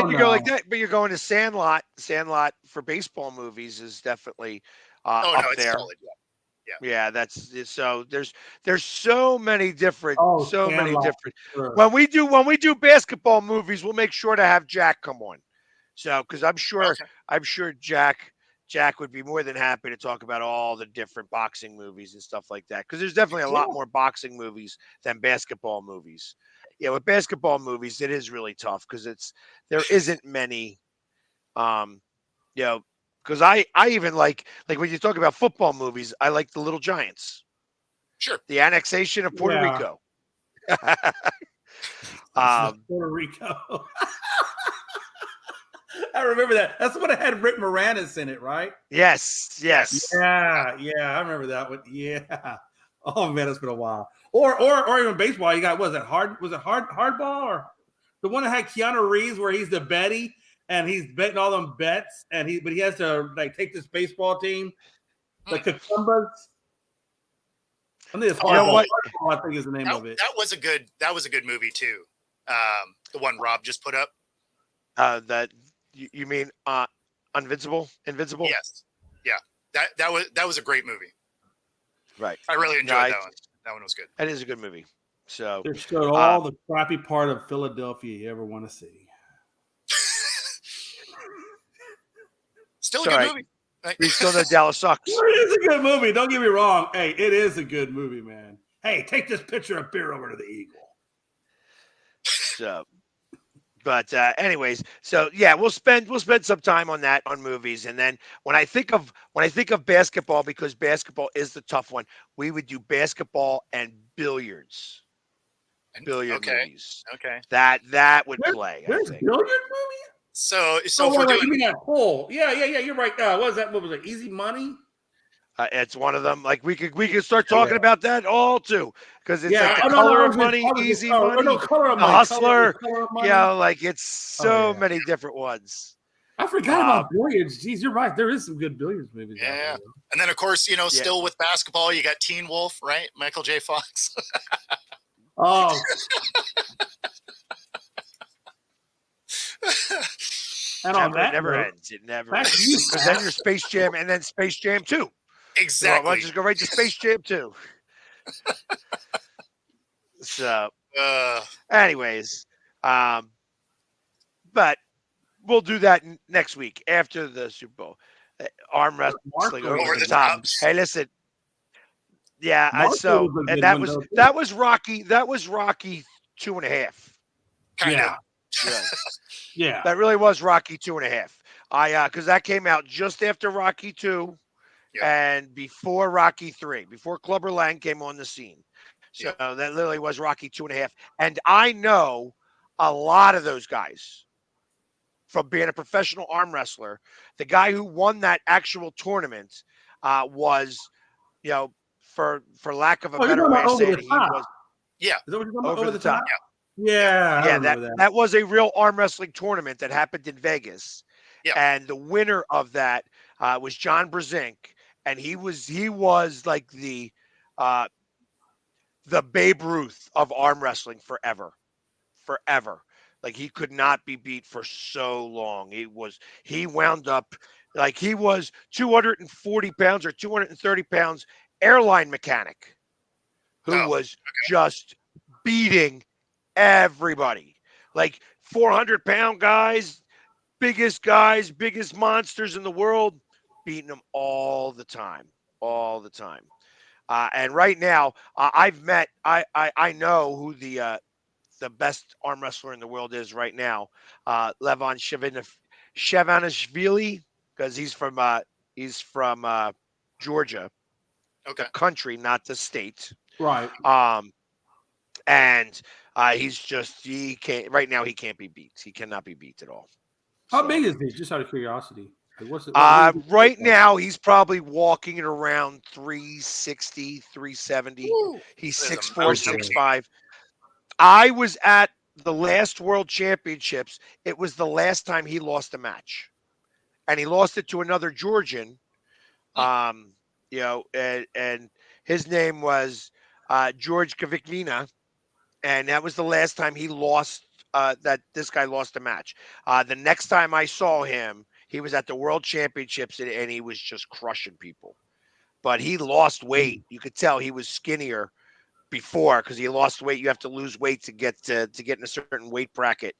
Speaker 5: you go like
Speaker 8: that.
Speaker 5: that, but you're going to Sandlot. Sandlot for baseball movies is definitely up
Speaker 7: It's
Speaker 5: there.
Speaker 7: solid.
Speaker 5: Yeah, that's so. There's so many different,
Speaker 8: Sandlot, sure.
Speaker 5: When we do basketball movies, we'll make sure to have Jack come on. So because I'm sure Jack would be more than happy to talk about all the different boxing movies and stuff like that. Because there's definitely a lot more boxing movies than basketball movies. Yeah, with basketball movies, it is really tough because there isn't many. Because I even like when you talk about football movies, I like The Little Giants.
Speaker 7: Sure.
Speaker 5: The annexation of Puerto Rico.
Speaker 8: Puerto Rico. I remember that. That's what it had Rick Moranis in it, right?
Speaker 5: Yes.
Speaker 8: Yeah, I remember that one. Yeah. Oh man, it's been a while. Or even baseball. You got was it hardball or the one that had Keanu Reeves where he's the Betty and he's betting all them bets and he has to like take this baseball team, the Cucumbers. I think it's hardball. I think is the name of it.
Speaker 7: That was a good movie too. The one Rob just put up.
Speaker 5: That you mean Invincible?
Speaker 7: Yes. Yeah. That was a great movie.
Speaker 5: Right.
Speaker 7: I really enjoyed that one. That one was good.
Speaker 5: That is a good movie. So
Speaker 8: it showed all the crappy part of Philadelphia you ever want to see.
Speaker 7: Still a good movie.
Speaker 5: We still know Dallas sucks.
Speaker 8: It is a good movie. Don't get me wrong. Hey, it is a good movie, man. Hey, take this pitcher of beer over to the Eagle.
Speaker 5: So, but anyways, so yeah, we'll spend some time on that on movies, and then when I think of basketball, because basketball is the tough one, we would do basketball and billiards. billiard movies.
Speaker 7: Okay.
Speaker 5: That would play. I
Speaker 8: There's
Speaker 5: think.
Speaker 8: billiard movies.
Speaker 7: So
Speaker 8: Wait,
Speaker 7: if we're
Speaker 8: wait,
Speaker 7: doing,
Speaker 8: you mean that poll? Yeah. You're right. What was that? What was it? Easy Money.
Speaker 5: It's one of them. Like we could start talking about that all too, because it's like the
Speaker 8: no,
Speaker 5: color
Speaker 8: I
Speaker 5: of
Speaker 8: was
Speaker 5: money, easy
Speaker 8: oh,
Speaker 5: money,
Speaker 8: no, Color of
Speaker 5: the
Speaker 8: Money.
Speaker 5: hustler.
Speaker 8: Color of Money.
Speaker 5: Yeah, like it's so many different ones.
Speaker 8: I forgot about billiards. Jeez, you're right. There is some good billiards movies.
Speaker 7: Yeah. And then, of course, still with basketball, you got Teen Wolf, right? Michael J. Fox.
Speaker 8: Oh. And
Speaker 5: it never ends. It never ends. Because then you're Space Jam and then Space Jam 2.
Speaker 7: Exactly.
Speaker 5: Why don't you just go right to Space Jam 2? So, anyways, but we'll do that next week after the Super Bowl. Arm wrestling over the top. Hey, listen. Yeah, and that was Rocky. That was Rocky 2.5.
Speaker 7: Kind of.
Speaker 8: Yeah.
Speaker 5: That really was Rocky 2.5. Because that came out just after Rocky 2 and before Rocky 3, before Clubber Lang came on the scene. So that literally was Rocky 2.5. And I know a lot of those guys from being a professional arm wrestler. The guy who won that actual tournament was, for lack of a better way of saying it, he was.
Speaker 7: Yeah.
Speaker 8: Is that what you're talking about?
Speaker 5: Over the top.
Speaker 8: Yeah.
Speaker 5: That was a real arm wrestling tournament that happened in Vegas.
Speaker 7: Yeah.
Speaker 5: And the winner of that was John Brzenk. And he was like the Babe Ruth of arm wrestling forever. Like he could not be beat for so long. He wound up like he was 240 pounds or 230 pounds airline mechanic who was just beating everybody. Like 400-pound guys, biggest monsters in the world, beating them all the time. And right now, I know who the best arm wrestler in the world is right now, Levon Shavanishvili, because he's from Georgia, the country, not the state.
Speaker 8: Right.
Speaker 5: And he can't right now. He can't be beat. He cannot be beat at all.
Speaker 8: How big is he? Just out of curiosity.
Speaker 5: Right now, he's probably walking at around 360, 370.
Speaker 7: Ooh,
Speaker 5: he's 6'4", 6'5". I was at the last World Championships. It was the last time he lost a match, and he lost it to another Georgian. And his name was George Kaviknina, and that was the last time he lost. That this guy lost a match. The next time I saw him, he was at the World Championships, and he was just crushing people. But he lost weight. You could tell he was skinnier before because he lost weight. You have to lose weight to get in a certain weight bracket.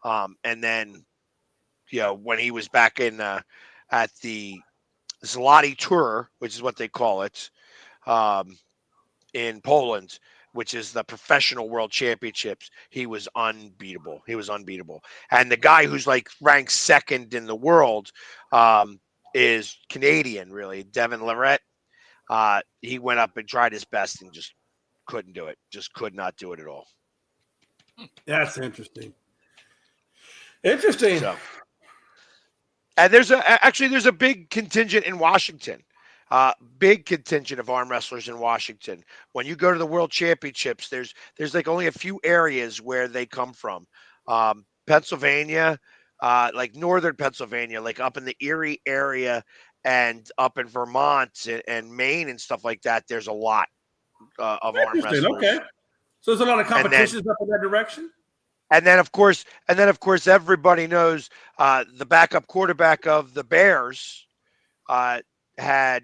Speaker 5: And then, when he was back in at the Zloty Tour, which is what they call it, in Poland, which is the professional world championships, he was unbeatable. And the guy who's like ranked second in the world is Canadian, really, Devin Lorette. He went up and tried his best and just couldn't do it. Just could not do it at all.
Speaker 8: That's interesting.
Speaker 5: So, and there's a big contingent in Washington. Big contingent of arm wrestlers in Washington. When you go to the World Championships, there's like only a few areas where they come from. Pennsylvania, like northern Pennsylvania, like up in the Erie area and up in Vermont and Maine and stuff like that. There's a lot of arm wrestlers.
Speaker 8: Okay, so there's a lot of competitions up in that direction.
Speaker 5: And then of course, everybody knows the backup quarterback of the Bears had.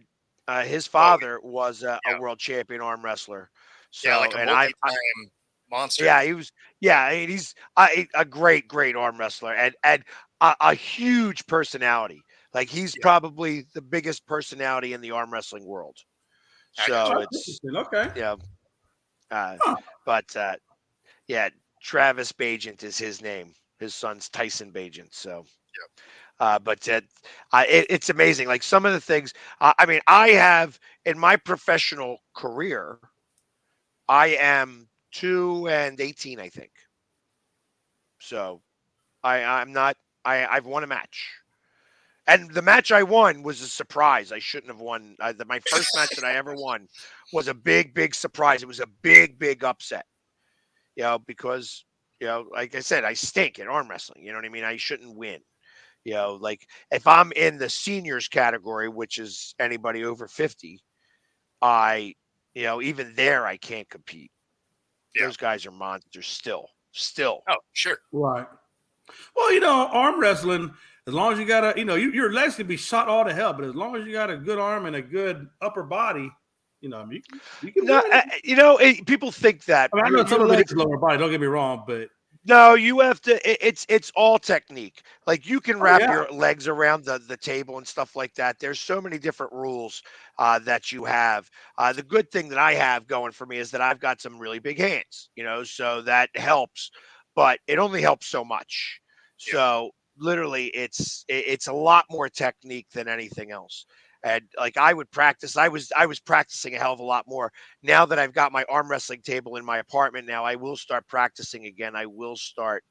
Speaker 5: His father was a world champion arm wrestler. So,
Speaker 7: like a multi-time monster.
Speaker 5: Yeah, he was. Yeah, he's a great arm wrestler and a huge personality. Like he's probably the biggest personality in the arm wrestling world. So it's
Speaker 8: okay.
Speaker 5: Yeah. But Travis Bagent is his name. His son's Tyson Bagent. So. But it's amazing. Like some of the things, I have in my professional career, I am 2 and 18, I think. So I've won a match. And the match I won was a surprise. I shouldn't have won. My first match that I ever won was a big, big surprise. It was a big, big upset. Because, like I said, I stink at arm wrestling. You know what I mean? I shouldn't win. Like if I'm in the seniors category, which is anybody over 50, even there I can't compete. Yeah. Those guys are monsters still.
Speaker 7: Oh, sure.
Speaker 8: Right. Well, arm wrestling, as long as you got your legs can be shot all to hell, but as long as you got a good arm and a good upper body, you can.
Speaker 5: People think that.
Speaker 8: I know some of it is lower body. Don't get me wrong, but
Speaker 5: no, you have to. It's all technique. Like you can wrap your legs around the table and stuff like that. There's so many different rules that you have. The good thing that I have going for me is that I've got some really big hands. So that helps, but it only helps so much. So literally, it's a lot more technique than anything else. And like I would practice, I was practicing a hell of a lot more. Now that I've got my arm wrestling table in my apartment, now I will start practicing again. I will start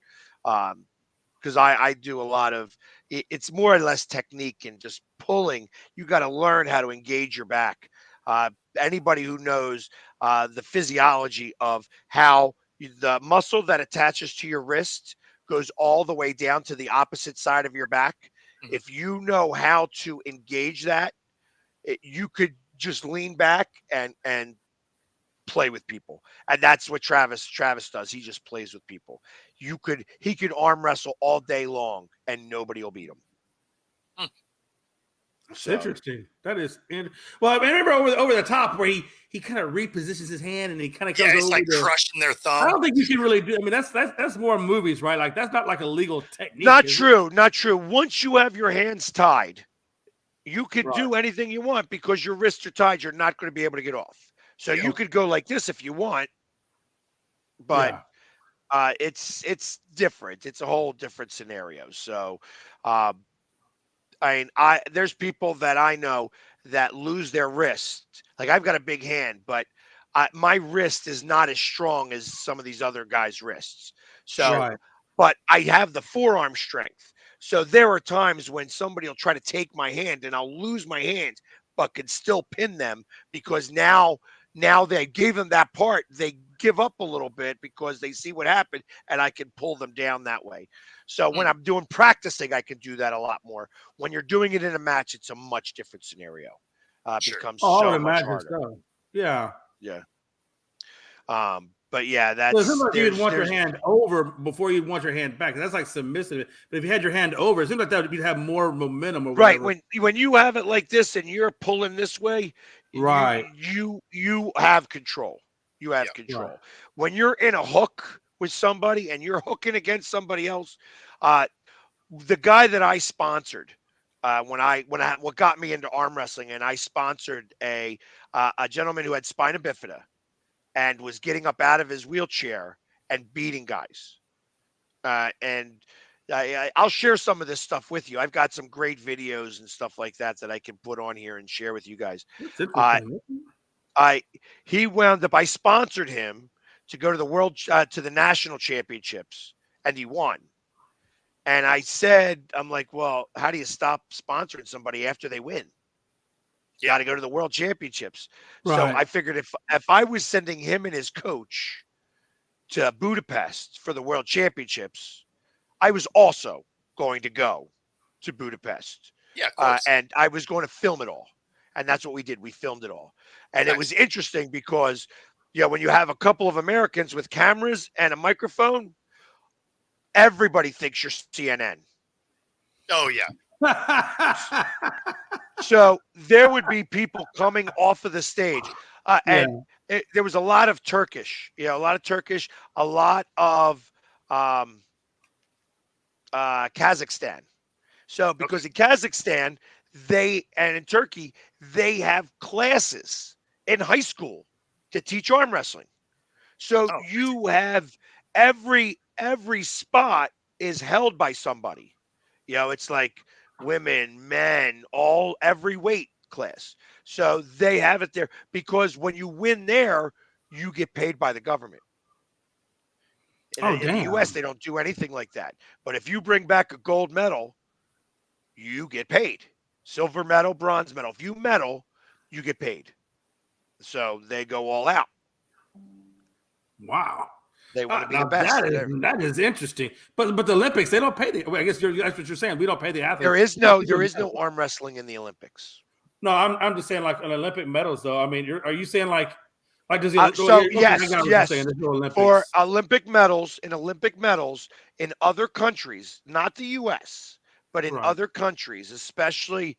Speaker 5: because I do a lot of it's more or less technique and just pulling. You got to learn how to engage your back. Anybody who knows the physiology of how the muscle that attaches to your wrist goes all the way down to the opposite side of your back. Mm-hmm. If you know how to engage that, you could just lean back and play with people. And that's what Travis does. He just plays with people. He could arm wrestle all day long and nobody will beat him.
Speaker 8: That's interesting. That is well, I remember over the top where he kind of repositions his hand and he kind of comes
Speaker 7: it's
Speaker 8: over
Speaker 7: like crushing their thumb.
Speaker 8: I don't think you can really do. I mean, that's more movies, right? Like that's not like a legal technique.
Speaker 5: Not true. Once you have your hands tied, you can do anything you want because your wrists are tied. You're not going to be able to get off. So you could go like this if you want, but it's different. It's a whole different scenario. So, there's people that I know that lose their wrist. Like I've got a big hand, but my wrist is not as strong as some of these other guys' wrists. So, but I have the forearm strength. So there are times when somebody will try to take my hand and I'll lose my hand, but can still pin them because now they gave them that part. They give up a little bit because they see what happened and I can pull them down that way. So when I'm doing practicing, I can do that a lot more. When you're doing it in a match, it's a much different scenario. Becomes so much harder.
Speaker 8: So. Yeah.
Speaker 5: Yeah. But yeah, that's
Speaker 8: so like you'd want your hand over before you want your hand back. That's like submissive. But if you had your hand over, it seems like that you'd have more momentum. Or
Speaker 5: right. When you have it like this and you're pulling this way,
Speaker 8: right,
Speaker 5: you have control. You have control. Right. When you're in a hook with somebody and you're hooking against somebody else, the guy that I sponsored what got me into arm wrestling, and I sponsored a gentleman who had spina bifida and was getting up out of his wheelchair and beating guys. And I'll share some of this stuff with you. I've got some great videos and stuff like that I can put on here and share with you guys. He wound up, I sponsored him to go to the national championships, and he won. And I said, I'm like, well, how do you stop sponsoring somebody after they win? You got to go to the world championships. Right. So I figured if I was sending him and his coach to Budapest for the world championships, I was also going to go to Budapest.
Speaker 7: Yeah, of course.
Speaker 5: And I was going to film it all. And that's what we did. We filmed it all. And It was interesting because, when you have a couple of Americans with cameras and a microphone, everybody thinks you're CNN.
Speaker 7: Oh, yeah.
Speaker 5: So there would be people coming off of the stage. And there was a lot of Turkish, a lot of Kazakhstan. So because in Kazakhstan, and in Turkey, they have classes in high school to teach arm wrestling. So you have every spot is held by somebody. It's like women, men, every weight class. So they have it there because when you win there, you get paid by the government.
Speaker 8: Oh,
Speaker 5: In the
Speaker 8: damn.
Speaker 5: U.S., they don't do anything like that. But if you bring back a gold medal, you get paid. Silver medal, bronze medal. If you medal, you get paid. So they go all out.
Speaker 8: Wow.
Speaker 5: They want to be
Speaker 8: Now
Speaker 5: the best.
Speaker 8: that is interesting. But the Olympics, they don't pay the. Well, I guess that's what you're saying. We don't pay the athletes.
Speaker 5: There is no arm wrestling in the Olympics.
Speaker 8: No, I'm just saying like an Olympic medals though. I mean, are you saying like does
Speaker 5: yes.
Speaker 8: Olympics.
Speaker 5: For Olympic medals in other countries, not the U.S., but in other countries, especially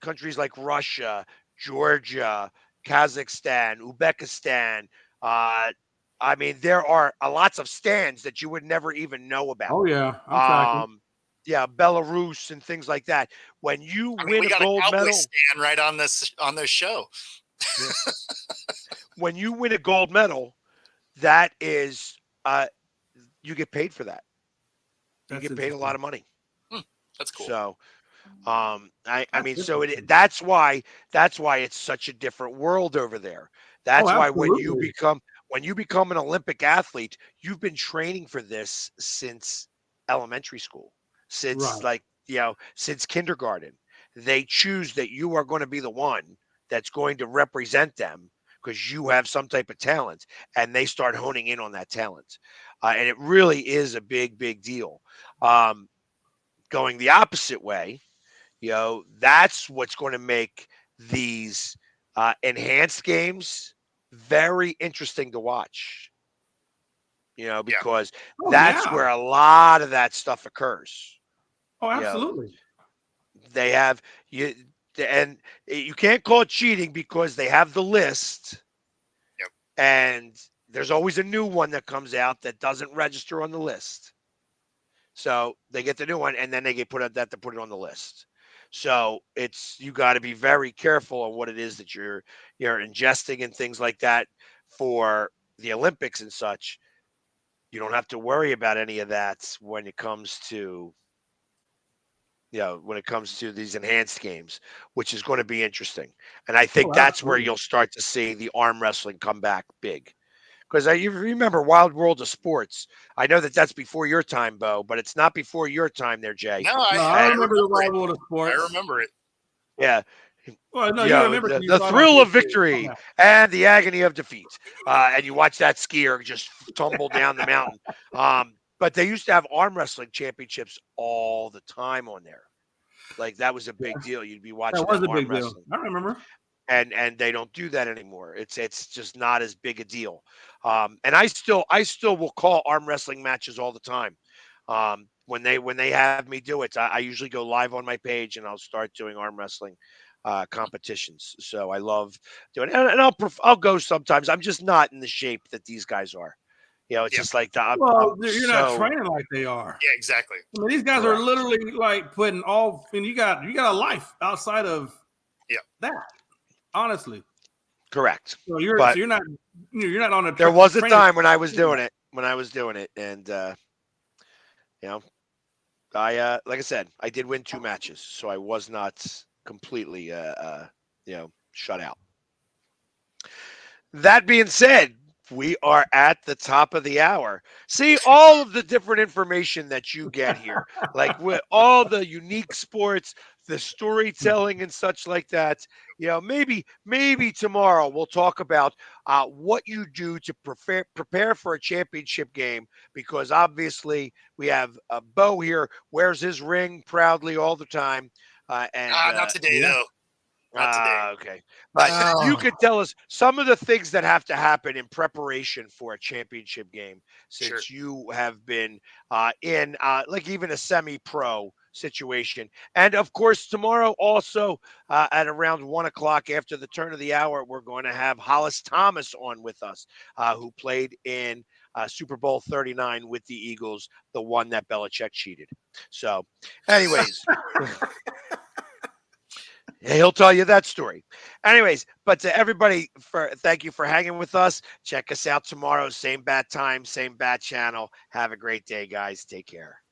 Speaker 5: countries like Russia, Georgia, Kazakhstan, Uzbekistan. I mean, there are lots of stands that you would never even know about.
Speaker 8: Oh yeah, I'm
Speaker 5: yeah, Belarus and things like that. When you win
Speaker 7: we got
Speaker 5: a gold
Speaker 7: Cowboys
Speaker 5: medal,
Speaker 7: stand right on this show.
Speaker 5: when you win a gold medal, that is you get paid for that. You get paid a lot of money.
Speaker 7: That's cool.
Speaker 5: So that's why it's such a different world over there. That's why when you become an Olympic athlete, you've been training for this since elementary school, since since kindergarten. They choose that you are going to be the one that's going to represent them because you have some type of talent, and they start honing in on that talent. And it really is a big, big deal. Going the opposite way, that's what's going to make these enhanced games very interesting to watch. Because that's where a lot of that stuff occurs.
Speaker 8: Oh, absolutely.
Speaker 5: They have and you can't call it cheating because they have the list.
Speaker 7: Yep.
Speaker 5: And there's always a new one that comes out that doesn't register on the list. So they get the new one, and then they get put it on the list. So you got to be very careful on what it is that you're ingesting and things like that for the Olympics and such. You don't have to worry about any of that when it comes to these enhanced games, which is going to be interesting. And I think that's where you'll start to see the arm wrestling come back big. Because you remember Wild World of Sports. I know that's before your time, Bo, but it's not before your time there, Jay.
Speaker 7: No, I remember the Wild World of Sports. I remember it.
Speaker 5: Yeah.
Speaker 8: Well, no, you remember
Speaker 5: the thrill of victory and the agony of defeat. And you watch that skier just tumble down the mountain. But they used to have arm wrestling championships all the time on there. Like that was a big deal. You'd be watching
Speaker 8: that was a
Speaker 5: arm
Speaker 8: big
Speaker 5: wrestling.
Speaker 8: deal. I remember.
Speaker 5: And they don't do that anymore. It's just not as big a deal. And I still will call arm wrestling matches all the time. When they have me do it, I usually go live on my page and I'll start doing arm wrestling competitions. So I love doing it. And I'll go sometimes. I'm just not in the shape that these guys are. It's just like that.
Speaker 8: You're not training like they are.
Speaker 7: Yeah, exactly.
Speaker 8: I mean, these guys are literally like putting all. I mean, you got a life outside of that. Honestly,
Speaker 5: correct.
Speaker 8: So you're not on a.
Speaker 5: There was a time when I was doing it. And I like I said, I did win 2 matches, so I was not completely shut out. That being said, we are at the top of the hour. See all of the different information that you get here, like with all the unique sports, the storytelling and such like that. Maybe tomorrow we'll talk about what you do to prepare for a championship game, because obviously we have Bo here, wears his ring proudly all the time.
Speaker 7: Not today, though. Not today.
Speaker 5: Okay. But you could tell us some of the things that have to happen in preparation for a championship game, since you have been in like even a semi-pro situation. And of course, tomorrow also at around 1:00 after the turn of the hour, we're going to have Hollis Thomas on with us, who played in Super Bowl 39 with the Eagles, the one that Belichick cheated. So anyways, he'll tell you that story. Anyways, but to everybody, thank you for hanging with us. Check us out tomorrow, same bat time, same bat channel. Have a great day, guys. Take care.